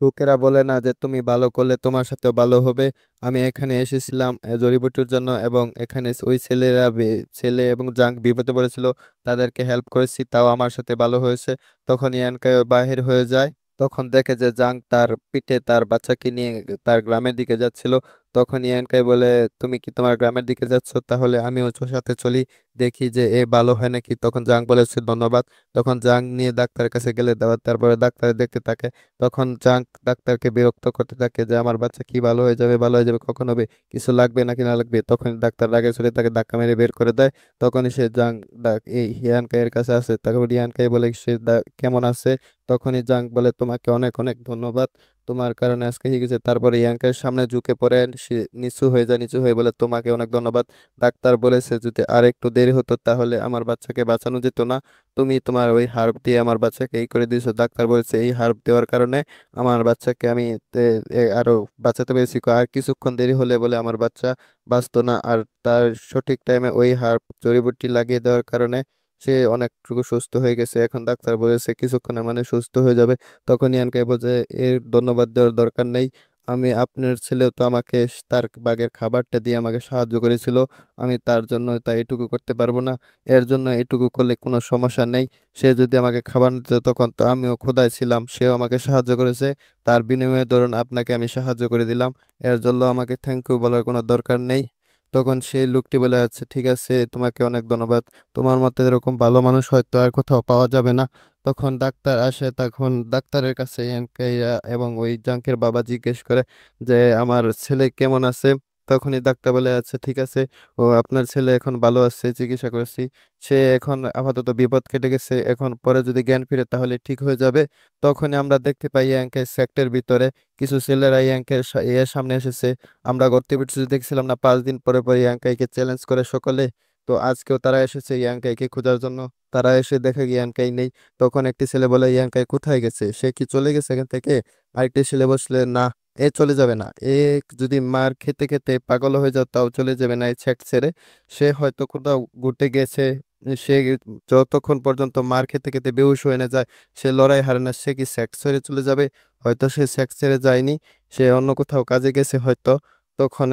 লোকেরা বলে না যে তুমি ভালো করলে তোমার সাথেও ভালো হবে, আমি এখানে এসেছিলাম জড়িবুটির জন্য, এবং এখানে ওই ছেলেরা ছেলে এবং জাঙ্ক বিপদে পড়েছিল, তাদেরকে হেল্প করেছি, তাও আমার সাথে ভালো হয়েছে। তখন ইয়ানকাই বাহির হয়ে যায়। তখন দেখে যে জাং তার পিঠে তার বাচ্চাকে নিয়ে তার গ্রামের দিকে যাচ্ছিল। তখন ইয়াংকাই বলে, তুমি কি তোমার গ্রামের দিকে যাচ্ছ? তাহলে আমিও ওর সাথে চলি, দেখি যে এ ভালো হয় নাকি। তখন জাং বলেছে ধন্যবাদ। তখন জাং নিয়ে ডাক্তারের কাছে গেলে তারপরে ডাক্তার দেখতে থাকে। তখন জাং ডাক্তারকে বিরক্ত করতে থাকে যে আমার বাচ্চা কি ভালো হয়ে যাবে, ভালো হয়ে যাবে, কখন হবে, কিছু লাগবে নাকি না লাগবে। তখন ডাক্তার রাগে চলে তাকে ধাক্কা মেরে বের করে দেয়। তখনই সে এই হিয়ানকাই এর কাছে আসে। তারপর হিয়ানকাই বলে সে কেমন আছে। তখনই জাং বলে তোমাকে অনেক অনেক ধন্যবাদ, তোমার কারণে আজকে হয়ে গেছে। তারপরে ইয়াংকের সামনে ঝুঁকে পড়ে সে নিচু হয়ে যায়, নিচু হয়ে বলে তোমাকে অনেক ধন্যবাদ। ডাক্তার বলেছে যদি আর একটু দেরি হতো তাহলে আমার বাচ্চাকে বাঁচানো যেত না, তুমি তোমার ওই হার্ব দিয়ে আমার বাচ্চাকে এই করে দিয়েছো। ডাক্তার বলেছে এই হার্ব দেওয়ার কারণে আমার বাচ্চাকে আমি আরো বাঁচাতে পেরেছি। আর কিছুক্ষণ দেরি হলে বলে আমার বাচ্চা বাঁচতো না। আর তার সঠিক টাইমে ওই হার্ব জড়িবুটি লাগিয়ে দেওয়ার কারণে সে অনেকটুকু সুস্থ হয়ে গেছে। এখন ডাক্তার বলেছে কিছুক্ষণের মানে সুস্থ হয়ে যাবে। তখন ইয়ানকে বলছে এর ধন্যবাদ দেওয়ার দরকার নেই, আমি আপনার ছেলেও তো আমাকে তার বাগের খাবারটা দিয়ে আমাকে সাহায্য করেছিল, আমি তার জন্য তাই এটুকু করতে পারবো না, এর জন্য এটুকু করলে কোনো সমস্যা নেই। সে যদি আমাকে খাবার দিত তখন তো আমিও ক্ষুধায় ছিলাম, সেও আমাকে সাহায্য করেছে, তার বিনিময়ে ধরুন আপনাকে আমি সাহায্য করে দিলাম, এর জন্য আমাকে থ্যাংক ইউ বলার কোনো দরকার নেই। তখন সেই লোকটি বলে আচ্ছা ঠিক আছে, তোমাকে অনেক ধন্যবাদ, তোমার মতো এরকম ভালো মানুষ হয়তো আর কোথাও পাওয়া যাবে না। তখন ডাক্তার আসে, তখন ডাক্তারের কাছে ইয়ানকাইয়া এবং ওই জাঙ্কের বাবা জিজ্ঞেস করে যে আমার ছেলে কেমন আছে। তখনই ডাক্তার বলে আচ্ছা ঠিক আছে, ও আপনার ছেলে এখন ভালো আছে, চিকিৎসা করেছি, সে এখন আপাতত বিপদ কেটে গেছে, এখন পরে যদি জ্ঞান ফিরে তাহলে ঠিক হয়ে যাবে। তখনই আমরা দেখতে পাই ইয়াংকের সেক্টর ভিতরে কিছু ছেলেরা ইয়াংকের এর সামনে এসেছে। আমরা গত ভিডিওতে দেখছিলাম না 5 দিন পরে পরে ইয়াংকাইকে চ্যালেঞ্জ করে সকলে, তো আজকেও তারা এসেছে ইয়াংকাইকে খোঁজার জন্য। তারা এসে দেখে ইয়াংকাই নেই। তখন একটি ছেলে বলে ইয়াংকাই কোথায় গেছে, সে কি চলে গেছে এখান থেকে? আরেকটি ছেলে বসলে না, এ চলে যাবে না, এ যদি মার খেতে খেতে পাগল হয়ে যাও তাও চলে যাবে না এই ছেট ছেড়ে, সে হয়তো কোথাও ঘুরতে গেছে। সে যতক্ষণ পর্যন্ত মার খেতে খেতে বেহুশ হয়ে না যায় সে লড়াই হারে না, সে কি সেক্স ছেড়ে চলে যাবে? হয়তো সে সেক্স ছেড়ে যায়নি, সে অন্য কোথাও কাজে গেছে হয়তো। তখন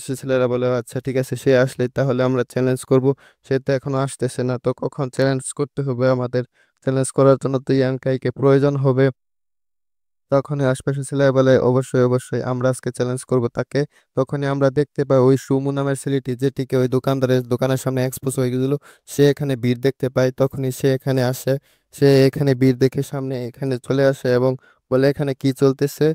সে ছেলেরা বলে আচ্ছা ঠিক আছে, সে আসলে তাহলে আমরা চ্যালেঞ্জ করব। সে তো এখনো আসতেছে না, তো কখন চ্যালেঞ্জ করতে হবে আমাদের? চ্যালেঞ্জ করার জন্য তো ইয়াংকাইকে প্রয়োজন হবে। তখনই আশপাশের ছেলেরা বলে অবশ্যই অবশ্যই আমরা আজকে চ্যালেঞ্জ করব তাকে। তখনই আমরা দেখতে পাই ওই সুমু নামের ছেলেটি যেটিকে ওই দোকানদারের দোকানের সামনে এক্সপোজ হয়ে গেছিল, সে এখানে ভিড় দেখতে পায়। তখনই সে এখানে আসে, সে এখানে ভিড় দেখে সামনে এখানে চলে আসে এবং বলে এখানে কি চলতেছে,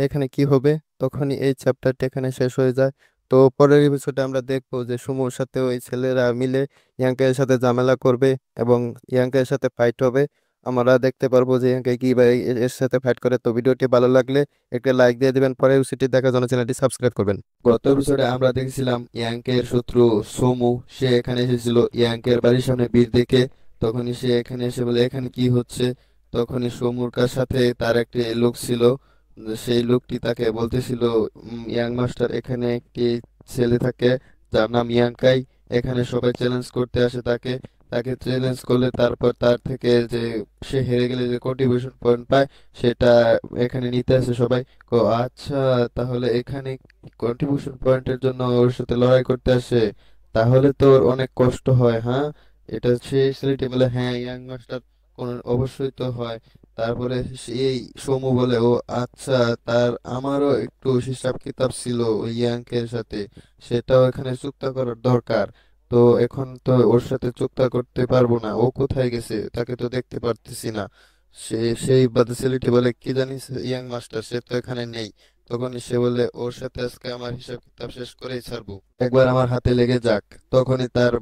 এখানে কি হবে। তখনই এই চ্যাপ্টারটা এখানে শেষ হয়ে যায়। তো পরের এপিসোডে আমরা দেখবো যে সুমুর সাথে ওই ছেলেরা মিলে ইয়াঙ্কের সাথে ঝামেলা করবে এবং ইয়াঙ্কের সাথে ফাইট হবে। আমরা দেখতে পারবো যে কি বা এর সাথে ফাইট করে। তো ভিডিওটি ভালো লাগলে একটা লাইক দিয়ে দিবেন, পরের ভিডিওটি দেখার জন্য চ্যানেলটি সাবস্ক্রাইব করবেন। গত এপিসোডে আমরা দেখছিলাম ইয়াংকের শত্রু সোমু, সে এখানে এসেছিল ইয়াংকের বাড়ির সামনে ভিড় দেখে। তখনই সে এখানে এসে বলে এখানে কি হচ্ছে। তখনই সোমুর সাথে তার একটি লোক ছিল, সেই লোকটি তাকে বলতেছিল ইয়াং মাস্টার, এখানে একটি ছেলে থাকে যার নাম ইয়াংকাই, এখানে সবাই চ্যালেঞ্জ করতে আসে তাকে, তাকে চ্যালেঞ্জ করলে তারপর তার থেকে যে সে হেরে গেলে যে কন্ট্রিবিউশন পয়েন্ট পায় সেটা এখানে নিতে আসে সবাই। আচ্ছা, তাহলে এখানে কন্ট্রিবিউশন পয়েন্টের জন্য ওর সাথে লড়াই করতে আসে, তাহলে তো ওর অনেক কষ্ট হয়। হ্যাঁ, এটা সেই ছেলেটি বলে হ্যাঁ ইয়াং মাস্টার, অবশ্যই তো হয়। তারপরে সেই সমু বলে ও আচ্ছা, তার আমারও একটু হিসাব কিতাব ছিল ওই ইয়াংকের সাথে, সেটাও এখানে চুক্তা করার দরকার। তো এখন তো ওর সাথে চুক্তা করতে পারবো না, ও কোথায় গেছে তাকে তো দেখতে পারতেছি না। সেই বাদে ছেলেটি বলে কি জানিস ইয়াং মাস্টার, সে তো এখানে নেই। তখন সে বলে ওর সাথে আজকে আমার হিসাব কিতাব শেষ করেই ছাড়বো, একবার আমার হাতে লেগে যাক। তখনই তার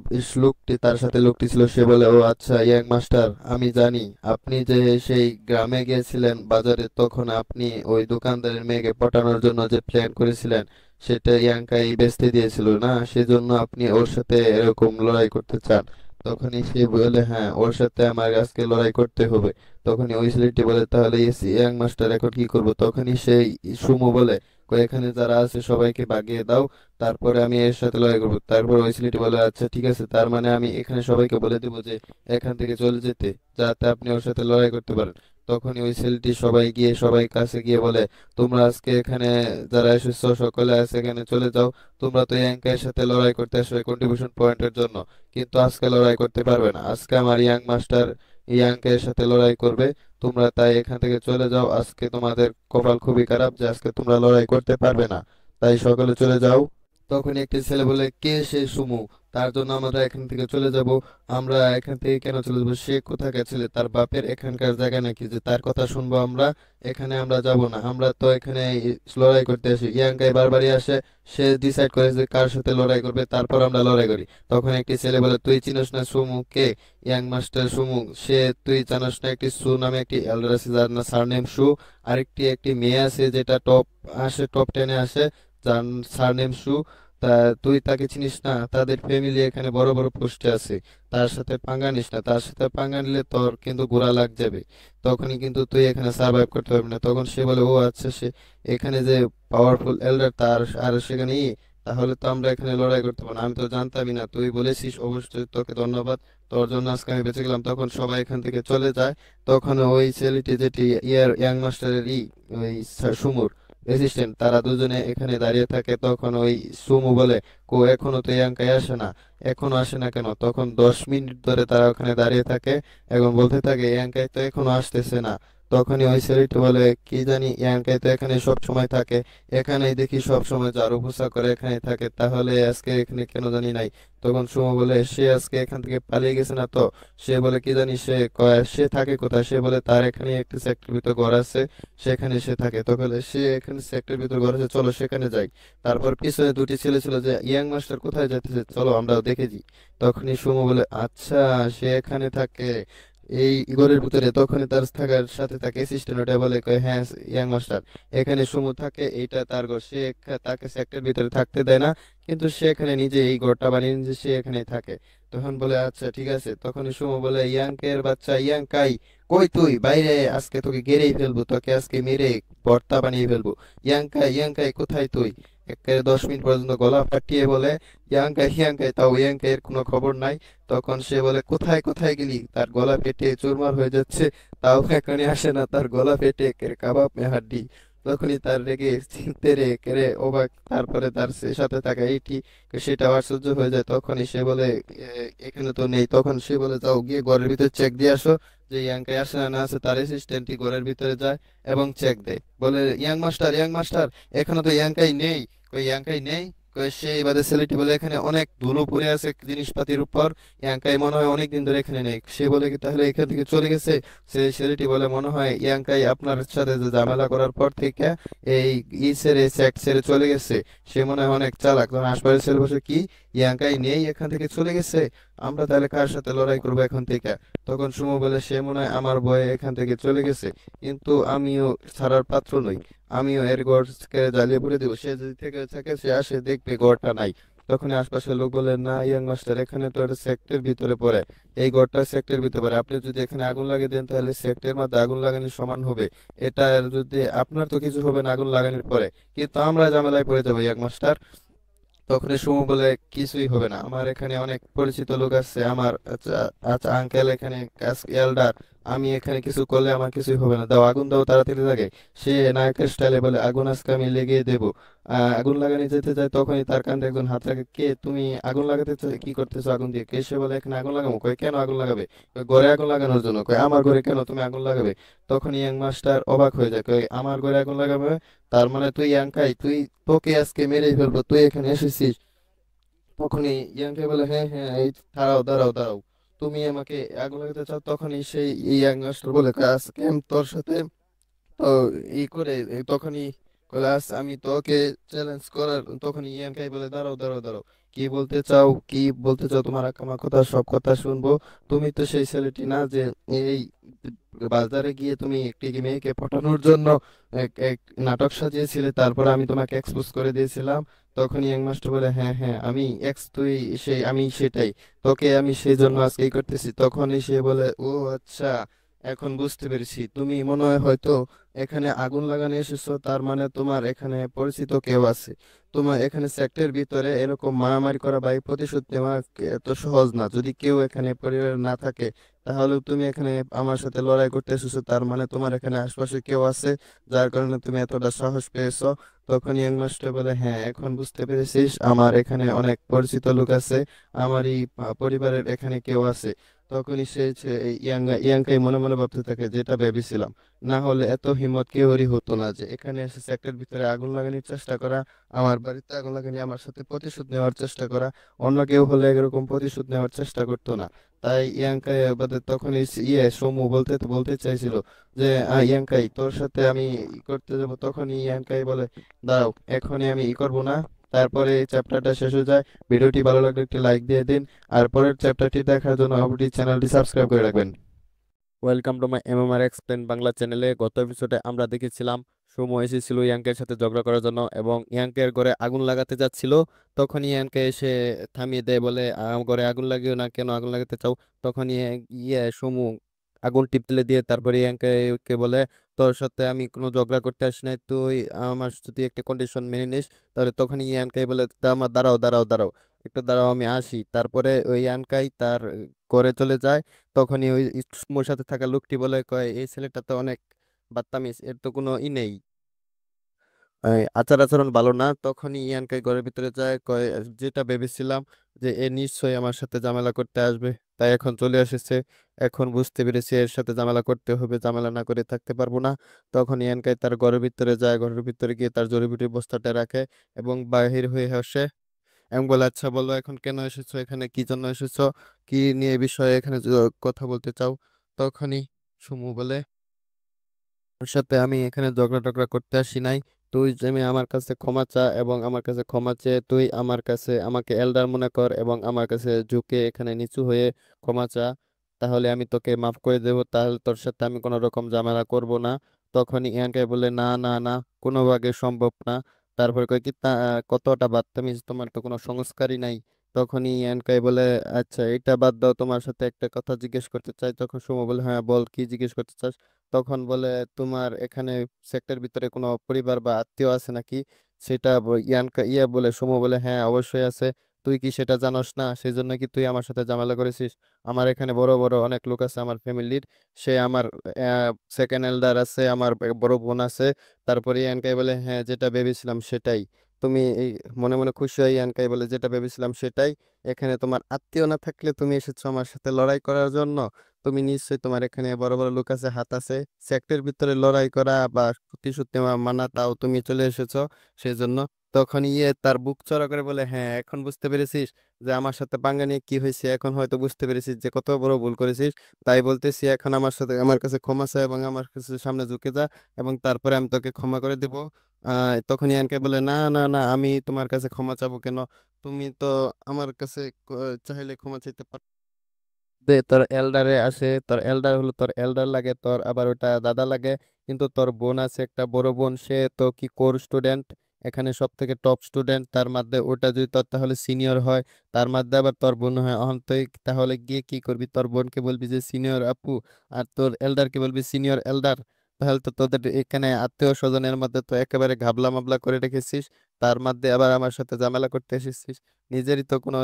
লোকটি, তার সাথে লোকটি ছিল, সে বলে ও আচ্ছা ইয়াং মাস্টার, আমি জানি আপনি যে সেই গ্রামে গিয়েছিলেন বাজারে, তখন আপনি ওই দোকানদারের মেয়েকে পটানোর জন্য যে প্ল্যান করেছিলেন সেটা ইয়াংকাই বেচতে দিয়েছিল না, সেজন্য আপনি ওর সাথে এরকম লড়াই করতে চান। তখনই সে বলে হ্যাঁ, ওর সাথে আমার আজকে লড়াই করতে হবে। তখনই ওই ছেলেটি বলে তাহলে ইয়াং মাস্টার এখন কি করব? তখনই সেই সুমো বলে এখানে যারা আছে সবাইকে ভাগিয়ে দাও, তারপরে আমি এর সাথে লড়াই করবো। তারপর ওই ছেলেটি বলে আচ্ছা ঠিক আছে, তার মানে আমি এখানে সবাইকে বলে দেবো যে এখান থেকে চলে যেতে, যাতে আপনি ওর সাথে লড়াই করতে পারেন। তখনই ওই ছেলেটি সবাই গিয়ে সবাই কাছে গিয়ে বলে তোমরা আজকে এখানে যারা এসেছো সকলে আছে এখানে চলে যাও, তোমরা তো ইয়াংকের সাথে লড়াই করতে আসবে কন্ট্রিবিউশন পয়েন্টের জন্য, কিন্তু আজকে লড়াই করতে পারবে না, আজকে আমার ইয়াং মাস্টার ইয়াংকের সাথে লড়াই করবে। তোমরা তাই এখান থেকে চলে যাও, আজকে তোমাদের কপাল খুবই খারাপ যে আজকে তোমরা লড়াই করতে পারবে না। তাই সকালে চলে যাও। তখন একটি ছেলে বলে, কে সে সুমু, তার জন্য আমরা এখান থেকে চলে যাব? আমরা এখান থেকে কেন চলে যাবো? সে কোথাকার ছেলে, তার বাপের এখানকার জায়গা নাকি যে তার কথা শুনবো আমরা? এখানে আমরা যাব না, আমরা তো এখানে লড়াই করতে আসি। ইয়াংকাই বারবারই আসে, সে ডিসাইড করে যে কার সাথে লড়াই করবে, তারপর আমরা লড়াই করি। তখন একটি ছেলে বলে, তুই চিনিস না সুমু কে? ইয়াং মাস্টার সুমু সে, তুই জানিস না একটি সু নামে একটি এল্ডার আছে যার না সারনেম সু, আরেকটি একটি মেয়ে আছে যেটা টপ 10-এ আসে, যার সারনেম সু। তা তুই তাকে চিনিস না? তাদের ফ্যামিলি এখানে বড় বড় পোস্টে আছে, তার সাথে পাঙ্গা নিস না, তার সাথে পাঙ্গা নিলে তোর কিন্তু গোড়া লাগ যাবে, তখনই কিন্তু তুই এখানে সার্ভাইভ করতে পারবি না। তখন সে বলে, ও আচ্ছা, সে এখানে যে পাওয়ারফুল এল্ডার তার আর সেখানে তাহলে তো আমরা এখানে লড়াই করতে পারবো না, আমি তো জানতামই না, তুই বলেছিস, অবশ্যই তোকে ধন্যবাদ, তোর জন্য আজকে আমি বেঁচে গেলাম। তখন সবাই এখান থেকে চলে যায়। তখন ওই ছেলেটি যেটি ইয়াং মাস্টারের ওই সুমুর রেসিস্ট্যান্ট, তারা দুজনে এখানে দাঁড়িয়ে থাকে। তখন ওই সুমু বলে, এখনো তো ইয়াংকাই আসে না, এখনো আসে না কেন? তখন 10 মিনিট ধরে তারা ওখানে দাঁড়িয়ে থাকে এবং বলতে থাকে, ইয়াংকাই তো এখনো আসতেছে না। তখনই ওই ছেলেটি বলে, কি জানি, ইয়াংকাই তো এখানে সব সময় থাকে, এখানেই দেখি সব সময় ঝাড়ু পোছা করে এখানে থাকে, তাহলে আজকে এখানে কেন জানি নাই। তখন সুমো বলে, সে আজকে এখান থেকে পালিয়ে গেছে না তো? সে বলে, কি জানি, সে থাকে কোথায়? সে বলে, তার এখানে একটি সেক্টর ভিতর ঘর আছে, সেখানে সে থাকে। তখন সে এখানে সেক্টর ভিতর ঘর আছে, চলো সেখানে যাই। তারপর পিছনে দুটি ছেলে ছিল যে, ইয়াং মাস্টার কোথায় যাইতেছে, চলো আমরা দেখেছি। তখনই সুমো বলে, আচ্ছা, সে এখানে থাকে এই ঘরের ভিতরে। তখনই তার থাকার সাথে থাকে অ্যাসিস্ট্যান্ট, ওটা বলে, কয়, হ্যাঁ ইয়াং মাস্টার, এখানে সুমু থাকে, এইটা তার ঘর, সে তাকে সেক্টর ভিতরে থাকতে দেয় না, কিন্তু সে এখানে নিজে এই ঘরটা বানিয়ে নিজে সে এখানে থাকে। তখন বলে, আচ্ছা ঠিক আছে। তখন সুমু বলে, ইয়াংকের বাচ্চা ইয়াংকাই, কই তুই? বাইরে আয়, আজকে তোকে গেড়েই ফেলবো, তোকে আজকে মেরে ভর্তা বানিয়ে ফেলবো। ইয়াংকাই ইয়াংকাই কোথায় তুই? একেবারে 10 মিনিট পর্যন্ত গলা ফাটিয়ে বলে, ইয়াংকাই ইয়াংকাই, তাও ইয়াংকাইয়ের কোনো খবর নাই। তখন সে বলে, কোথায় কোথায় গেলি? তার গলা ফেটে চুরমার হয়ে যাচ্ছে, তাও এখানে আসে না, তার গলা ফেটে একেবারে কাবাব মে হাড্ডি। তখনই তার রেগে চিনতে রে কেড়ে অবাক, তারপরে তার সে সাথে থাকা এইটি সেটা আশ্চর্য হয়ে যায়। তখনই সে বলে, এখানে তো নেই। তখন সে বলে, যাও গিয়ে ঘরের ভিতরে চেক দিয়ে আসো যে ইয়াংকাই আসে না না আছে। তার অ্যাসিস্ট্যান্টই ঘরের ভিতরে যায় এবং চেক দেয়, বলে, ইয়াং মাস্টার, এখানে তো ইয়াংকাই নেই। কই ইয়াংকাই নেই? কই সেই বাদে ছেলেটি বলে, এখানে অনেক ধুলো পড়ে আছে জিনিসপাতির উপর, ইয়াংকাই মনে হয় অনেকদিন ধরে এখানে নেই। সে বলে, কি তাহলে এখান থেকে চলে গেছে? সেই ছেলেটি বলে, মনে হয় ইয়াংকাই আপনার সাথে যে ঝামেলা করার পর থেকে এই ছেড়ে সেক্ট ছেড়ে চলে গেছে। সে মনে হয় অনেক চালাক। তখন আশপাশের ছেলে বসে, কি ইয়াংকাই নেই, এখান থেকে চলে গেছে? আমরা তাহলে কার সাথে লড়াই করবো এখন থেকে? তখন সুমো বলে, সে মনে হয় আমার ভয়ে এখান থেকে চলে গেছে, কিন্তু আমিও ছাড়ার পাত্র নই, আমিও এর ঘরকে জ্বালিয়ে পুড়ে দেবো। সে যদি থেকে থাকে, সে আসে দেখবে ঘরটা নাই। তখন আশপাশের লোক বলে, না ইয়াং মাস্টার, এখানে তো একটা সেক্টর ভিতরে পড়ে, এই ঘরটা সেক্টর ভিতরে পড়ে, আপনি যদি এখানে আগুন লাগিয়ে দেন তাহলে সেক্টরের মধ্যে আগুন লাগানোর সমান হবে। এটা যদি আপনার তো কিছু হবে না আগুন লাগানোর পরে, কিন্তু আমরা ঝামেলায় পড়ে যাবো ইয়াং মাস্টার। তখন সুমো বলে, কিছুই হবে না, আমার এখানে অনেক পরিচিত লোক আছে, আমার আচ্ছা আচ্ছা আঙ্কেল এখানে এল্ডার, আমি এখানে কিছু করলে আমার কিছুই হবে না, দাও আগুন দাও তাড়াতাড়ি লাগে। সে নায়কের স্টাইলে বলে, আগুন আজকে আমি লেগেই দেবো। আগুন লাগানো যেতে যায়, তখনই তার কাঁধে একজন হাত রাখে, কে তুমি? আগুন লাগাতে কি করতেছো আগুন দিয়ে? কে? সে বলে, এখানে আগুন লাগাবো। কয়, কেন আগুন লাগাবে? কয়, ঘরে আগুন লাগানোর জন্য। কয়, আমার ঘরে কেন তুমি আগুন লাগাবে? তখন ইয়াং মাস্টার অবাক হয়ে যায়, কয়, আমার ঘরে আগুন লাগাবে? তার মানে তুই ইয়াংকাই, তোকে আজকে মেরেই ফেলবো, তুই এখানে এসেছিস? তখনই ইয়াংকে বলে, হ্যাঁ হ্যাঁ, এই দাঁড়াও দাঁড়াও দাঁড়াও, তুমি আমাকে আগুন লাগাতে চাও? তখনই সেই ইয়াং মাস্টার বলে, কাজ কেম তোর সাথে তো করে তখনই ক্লাস আমি তোকে চ্যালেঞ্জ করার। তখন ইয়াংকাই বলে, দাঁড়াও দাঁড়াও দাঁড়াও, কি বলতে চাও? কি বলতে চাও? তোমার আমার কথা, সব কথা শুনবো। তুমি তো সেই ছেলেটি না যে এই বাজারে গিয়ে তুমি একটি মেয়েকে পটানোর জন্য এক এক নাটক সাজিয়েছিলে, তারপর আমি তোমাকে এক্সপোজ করে দিয়েছিলাম? তখন ইয়াং মাস্টার বলে, হ্যাঁ হ্যাঁ, আমি তুই সেই, আমি সেটাই, তোকে আমি সেই জন্য আজকে এই করতেছি। তখনই সে বলে, ও আচ্ছা, এখন বুঝতে পেরেছি, তুমি মনে হয় হয়তো এখানে আগুন লাগানো এসেছো, তার মানে তোমার এখানে পরিচিত কেউ আছে। তোমার এখানে সেক্টরের ভিতরে এরকম মারামারি করা বা এই প্রতিশোধ নেওয়া এত সহজ না। যদি কেউ এখানে পরিবার না থাকে, তাহলে তুমি এখানে আমার সাথে লড়াই করতে এসেছো, তার মানে তোমার এখানে আশপাশে কেউ আছে, যার কারণে তুমি এতটা সাহস পেয়েছো। তখন ইয়াং মাস্টার বলে, হ্যাঁ এখন বুঝতে পেরেছিস, আমার এখানে অনেক পরিচিত লোক আছে, আমারই পরিবারের এখানে কেউ আছে। তখনই এই ইয়াংকাই মনে মনে ভাবতে থাকে যেটা ভেবেছিলাম, না হলে এত হিম্মত কেউরই হতো না যে এখানে এসে সেক্টর ভিতরে আগুন লাগানোর চেষ্টা করা, আমার বাড়িতে আগুন লাগানি, আমার সাথে প্রতিশোধ নেওয়ার চেষ্টা করা। অন্য কেউ হলে এরকম প্রতিশোধ নেওয়ার চেষ্টা করতো না। তাই ইয়াংকাই তখনই সমু বলতে বলতে চাইছিল যে ইয়াংকাই তোর সাথে আমি করতে যাবো, তখনই ইয়াংকাই বলে দাঁড়াও, এখনই আমি করবো না। তারপরে এই চ্যাপ্টারটা শেষ হয়ে যায়। ভিডিওটি ভালো লাগলে একটি লাইক দিয়ে দিন, আর পরের চ্যাপ্টারটি দেখার জন্য অবশ্যই চ্যানেলটি সাবস্ক্রাইব করে রাখবেন। Welcome to my MMR explain Bangla চ্যানেলে। গত এপিসোডে আমরা দেখেছিলাম সুমো এসেছিল ইয়াংকের সাথে ঝগড়া করার জন্য এবং ইয়াংকের ঘরে আগুন লাগাতে যাচ্ছিল। তখন ইয়াংকে এসে থামিয়ে দেয়, বলে ঘরে আগুন লাগিও না, কেন আগুন লাগাতে চাও? তখন সুমু আগুন টিপতে দিয়ে তারপরে ইয়াংকে কে বলে, তোর সাথে আমি কোনো ঝগড়া করতে আসি নাই, তুই আমার যদি একটা কন্ডিশন মেনে নিস তাহলে। তখন ইয়ানকাই বলে, তা আমার দাঁড়াও দাঁড়াও দাঁড়াও, একটু দাঁড়াও, আমি আসি। তারপরে ওই ইয়ানকাই তার ঘরে চলে যায়। তখনই ওই সুমোর সাথে থাকা লোকটি বলে, কয় এই ছেলেটা তো অনেক বাত্তামিজ, এর তো কোনো নেই, আচার আচরণ ভালো না। তখনই ইয়ানকাই ঘরের ভিতরে যায়, কয় যেটা ভেবেছিলাম যে এ নিশ্চয়ই আমার সাথে ঝামেলা করতে আসবে, তাই এখন চলে এসেছে। এখন বুঝতে পেরেছি এর সাথে ঝামেলা করতে হবে, ঝামেলা না করে থাকতে পারবো না। তখন ইয়ানকাই তার ঘরের ভিতরে যায়, ঘরের ভিতরে গিয়ে তার জড়িবুটির বস্তাটা রাখে এবং বাহির হয়ে আসে এবং বলে, আচ্ছা বলো এখন কেন এসেছো, এখানে কি জন্য এসেছো, কি নিয়ে বিষয়ে এখানে কথা বলতে চাও? তখনই সুমু বলে, ওর সাথে আমি এখানে ঝগড়া টগড়া করতে আসি নাই। তুই যে আমার কাছে ক্ষমা চা এবং আমার কাছে ক্ষমা চেয়ে তুই আমার কাছে আমাকে এল্ডার মনে কর এবং আমার কাছে ঝুঁকে এখানে নিচু হয়ে ক্ষমা চা, তাহলে আমি তোকে মাফ করে দেব, তাহলে তোর সাথে আমি কোনো রকম ঝামেলা করব না। তখনই ইয়াঙ্কে বলে, না না না, কোনো ভাগে সম্ভব না। তারপরে কয় কি কতটা বাদতামিজ, তোমার তো কোনো সংস্কারই নাই। তখনই ইয়ানকাই বলে, আচ্ছা এটা বাদ দাও, তোমার সাথে একটা কথা জিজ্ঞেস করতে চাই। তখন সুমো বলে, হ্যাঁ বল, কি জিজ্ঞেস করতে চাস? তখন বলে, তোমার এখানে সেক্টর ভিতরে কোনো পরিবার বা আত্মীয় আছে নাকি? সেটা বলে, সুমো বলে, হ্যাঁ অবশ্যই আছে। তুই কি সেটা জানোস না? সেই জন্য কি তুই আমার সাথে ঝামেলা করেছিস? আমার এখানে বড় বড় অনেক লোক আছে আমার ফ্যামিলির, সে আমার সেকেন্ড এল্ডার আছে, আমার বড় বোন আছে। তারপরে ইয়ানকাই বলে, হ্যাঁ যেটা ভেবেছিলাম সেটাই। তুমি এই মনে মনে খুশি হয়? ইয়ানকাই বলে, যেটা ভেবেছিলাম সেটাই। এখানে তোমার আত্মীয় না থাকলে তুমি এসেছো আমার সাথে লড়াই করার জন্য? তুমি নিশ্চয়ই, তোমার এখানে বড় বড় লোক আছে, হাত আছে, সেক্টরের ভিতরে লড়াই করা বা প্রতিশোধ নেওয়া মানা, তাও তুমি চলে এসেছো সেই জন্য। তখন তার বুক চড়া করে বলে, হ্যাঁ এখন বুঝতে পেরেছিস যে আমার সাথে পাঙ্গা নিয়ে কি হয়েছে, এখন হয়তো বুঝতে পেরেছিস যে কত বড় ভুল করেছিস। তাই বলতেছি এখন আমার কাছে ক্ষমা চা এবং আমার কাছে সামনে ঝুঁকে যা, এবং তারপরে আমি তোকে ক্ষমা করে দেব। তখন ইয়ানকে বলে, না না না, আমি তোমার কাছে ক্ষমা চাবো কেন? তুমি তো আমার কাছে চাইলে ক্ষমা চাইতে পারো। তোর এল্ডারে আসে, তোর এল্ডার হলো তোর এল্ডার লাগে, তোর আবার ওটা দাদা লাগে। কিন্তু তোর বোন আছে একটা বড় বোন, সে তো কি কোর স্টুডেন্ট, এখানে সব থেকে টপ স্টুডেন্ট। তার মধ্যে ওটা যদি তোর তাহলে সিনিয়র হয়, তার মধ্যে আবার তোর বোন হয়, অহন তুই তাহলে গিয়ে কি করবি? তোর বোনকে বলবি যে সিনিয়র আপু, আর তোর এল্ডারকে বলবি সিনিয়র এল্ডার। তাহলে তো তোদের এখানে আত্মীয় স্বজনের মধ্যে তো একেবারে ঘাবলা মাবলা করে রেখেছিস, তার মধ্যে আবার আমার সাথে ঝামেলা করতে এসেছিস। নিজেরই তো কোনো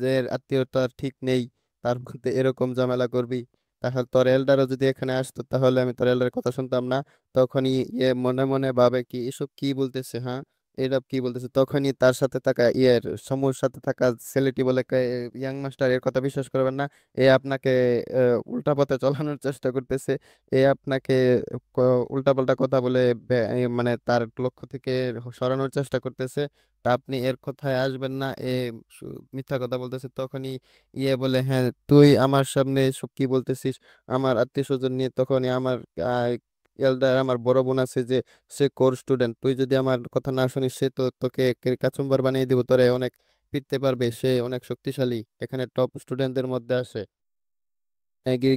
যে আত্মীয়তা ঠিক নেই, তার মধ্যে এরকম ঝামেলা করবি? তাহলে তোর এল্ডারও যদি এখানে আসতো তাহলে আমি তোর এল্ডারের কথা শুনতাম না। তখনই মনে মনে ভাবে কি এসব কি বলতেছে, হ্যাঁ এসব কি বলতেছে। তখনই তার সাথে থাকা সমুর সাথে থাকা ছেলেটি বলে, ইয়াং মাস্টার এর কথা বিশ্বাস করবেন না, এ আপনাকে উল্টা পথে চলানোর চেষ্টা করতেছে, এ আপনাকে উল্টা পাল্টা কথা বলে মানে তার লক্ষ্য থেকে সরানোর চেষ্টা করতেছে। তা আপনি এর কথায় আসবেন না, মিথ্যা কথা বলতেছে। তখনই বলে, হ্যাঁ তুই আমার সামনে সব কি বলতেছিস আমার আত্মীয় স্বজন নিয়ে? তখনই আমার এল্ডার, আমার বড় বোন আছে যে, সে কোর স্টুডেন্ট, তুই যদি আমার কথা না শুনিস সে তো তোকে কাচুম্বার বানিয়ে দিব, তোরে অনেক পিটতে পারবে, সে অনেক শক্তিশালী, এখানে টপ স্টুডেন্টদের মধ্যে আসে।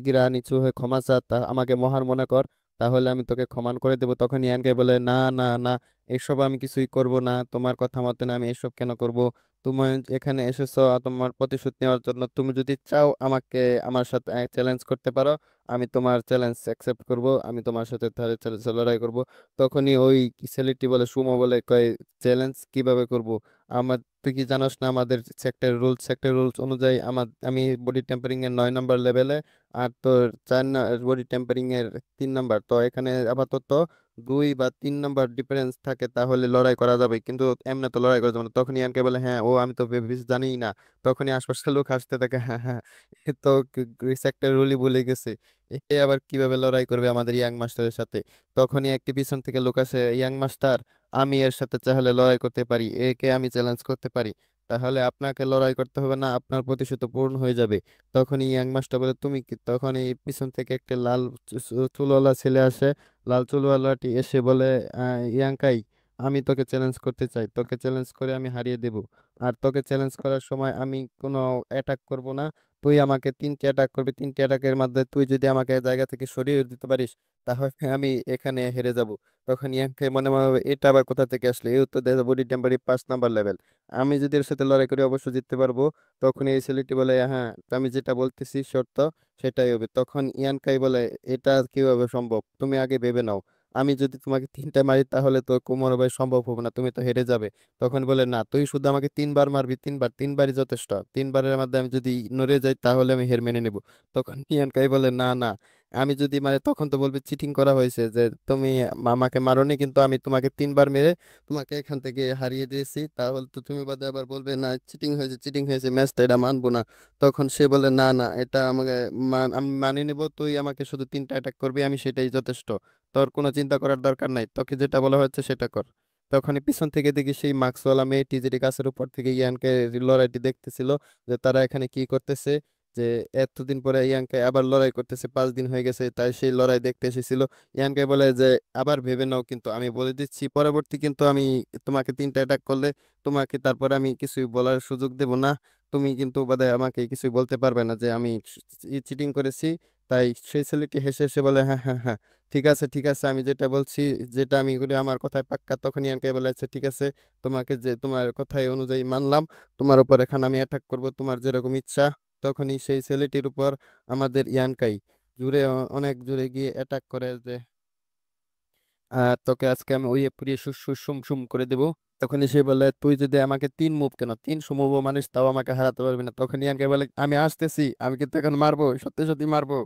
গিরা নিচু হয়ে ক্ষমা চা, আমাকে মহান মনে কর, তাহলে আমি তোকে ক্ষমা করে দেবো। তখন ইয়ানকে বলে, না না না, এসব আমি কিছুই করব না, তোমার কথা মতে না, আমি এসব কেন করব? তুমি এখানে এসেছো তোমার প্রতিশোধ নেওয়ার জন্য, তুমি যদি চাও আমাকে আমার সাথে চ্যালেঞ্জ করতে পারো, আমি তোমার চ্যালেঞ্জ অ্যাকসেপ্ট করব, আমি তোমার সাথে তাহলে লড়াই করব। তখনই ওই ছেলেটি বলে, সুমো বলে, কয় চ্যালেঞ্জ কিভাবে করব? আমার তুই কি জানোস না আমাদের সেক্টর রুলস অনুযায়ী আমি বডি টেম্পারিং এর 9 নম্বর লেভেলে, আর তোর বডি টেম্পারিং এর 3 নম্বর। তো এখানে আপাতত 2 বা 3 নম্বর ডিফারেন্স থাকে, তাহলে লড়াই করা যাবে, কিন্তু এমনি তো লড়াই করা যাবে না। তখন ইয়ানকে বলে হ্যাঁ ও আমি তো বেশি জানি না। তখনই আশপাশের লোক হাসতে থাকে, হ্যাঁ হ্যাঁ এ তো সেক্টর রুলই ভুলে গেছে, এ আবার কিভাবে লড়াই করবে আমাদের ইয়াং মাস্টারের সাথে। তখনই একটি পিছন থেকে লোক আসে, ইয়াং মাস্টার আমি এর সাথে চাইলে লড়াই করতে পারি, একে আমি চ্যালেঞ্জ করতে পারি, তাহলে আপনাকে লড়াই করতে হবে না, আপনার প্রতিশোধ পূর্ণ হয়ে যাবে। তখন ইয়াং মাস্টার বলে তুমি কি? তখন এই পিছন থেকে একটা লাল চুলওয়ালা ছেলে আসে। লাল চুলওয়ালাটি এসে বলে ইয়াংকাই, আমি তোকে চ্যালেঞ্জ করতে চাই, তোকে চ্যালেঞ্জ করে আমি হারিয়ে দেব। আর তোকে চ্যালেঞ্জ করার সময় আমি কোনো অ্যাটাক করব না, তুই আমাকে 3টি অ্যাটাক করবি, 3টি অ্যাটাকের মধ্যে তুই যদি আমাকে জায়গা থেকে সরিয়ে দিতে পারিস তাহলে আমি এখানে হেরে যাব। তখন ইয়াংকে মনে মনে হবে, এটা আবার কোথা থেকে আসলো, এও তো দেখো বডি টেম্পারি 5 নম্বর লেভেল, আমি যদি এর সাথে লড়াই করি অবশ্যই জিততে পারবো। তখন এই ছেলেটি বলে হ্যাঁ তো আমি যেটা বলতেছি শর্ত সেটাই হবে। তখন ইয়ানকাই বলে এটা কিভাবে সম্ভব, তুমি আগে ভেবে নাও, আমি যদি তোমাকে 3টা মারি তাহলে তো কোমর সম্ভব হবে না, তুমি তো হেরে যাবে। তখন বলে না, তুই শুধু আমাকে 3বার মারবি, 3বারই যথেষ্ট, 3বারের মধ্যে আমি যদি নড়ে যাই তাহলে আমি হের মেনে নেব। তখন ইয়ানকাই বলে না না, আমি যদি মানে তখন তো বলবে চিটিং করা হয়েছে, যে তুমি আমাকে মারোনি কিন্তু আমি তোমাকে 3বার মেরে তোমাকে এখান থেকে হারিয়ে দিয়েছি, তাহলে তো তুমি বাদে আবার বলবে না চিটিং হয়েছে ম্যাচটা, এটা মানবো না। তখন সে বলে না না, এটা আমাকে আমি মানিয়ে নেবো, তুই আমাকে শুধু 3টা অ্যাটাক করবি, আমি সেটাই যথেষ্ট, তোর কোনো চিন্তা করার দরকার নাই, তোকে যেটা বলা হচ্ছে সেটা কর। তখনই পিছন থেকে দেখি সেই মাক্সওয়ালা মেয়েটি যেটি গাছের উপর থেকে ইয়ানকে লড়াইটি দেখতেছিল, যে তারা এখানে কি করতেছে, যে এতদিন পরে ইয়াংকে আবার লড়াই করতেছে, 5 দিন হয়ে গেছে, তাই সেই লড়াই দেখতে এসেছিল। ইয়াংকে বলে যে আবার ভেবে নাও, কিন্তু আমি বলে দিচ্ছি পরবর্তী কিন্তু আমি তোমাকে 3টা অ্যাটাক করলে তোমাকে তারপরে আমি কিছুই বলার সুযোগ দেব না, তুমি কিন্তু বোধহয় আমাকে কিছুই বলতে পারবে না যে আমি চিটিং করেছি। তাই সেই ছেলেটি হেসে হেসে বলে হ্যাঁ হ্যাঁ হ্যাঁ ঠিক আছে ঠিক আছে, আমি যেটা বলছি, যেটা আমি করি আমার কথায় পাক্কা। তখন ইয়ানকে বলে আচ্ছা ঠিক আছে, তোমাকে যে তোমার কথাই অনুযায়ী মানলাম, তোমার উপর এখন আমি অ্যাটাক করব, তোমার যেরকম ইচ্ছা। তখনই সেই ছেলেটির উপর আমাদের ইয়ানকাই অনেক জোরে গিয়ে অ্যাটাক করে, যে তোকে আজকে আমি ওই পুড়িয়ে সুম সুম করে দেবো। তখনই সে বলে তুই যদি আমাকে 3 মুভ কেন 3 সমুভ মানুষ তাও আমাকে হারাতে পারবি না। তখন ইয়ানকে বলে আমি আসতেছি, আমি কিন্তু এখন মারবো, সত্যি সত্যি মারবো।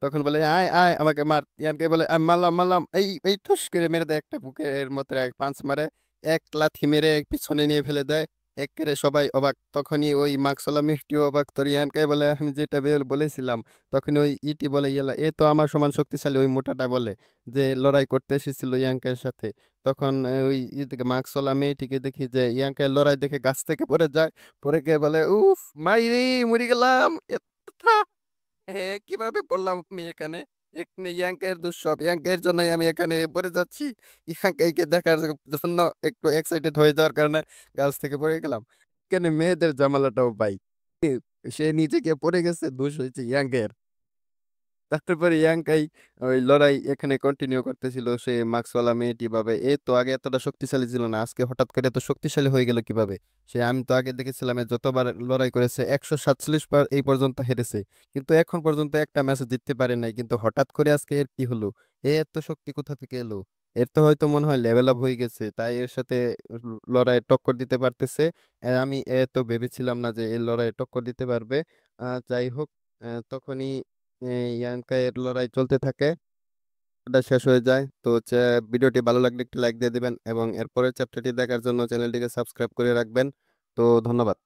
তখন বলে আয় আয় আমাকে মার। ইয়ানকে বলে আমি মারলাম মারলাম, এই ঠুস করে মেরে দেয়, একটা বুকের মতো এক পাঁচ মারে, এক লাথি মেরে পিছনে নিয়ে ফেলে দেয়। একেবারে সবাই অবাক। তখনই ওই মাকসলা মিষ্টিও অবাক। তোর ইয়ানকে বলে আমি যেটা বলেছিলাম। তখন ওই ইটি বলে ইয়ালা এ তো আমার সমান শক্তিশালী, ওই মোটাটা বলে যে লড়াই করতে এসেছিল ইয়াঙ্কের সাথে। তখন ওই থেকে মার্কসওয়ালা মেয়েটিকে দেখি যে ইয়াঙ্কের লড়াই দেখে গাছ থেকে পড়ে যায়, পড়ে গিয়ে বলে উফ মাইরি মরে গেলাম, কিভাবে পড়লাম আমি এখানে, এখানে ইয়াঙ্কের দুঃসব, ইয়াঙ্কের জন্যই আমি এখানে পড়ে যাচ্ছি। ইয়াঙ্কেকে দেখার জন্য একটু এক্সাইটেড হয়ে যাওয়ার কারণে গাছ থেকে পড়ে গেলাম। এখানে মেয়েদের জামালাটাও পাই, সে নিচে গিয়ে পড়ে গেছে, দোষ হয়েছে ইয়াঙ্কের। তারপরে ইয়াংকাই ওই লড়াই এখানে কন্টিনিউ করতেছিল, সে মাস্কওয়ালা মেয়েটি ভাবে এ তো আগে এতটা শক্তিশালী ছিল না, আজকে হঠাৎ করে এত শক্তিশালী হয়ে গেল কিভাবে। সে আমি তো আগে দেখেছিলাম এ যতবার লড়াই করেছে 147 বার এই পর্যন্ত হেরেছে, কিন্তু এখন পর্যন্ত একটা ম্যাচ জিততে পারে নাই, কিন্তু হঠাৎ করে আজকে এর কি হলো, এ এত শক্তি কোথা থেকে এলো। এর তো হয়তো মনে হয় লেভেল আপ হয়ে গেছে, তাই এর সাথে লড়াই টক্কর দিতে পারতেছে। আমি এ তো ভেবেছিলাম না যে এর লড়াই টক্কর দিতে পারবে। যাই হোক, তখনই ইয়ানকাইয়ের লড়াই চলতে থাকে, এটা শেষ হয়ে যায়। তো হচ্ছে ভিডিওটি ভালো লাগলে একটি লাইক দিয়ে দিবেন এবং এরপরের চ্যাপ্টারটি দেখার জন্য চ্যানেলটিকে সাবস্ক্রাইব করে রাখবেন। তো ধন্যবাদ।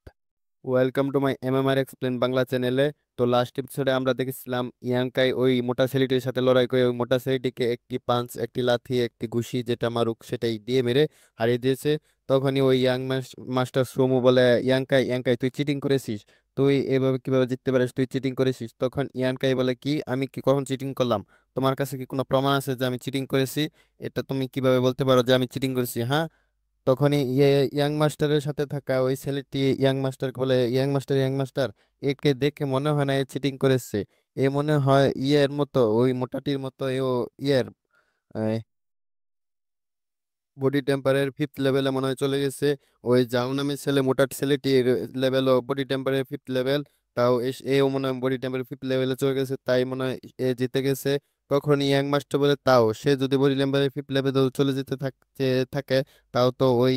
Welcome to my MMR explain Bangla চ্যানেলে। তো লাস্ট এপিসোডে আমরা দেখেছিলাম ইয়াংকাই ওই মোটা ছেলেটির সাথে লড়াই করে ওই মোটা ছেলেটিকে একটি পাঞ্চ, একটি লাথি, একটি ঘুষি যেটা মারুক সেটাই দিয়ে মেরে হারিয়ে দিয়েছে। তখনই ওই মাস্টার সোমু বলে ইয়াংকাই ইয়াংকাই তুই চিটিং করেছিস, তুই এভাবে কিভাবে জিততে পারিস, তুই চিটিং করেছিস। তখন ইয়াংকাই বলে কি আমি কি কখন চিটিং করলাম, তোমার কাছে কি কোনো প্রমাণ আছে যে আমি চিটিং করেছি, এটা তুমি কিভাবে বলতে পারো যে আমি চিটিং করেছি, হ্যাঁ? তখনই ইয়াং মাস্টারের সাথে থাকা ওই ছেলেটি ইয়াং মাস্টারকে বলে ইয়াং মাস্টার একে দেখে মনে হয় না এ চিটিং করেছে, এ মনে হয় ইয়ের মতো, ওই মোটাটির মতো এও ইয়ের বডি টেম্পারের 5th লেভেলে মনে হয় চলে গেছে। ওই জাউ নামের ছেলে মোটা ছেলেটির লেভেল বডি টেম্পারের 5th লেভেল, তাও এও মনে হয় বডি টেম্পারের 5th লেভেলে চলে গেছে, তাই মনে হয় এ জিতে গেছে। তখন ইয়াং মাস্টার বলে তাও সে যদি বডি লেভেলে ফিফথ লেভেলে চলে যেতে থাকতে থাকে, তাও তো ওই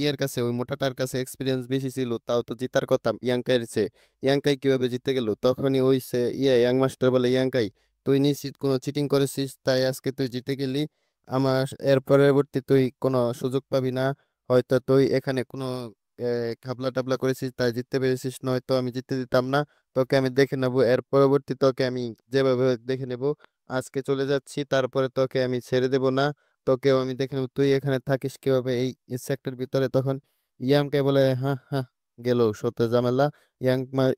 ইয়ের কাছে, ওই মোটাটার কাছে এক্সপিরিয়েন্স বেশি ছিল, তাও তো জেতার কথা ইয়াংকাইয়ের চেয়ে। ইয়াংকাই কিভাবে জিতে গেল? তখনই ওই সে ইয়াং মাস্টার বলে, ইয়াংকাই তুই নিশ্চিত কোনো চিটিং করেছিস, তাই আজকে তুই জিতে গেলি। আমার এর পরবর্তী তুই কোনো সুযোগ পাবি না। হয়তো তুই এখানে কোনো ঘাবলা টাবলা করেছিস তাই জিততে পেরেছিস, নয়তো আমি জিততে দিতাম না। তোকে আমি দেখে নেবো, এর পরবর্তী তোকে আমি যেভাবে হোক দেখে নেবো। আজকে চলে যাচ্ছি, তারপরে তোকে আমি ছেড়ে দেব না। তোকেও আমি দেখে নেবো তুই এখানে থাকিস কিভাবে এই সেক্টর ভিতরে। তখন ইয়াংকে বলে, হ্যাঁ হ্যাঁ, গেল সত্য ঝামেলা।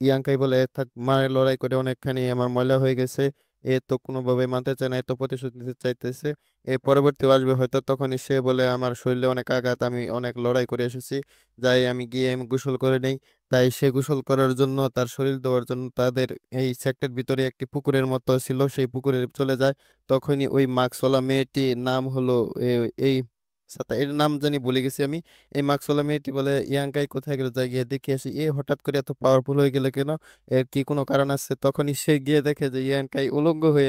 ইয়াংকাই বলে, থাক, মায়ের লড়াই করে অনেকখানি আমার ময়লা হয়ে গেছে। এ তো কোনোভাবে মানতে চায় না, এ তো প্রতিশোধ নিতে চাইতেছে। এর পরবর্তী আসবে হয়তো, তখনই সে বলে, আমার শরীরে অনেক আঘাত, আমি অনেক লড়াই করে এসেছি, যাই আমি গিয়ে আমি গোসল করে নেই। তাই সে গোসল করার জন্য, তার শরীর দেওয়ার জন্য তাদের এই সেক্টর ভিতরে একটি পুকুরের মতো ছিল, সেই পুকুরে চলে যায়। তখনই ওই মার্কসওয়ালা মেয়েটি, নাম হলো এই এর নাম জানি ভুলে গেছি আমি। এই মার্কসওয়ালা মেয়েটি বলে, ইয়াংকাই কোথায় গেল, যাই গিয়ে দেখে আসি, এ হঠাৎ করে এত পাওয়ারফুল হয়ে গেলে কেন, এর কি কোনো কারণ আছে? তখনই সে গিয়ে দেখে যে ইয়াংকাই উলঙ্গ হয়ে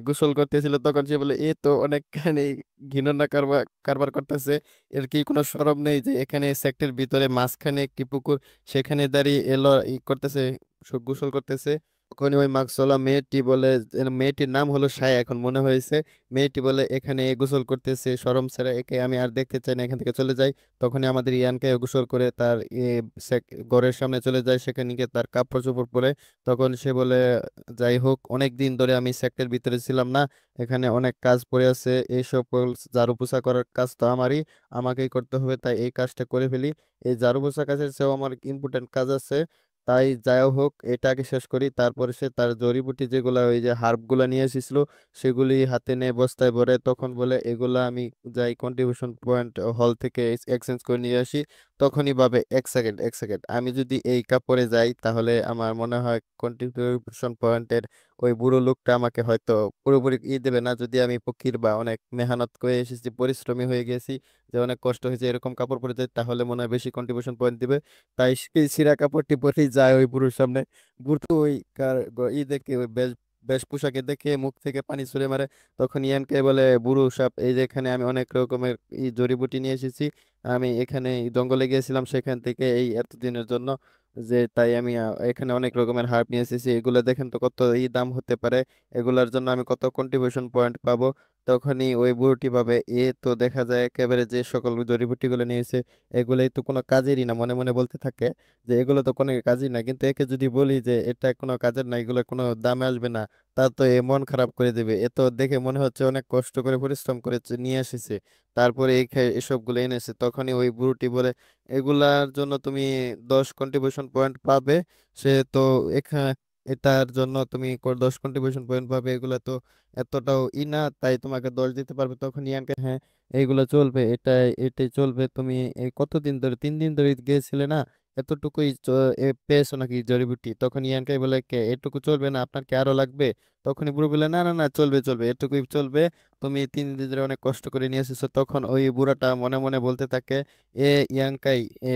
গোসল করতেছিল। তখন সে বলে, এ তো অনেকখানি ঘৃণা কারবার কারবার করতেছে, এর কি কোনো শরম নেই যে এখানে সেক্টর ভিতরে মাঝখানে একটি পুকুর, সেখানে দাঁড়িয়ে এলো করতেছে, গোসল করতেছে। তখন ওই মার্কসওয়ালা মেয়েটি বলে, মেয়েটির নাম হলো সায়া এখন মনে হয়েছে। মেয়েটি বলে, এখানে এ গোসল করতেছে, শরম ছাড়া, একে আমি আর দেখতে চাই না, এখান থেকে চলে যাই। তখনই আমাদের ইয়ানকে গোসল করে তার ঘরের সামনে চলে যায়, সেখানে গিয়ে তার কাপড় চোপড় পরে। তখন সে বলে, যাই হোক, অনেক দিন ধরে আমি সেক্টর ভিতরে ছিলাম না, এখানে অনেক কাজ পড়ে আছে, এই সকল ঝাড়ু পোছা করার কাজ তো আমারই, আমাকেই করতে হবে, তাই এই কাজটা করে ফেলি। এই ঝাড়ু পোছা কাজের চেয়েও আমার ইম্পর্টেন্ট কাজ আছে, তাই যাই হোক এটা আগে শেষ করি। তারপরে সে তার জড়িবুটি যেগুলা, ওই যে হার্ব গুলা নিয়ে এসেছিল, সেগুলি হাতে নিয়ে বস্তায় ভরে, তখন বলে, এগুলা আমি যাই কন্ট্রিবিউশন পয়েন্ট হল থেকে এক্সচেঞ্জ করে নিয়ে আসি। তখনই ভাবে, এক সেকেন্ড এক সেকেন্ড, আমি যদি এই কাপড়ে যাই তাহলে আমার মনে হয় কন্ট্রিবিউশন পয়েন্টের ওই বুড়ো লোকটা আমাকে হয়তো পুরোপুরি দেবে না। যদি আমি ফকির বা অনেক মেহনত করে এসেছি, পরিশ্রমী হয়ে গেছি, যে অনেক কষ্ট হয়েছে, এরকম কাপড় পরে যাই, তাহলে মনে হয় বেশি কন্ট্রিবিউশন পয়েন্ট দিবে। তাই সেই ছিঁড়া কাপড়টি পরেই যায় ওই বুড়োর সামনে। বুড়ো ওই দেখে, ওই বেশ বেশ পোশাকে দেখে মুখ থেকে পানি ছুড়ে মারে। তখন ইয়ানকে বলে, বুড়ো সাপ, এই যে এখানে আমি অনেক রকমের জড়িবুটি নিয়ে এসেছি, আমি এখানে এই জঙ্গলে গিয়েছিলাম সেখান থেকে এই এতদিনের জন্য, যে তাই আমি এখানে অনেক রকমের হার্ব নিয়ে এসেছি, এগুলো দেখেন তো কত দাম হতে পারে, এগুলার জন্য আমি কত কন্ট্রিবিউশন পয়েন্ট পাবো। তখনই ওই বুড়োটি ভাবে, এ তো দেখা যায় একেবারে যে সকল জড়িবুটিগুলো নিয়েছে, এগুলোই তো কোনো কাজেরই না, মনে মনে বলতে থাকে যে এগুলো তো কোনো কাজই না, কিন্তু একে যদি বলি যে এটা কোনো কাজের না, এগুলো কোনো দামে আসবে না, তা তো এ মন খারাপ করে দেবে। এ তো দেখে মনে হচ্ছে অনেক কষ্ট করে পরিশ্রম করে নিয়ে এসেছে, তারপরে এই এসবগুলো এনেছে। তখনই ওই বুড়োটি বলে, এগুলার জন্য তুমি 10 কন্ট্রিবিউশন পয়েন্ট পাবে। সে তো এখানে, এটার জন্য তুমি 10 কন্ট্রিবিউশন পয়েন্ট পাবে, এগুলা তো এতটাও না, তাই তোমাকে 10 দিতে পারবে। তখন ইয়ানকে, হ্যাঁ এইগুলো চলবে, এটাই চলবে। তুমি এই কতদিন ধরে, 3 দিন ধরে গিয়েছিলে না, এতটুকুই পেয়েছো নাকি জড়িবুটি? তখন ইয়ানকাই বলে, কে এটুকু চলবে না, আপনার কি আরো লাগবে? তখনই বুড়ো বলে, না না না, চলবে চলবে, এটুকুই চলবে, তুমি 3 দিন ধরে অনেক কষ্ট করে নিয়ে এসেছো। তখন ওই বুড়াটা মনে মনে বলতে থাকে, এ ইয়াংকাই, এ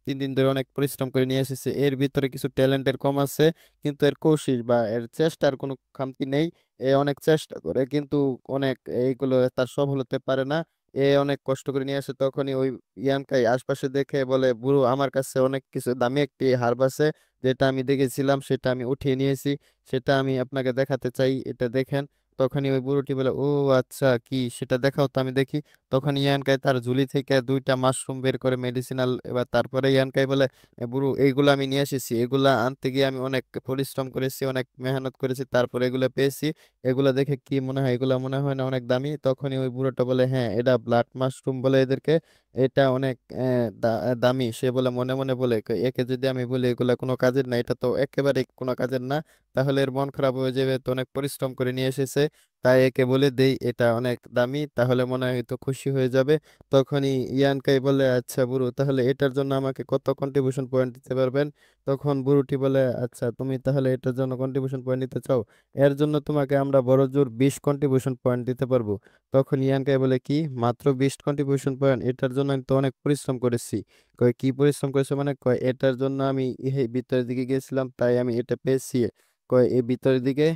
3 দিন ধরে অনেক পরিশ্রম করে নিয়ে এসেছে, এর ভিতরে কিছু ট্যালেন্টের কম আছে, কিন্তু এর কোশিশ বা এর চেষ্টার কোনো খামতি নেই। এ অনেক চেষ্টা করে কিন্তু অনেক এইগুলো তার সফল হতে পারে না, এ অনেক কষ্ট করে নিয়ে আসে। তখনই ওই ইয়াংকাই আশপাশে দেখে বলে, বুড়ো, আমার কাছে অনেক কিছু দামি একটি হার্ব আছে, যেটা আমি দেখেছিলাম, সেটা আমি উঠিয়ে নিয়েছি, সেটা আমি আপনাকে দেখাতে চাই, এটা দেখেন। তখনই ওই বুড়োটি বলে, ও আচ্ছা, কি সেটা দেখাও তো আমি দেখি। তখন ইয়ানকাই তার ঝুলি থেকে 2টা মাশরুম বের করে, মেডিসিনাল। এবার তারপরে ইয়ানকাই বলে, বুড়ো, এইগুলো আমি নিয়ে এসেছি, এগুলা আনতে গিয়ে আমি অনেক পরিশ্রম করেছি, অনেক মেহনত করেছি, তারপরে এগুলো পেয়েছি। এগুলা দেখে কি মনে হয়, এগুলা মনে হয় না অনেক দামি? তখনই ওই বুড়োটা বলে, হ্যাঁ এটা ব্লাড মাশরুম বলে এদেরকে, এটা অনেক দামি। সে বলে, মনে মনে বলে, একে যদি আমি বলি এগুলা কোনো কাজের না, এটা তো একেবারে কোনো কাজের না, তাহলে এর মন খারাপ হয়ে যাবে, তো অনেক পরিশ্রম করে নিয়ে এসেছে, তাই একে বলে দেই এটা অনেক দামি, তাহলে মনে হয় তো খুশি হয়ে যাবে। তখনই ইয়ানকাই বলে, আচ্ছা বুড়ো, তাহলে এটার জন্য আমাকে কত কন্ট্রিবিউশন পয়েন্ট দিতে পারবেন? তখন বুড়োটি বলে, আচ্ছা তুমি তাহলে এটার জন্য কন্ট্রিবিউশন পয়েন্ট দিতে চাও, এর জন্য তোমাকে আমরা বড় জোর 20 কন্ট্রিবিউশন পয়েন্ট দিতে পারবো। তখন ইয়ানকাই বলে, কি মাত্র 20 কন্ট্রিবিউশন পয়েন্ট? এটার জন্য আমি তো অনেক পরিশ্রম করেছি। কয়, কি পরিশ্রম করেছো মানে? কয়, এটার জন্য আমি এই ভিতরের দিকে গিয়েছিলাম, তাই আমি এটা পেয়েছি। কয়, এই ভিতরের দিকে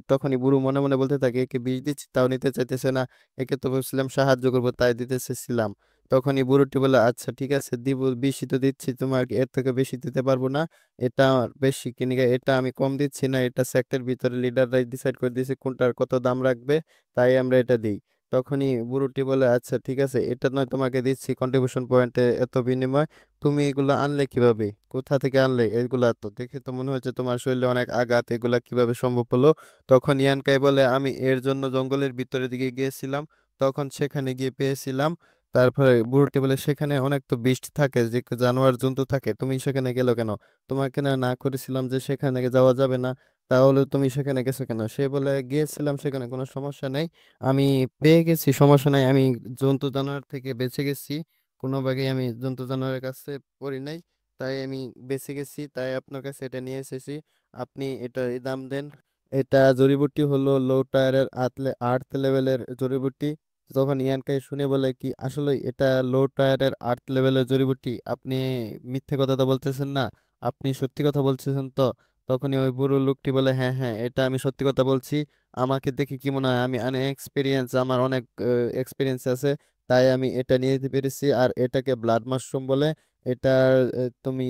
তখনই বুড়ো মনে মনে বলতে থাকে, একে বিষ দিচ্ছি তাও নিতে চাইতেছে না, একে তো বলছিলাম সাহায্য করবো তাই দিতে চেয়েছিলাম। তখনই বুড়োটি বলে, আচ্ছা ঠিক আছে দিব, বেশি তো দিচ্ছি, তোমার এর থেকে বেশি দিতে পারবো না, এটা আমার বেশি কিনে, এটা আমি কম দিচ্ছি না, এটা সেক্টর ভিতরে লিডাররাই ডিসাইড করে দিয়েছে কোনটার কত দাম রাখবে, তাই আমরা এটা দিই। তখনই বুড়োটি বলে, আচ্ছা ঠিক আছে, এটা নয় তোমাকে দিচ্ছি কন্ট্রিবিউশন পয়েন্টে এত বিনিময়, তুমি এগুলো আনলে কিভাবে, কোথা থেকে আনলে এগুলা, তো দেখে তো মনে হচ্ছে তোমার শরীরে অনেক আঘাত, এগুলা কিভাবে সম্ভব হলো? তখন ইয়ানকাই বলে, আমি এর জন্য জঙ্গলের ভিতরের দিকে গিয়েছিলাম, তখন সেখানে গিয়ে পেয়েছিলাম। তারপরে বুড়োটি বলে, সেখানে অনেক তো বিষ থাকে, যে জানোয়ার জন্তু থাকে, তুমি সেখানে গেলো কেন? তোমাকে না না করেছিলাম যে সেখানে যাওয়া যাবে না, তাহলে তুমি সেখানে গেছো কেন? সে বলে, গিয়েছিলাম, সেখানে কোনো সমস্যা নেই, আমি পেয়ে গেছি, সমস্যা নাই, আমি জন্তু জানোয়ার থেকে বেঁচে গেছি, কোনো ভাগে আমি জন্তু জানোয়ারের কাছে পড়ি নাই, তাই আমি বেঁচে গেছি, তাই আপনার কাছে এটা নিয়ে এসেছি, আপনি এটা দাম দেন। এটা জড়িবুটি হলো লো টায়ারের আর্থ লেভেলের জড়িবুটি। তখন ইয়ানকাই শুনে বলে, কি আসলে এটা লো টায়ারের আর্থ লেভেলের জড়িবুটি? আপনি মিথ্যে কথা তো বলতেছেন না, আপনি সত্যি কথা বলতেছেন তো? তখনই ওই বুড়ো লোকটি বলে, হ্যাঁ হ্যাঁ, এটা আমি সত্যি কথা বলছি, আমাকে দেখে কি মনে হয় আমি অনেক এক্সপিরিয়েন্স, আমার অনেক এক্সপিরিয়েন্স আছে, তাই আমি এটা নিয়ে যেতে পেরেছি। আর এটাকে ব্লাড মাশরুম বলে। এটা তুমি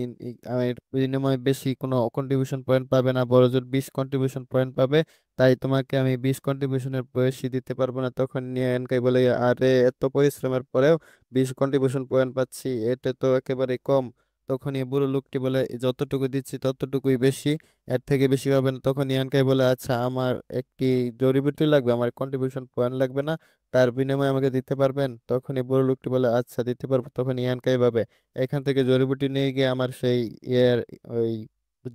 এর বিনিময়ে বেশি কোনো কন্ট্রিবিউশন পয়েন্ট পাবে না, বড়জোর 20 কন্ট্রিবিউশন পয়েন্ট পাবে, তাই তোমাকে আমি 20 কন্ট্রিবিউশনের বেশি দিতে পারবো না। তখন নিয়ানকাই বলে, আরে এত পরিশ্রমের পরেও 20 কন্ট্রিবিউশন পয়েন্ট পাচ্ছি, এটা তো একেবারে কম। তখন এই বুড়ো লোকটি বলে, যতটুকু দিচ্ছি ততটুকুই বেশি, এর থেকে বেশি হবে না। তখন ইয়ানকাই বলে, আচ্ছা আমার একটি জড়িবুটি লাগবে, আমার কন্ট্রিবিউশন পয়েন্ট লাগবে না, তার বিনিময়ে আমাকে দিতে পারবেন? তখন এই বুড়ো লোকটি বলে, আচ্ছা দিতে পারবো। তখন ইয়ানকাই ভাবে, এখান থেকে জড়িবুটি নিয়ে গিয়ে আমার সেই ইয়ের ওই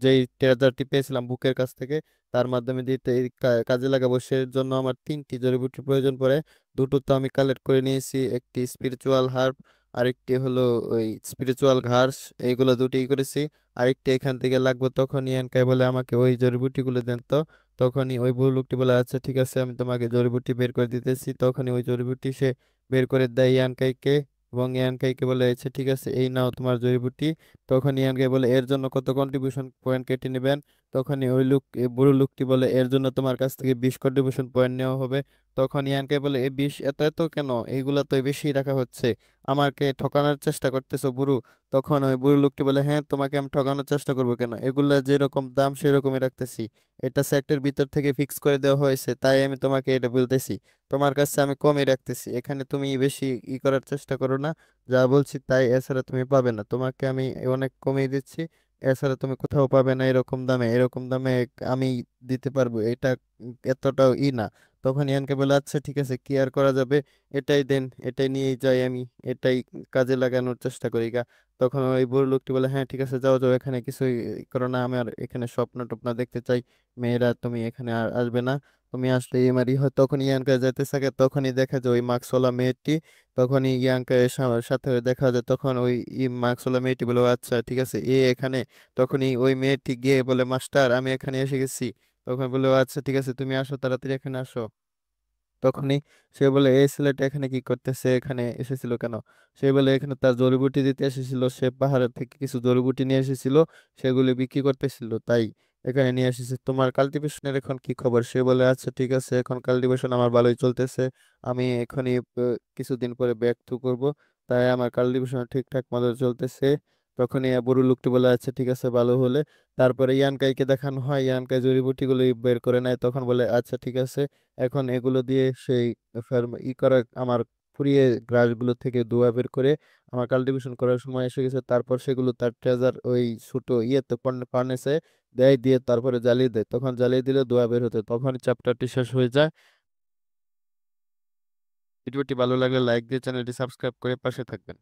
যেই ট্রেজারটি পেয়েছিলাম বুকের কাছ থেকে, তার মাধ্যমে দিতে এই কাজে লাগাবো, সেই জন্য আমার 3টি জড়িবুটির প্রয়োজন পড়ে। দুটো তো আমি কালেক্ট করে নিয়েছি, একটি স্পিরিচুয়াল হার্ব, আরেকটি হলো ওই স্পিরিচুয়াল ঘাস, এইগুলো দুটোই করেছি, আরেকটি এখান থেকে লাগবে। তখন ইয়ানকাই বলে, আমাকে ওই জড়িবুটিগুলো দেন তো। তখনই ওই বুড়ো লোকটি বলে, আচ্ছা ঠিক আছে, আমি তোমাকে জড়িবুটি বের করে দিতেছি। তখনই ওই জড়িবুটি সে বের করে দেয় ইয়ানকাইকে, এবং ইয়ানকাইকে বলে, আচ্ছা ঠিক আছে, এই নাও তোমার জড়িবুটি। তখন ইয়ানকাই বলে, এর জন্য কত কন্ট্রিবিউশন পয়েন্ট কেটে নেবেন? তখনই ওই লোক, এই বুড়ো লোকটি বলে, এর জন্য তোমার কাছ থেকে 20 কন্ট্রিবিউশন পয়েন্ট নেওয়া হবে। তখন ইয়ানকাই বলে, এই 20 এত এত কেন, এইগুলা তো বেশি রাখা হচ্ছে, আমাকে ঠকানোর চেষ্টা করতেছো বুড়ো? তখন ওই বুড়ো লোকটি বলে, হ্যাঁ তোমাকে আমি ঠকানোর চেষ্টা করবো কেন, এগুলা যেরকম দাম সেরকমই রাখতেছি, এটা সেক্টর ভিতর থেকে ফিক্স করে দেওয়া হয়েছে, তাই আমি তোমাকে এটা বলতেছি, তোমার কাছে আমি কমই রাখতেছি, এখানে তুমি বেশি করার চেষ্টা করো না, যা বলছি তাই, এছাড়া তুমি পাবে না, তোমাকে আমি অনেক কমিয়ে দিচ্ছি, এছাড়া তুমি কোথাও পাবে না এরকম দামে, এরকম দামে আমি দিতে পারবো, এটা এতটাও না। তখন ইয়ানকে বলে, আচ্ছা ঠিক আছে, কি আর করা যাবে, এটাই দেন, এটাই নিয়েই যাই আমি, এটাই কাজে লাগানোর চেষ্টা করি গা। তখন ওই বুড়ো লোকটি বলে, হ্যাঁ ঠিক আছে, যাও যাও, এখানে কিছুই করো না, আমি আর এখানে স্বপ্ন টপ্ন দেখতে চাই, মেয়েরা তুমি এখানে আর আসবে না, তুমি আসলে এমারি হয়। তখন ইয়ানকা যেতে থাকে, তখনই দেখা যায় ওই মার্কসওয়ালা মেয়েটি, তখনই ইয়ানকা সাথে দেখা যায়, তখন ওই মার্কসওয়ালা মেয়েটি বলে, "ও আচ্ছা ঠিক আছে, এখানে।" তখনই ওই মেয়েটি গিয়ে বলে, মাস্টার আমি এখানে এসে গেছি। তখন বলে, "ও আচ্ছা ঠিক আছে, তুমি আসো, তাড়াতাড়ি এখানে আসো।" তখনই সে বলে, এই ছেলেটা এখানে কি করতেছে, এখানে এসেছিল কেন? সে বলে, এখানে তার জড়িবুটি দিতে এসেছিল, সে পাহাড়ের থেকে কিছু জড়িবুটি নিয়ে এসেছিল, সেগুলি বিক্রি করতেছিল, তাই এখানে নিয়ে এসেছে। তোমার কাল্টিভেশনের এখন কি খবর? সে বলে, আচ্ছা ঠিক আছে, এখন কাল্টিভেশন আমার ভালোই চলতেছে, আমি এখনই কিছুদিন পরে ব্যাক টু করব, তাই আমার কাল্টিভেশন ঠিকঠাক মতো চলতেছে। তখনই বুড়ো লোকটি বলে, আচ্ছা ঠিক আছে, ভালো হলে। তারপরে ইয়ানকাইকে দেখানো হয়, ইয়ানকাই জড়িবুটিগুলো বের করে নেয়, তখন বলে, আচ্ছা ঠিক আছে, এখন এগুলো দিয়ে সেই করা আমার ফুরিয়ে গ্রাসগুলো থেকে ধোঁয়া বের করে আমার কাল্টিভেশন করার সময় এসে গেছে। তারপর সেগুলো তার ট্রেজার ওই ছোট ইয়েতে ফার্নেসে দেয়, দিয়ে তারপরে জ্বালিয়ে দেয়, তখন জ্বালিয়ে দিলে ধোঁয়া বের হতে, তখন চ্যাপ্টারটি শেষ হয়ে যায়। ভিডিওটি ভালো লাগলে লাইক দিয়ে চ্যানেলটি সাবস্ক্রাইব করে পাশে থাকবেন।